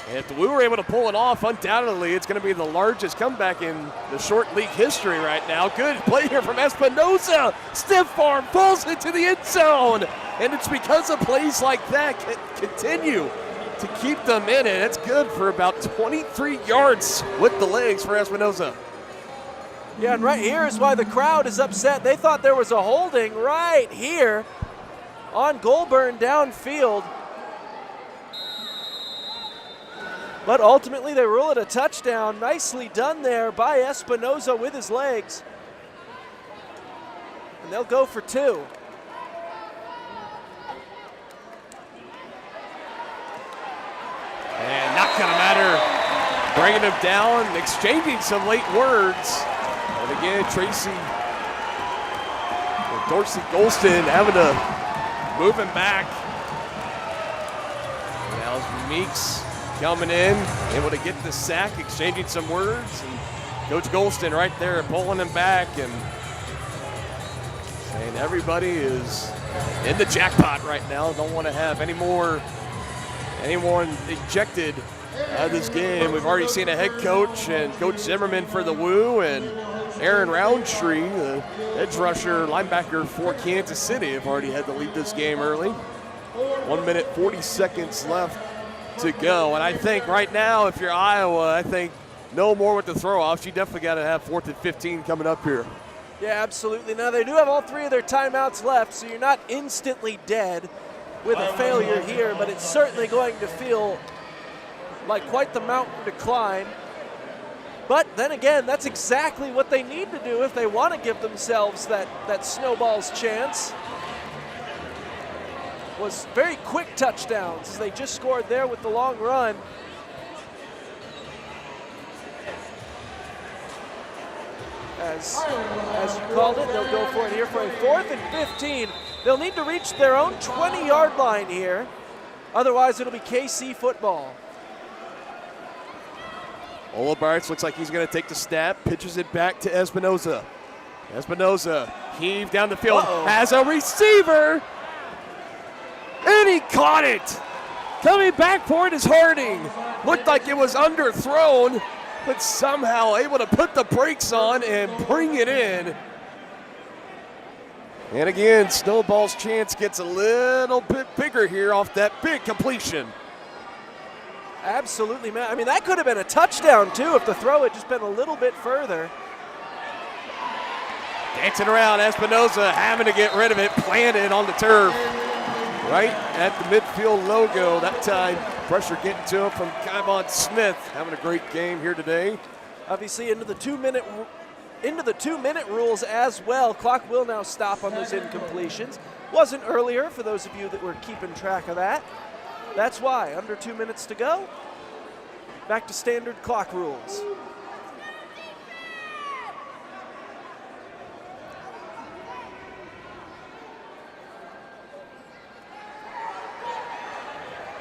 And if the Woo were able to pull it off, undoubtedly it's going to be the largest comeback in the short league history right now. Good play here from Espinoza. Stiff arm falls into the end zone. And it's because of plays like that continue to keep them in it. It's good for about 23 yards with the legs for Espinoza. Yeah, and right here is why the crowd is upset. They thought there was a holding right here on Goulburn downfield. But ultimately they rule it a touchdown. Nicely done there by Espinoza with his legs. And they'll go for 2. And not going to matter. Bringing him down, exchanging some late words. And again, Tracy Dorsey Golston having to move him back. Now Meeks coming in, able to get the sack, exchanging some words, and Coach Golston right there pulling him back and saying everybody is in the jackpot right now. Don't want to have anyone ejected out of this game. We've already seen a head coach and Coach Zimmerman for the Woo, and Aaron Roundtree, the edge rusher linebacker for Kansas City, have already had to lead this game early. 1 minute, 40 seconds left to go. And I think right now, if you're Iowa, I think no more with the throw-offs. You definitely got to have 4th and 15 coming up here. Yeah, absolutely. Now, they do have all 3 of their timeouts left, so you're not instantly dead with a failure here, but it's certainly going to feel like quite the mountain to climb. But then again, that's exactly what they need to do if they want to give themselves that snowball's chance. Was very quick touchdowns as they just scored there with the long run. As you called it, they'll go for it here for a 4th and 15. They'll need to reach their own 20-yard line here. Otherwise, it'll be KC football. Olabarts looks like he's going to take the snap, pitches it back to Espinoza. Espinoza heaved down the field, has a receiver, and he caught it. Coming back for it is Harding. Looked like it was underthrown, but somehow able to put the brakes on and bring it in. And again, Snowball's chance gets a little bit bigger here off that big completion. Absolutely, man. I mean, that could have been a touchdown, too, if the throw had just been a little bit further. Dancing around, Espinoza having to get rid of it, planted on the turf. Right at the midfield logo that time. Pressure getting to him from Kyvon Smith. Having a great game here today. Obviously into the 2-minute rules as well. Clock will now stop on those incompletions. Wasn't earlier for those of you that were keeping track of that. That's why, under 2 minutes to go. Back to standard clock rules.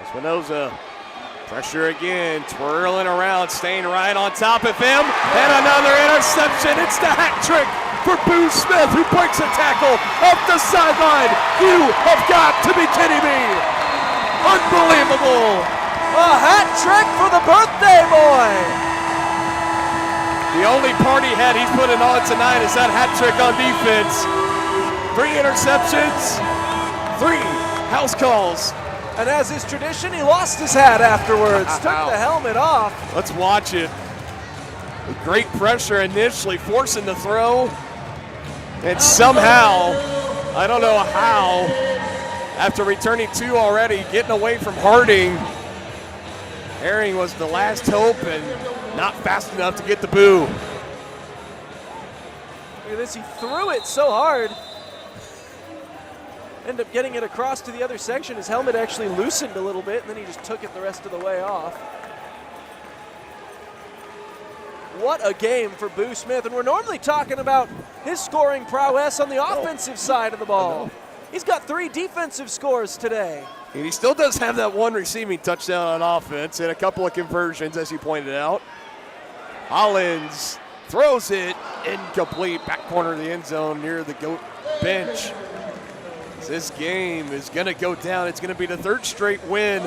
Espinoza, pressure again, twirling around, staying right on top of him, and another interception. It's the hat trick for Boo Smith, who breaks a tackle up the sideline. You have got to be kidding me. Unbelievable. A hat trick for the birthday boy. The only party hat he's putting on tonight is that hat trick on defense. 3 interceptions, 3 house calls. And as is tradition, he lost his hat afterwards, took the helmet off. Let's watch it. Great pressure initially, forcing the throw. And somehow, I don't know how, after returning 2 already, getting away from Harding. Herring was the last hope and not fast enough to get the boo. Look at this, he threw it so hard. Ended up getting it across to the other section. His helmet actually loosened a little bit, and then he just took it the rest of the way off. What a game for Boo Smith. And we're normally talking about his scoring prowess on the offensive side of the ball. He's got 3 defensive scores today. And he still does have that 1 receiving touchdown on offense and a couple of conversions, as you pointed out. Hollins throws it incomplete, back corner of the end zone near the goat bench. This game is going to go down. It's going to be the 3rd straight win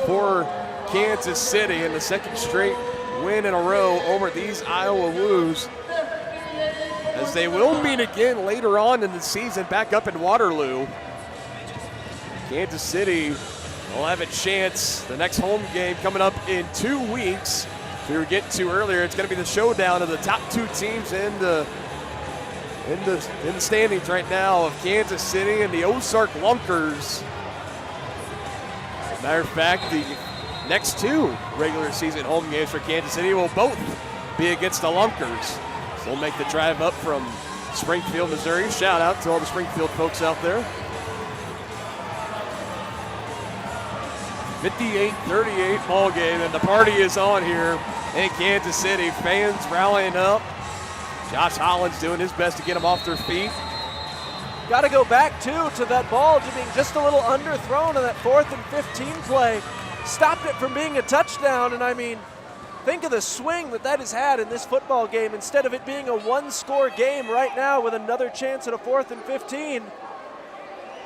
for Kansas City and the 2nd straight win in a row over these Iowa Woos, as they will meet again later on in the season back up in Waterloo. Kansas City will have a chance. The next home game coming up in 2 weeks. We were getting to earlier, it's going to be the showdown of the top 2 teams in the standings right now of Kansas City and the Ozark Lunkers. As a matter of fact, the next 2 regular season home games for Kansas City will both be against the Lunkers. So they'll make the drive up from Springfield, Missouri. Shout out to all the Springfield folks out there. 58-38 ball game, and the party is on here in Kansas City. Fans rallying up. Josh Hollins doing his best to get them off their feet. Got to go back, too, to that ball to being just a little underthrown on that 4th and 15 play. Stopped it from being a touchdown, and I mean, think of the swing that has had in this football game instead of it being a one-score game right now with another chance at a 4th and 15.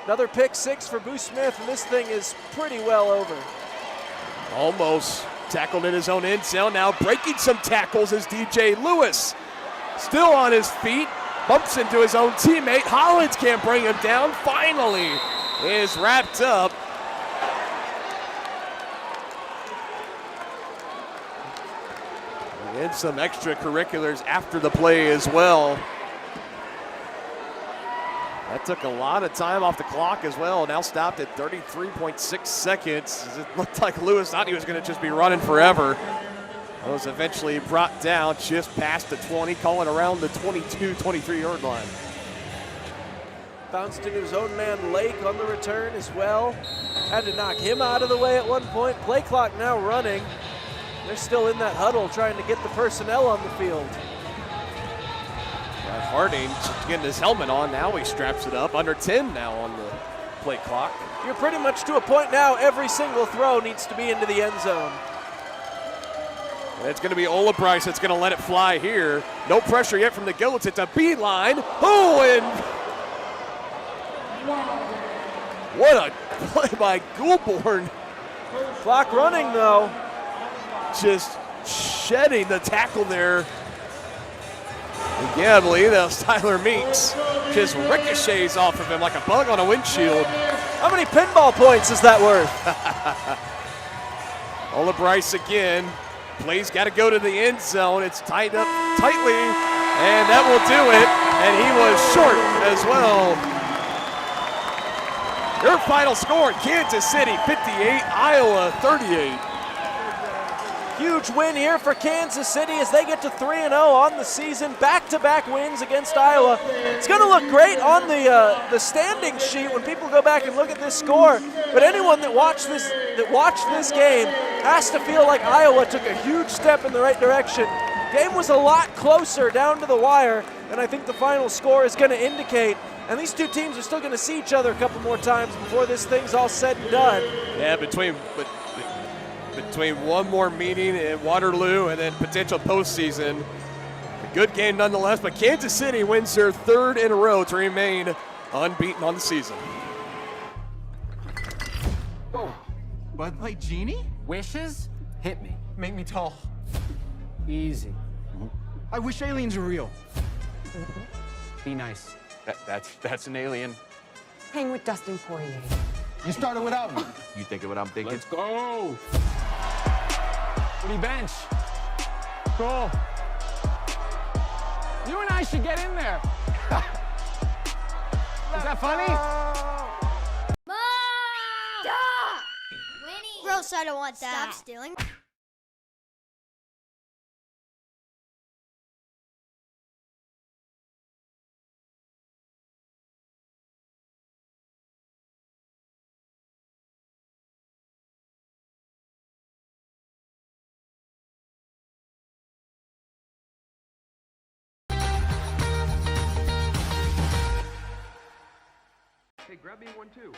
Another pick 6 for Boo Smith, and this thing is pretty well over. Almost tackled in his own end zone. Now breaking some tackles is DJ Lewis. Still on his feet. Bumps into his own teammate. Hollins can't bring him down. Finally is wrapped up. And some extracurriculars after the play as well. That took a lot of time off the clock as well. Now stopped at 33.6 seconds. It looked like Lewis thought he was going to just be running forever. It was eventually brought down just past the 20, calling around the 22, 23-yard line. Bounced into his own man Lake on the return as well. Had to knock him out of the way at one point. Play clock now running. They're still in that huddle trying to get the personnel on the field. Harding just getting his helmet on. Now he straps it up. Under 10 now on the play clock. You're pretty much to a point now every single throw needs to be into the end zone. And it's going to be Ola Bryce that's going to let it fly here. No pressure yet from the Goats. It's a beeline. Oh, and what a play by Goulbourne. Clock running, though. Just shedding the tackle there. Again, I believe that was Tyler Meeks. Just ricochets off of him like a bug on a windshield. How many pinball points is that worth? Ola Bryce again. Play's got to go to the end zone. It's tied up tightly, and that will do it. And he was short as well. Your final score, Kansas City 58, Iowa 38. Huge win here for Kansas City as they get to 3-0 on the season. Back-to-back wins against Iowa. It's going to look great on the standing sheet when people go back and look at this score. But anyone that watched this game has to feel like Iowa took a huge step in the right direction. Game was a lot closer down to the wire, and I think the final score is going to indicate. And these two teams are still going to see each other a couple more times before this thing's all said and done. Yeah, between one more meeting in Waterloo and then potential postseason. A good game nonetheless, but Kansas City wins their 3rd in a row to remain unbeaten on the season. Whoa. Bud Light Genie? Wishes? Hit me. Make me tall. Easy. I wish aliens were real. Be nice. That's an alien. Hang with Dustin Poirier. You started without me. You thinking what I'm thinking? Let's go. What do you bench? Cool. You and I should get in there. Is that funny? Mom! Stop! Winnie! Gross, I don't want that. Stop stealing. Hey, grab me one too.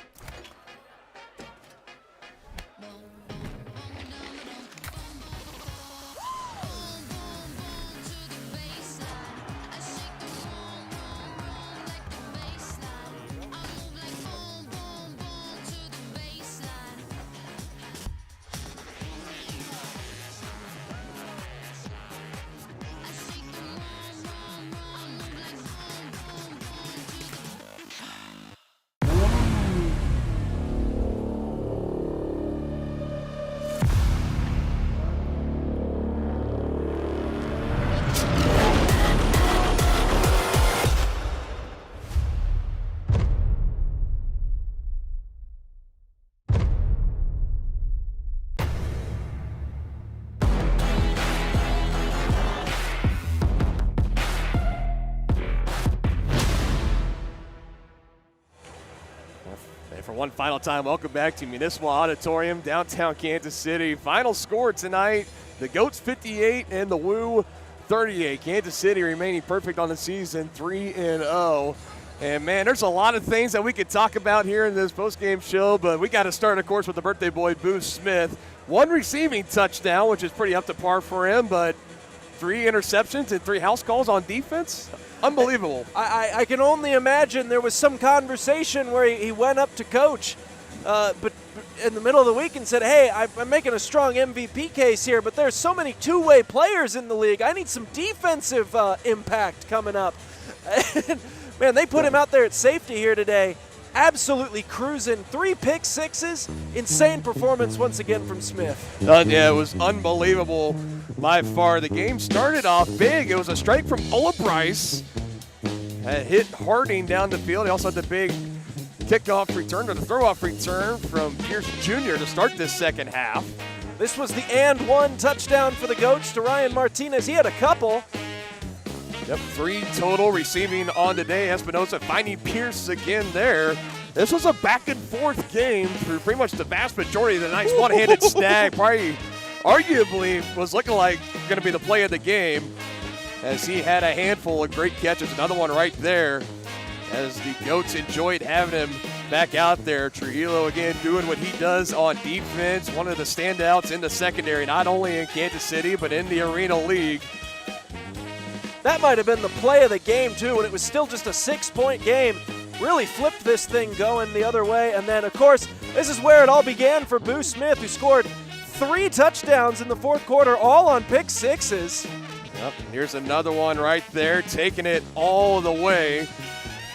For one final time, welcome back to Municipal Auditorium, downtown Kansas City. Final score tonight, the Goats 58 and the Woo 38. Kansas City remaining perfect on the season, 3-0. And, man, there's a lot of things that we could talk about here in this postgame show, but we got to start, of course, with the birthday boy, Booth Smith. 1 receiving touchdown, which is pretty up to par for him, but 3 interceptions and 3 house calls on defense? Unbelievable. I can only imagine there was some conversation where he went up to coach, but in the middle of the week and said, hey, I'm making a strong MVP case here, but there's so many two-way players in the league. I need some defensive impact coming up. Man, they put him out there at safety here today. Absolutely cruising. 3 pick sixes. Insane performance once again from Smith. Yeah, it was unbelievable by far. The game started off big. It was a strike from Ola Bryce. Hit Harding down the field. He also had the big kickoff return or the throw-off return from Pierce Jr. to start this second half. This was the and 1 touchdown for the Goats to Ryan Martinez. He had a couple. Yep, 3 total receiving on today. Espinosa finding Pierce again there. This was a back-and-forth game for pretty much the vast majority of the night's one-handed snag. Probably, arguably, was looking like going to be the play of the game as he had a handful of great catches. Another one right there as the Goats enjoyed having him back out there. Trujillo again doing what he does on defense. One of the standouts in the secondary, not only in Kansas City, but in the Arena League. That might have been the play of the game, too, when it was still just a 6-point game. Really flipped this thing going the other way. And then, of course, this is where it all began for Boo Smith, who scored 3 touchdowns in the fourth quarter, all on pick sixes. Yep, here's another one right there, taking it all the way.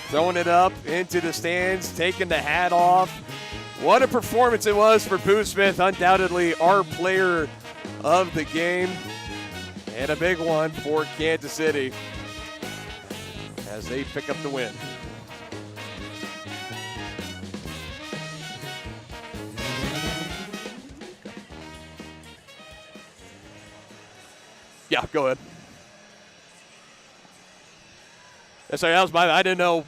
Throwing it up into the stands, taking the hat off. What a performance it was for Boo Smith, undoubtedly our player of the game. And a big one for Kansas City as they pick up the win. Yeah, go ahead. Sorry, that was I didn't know.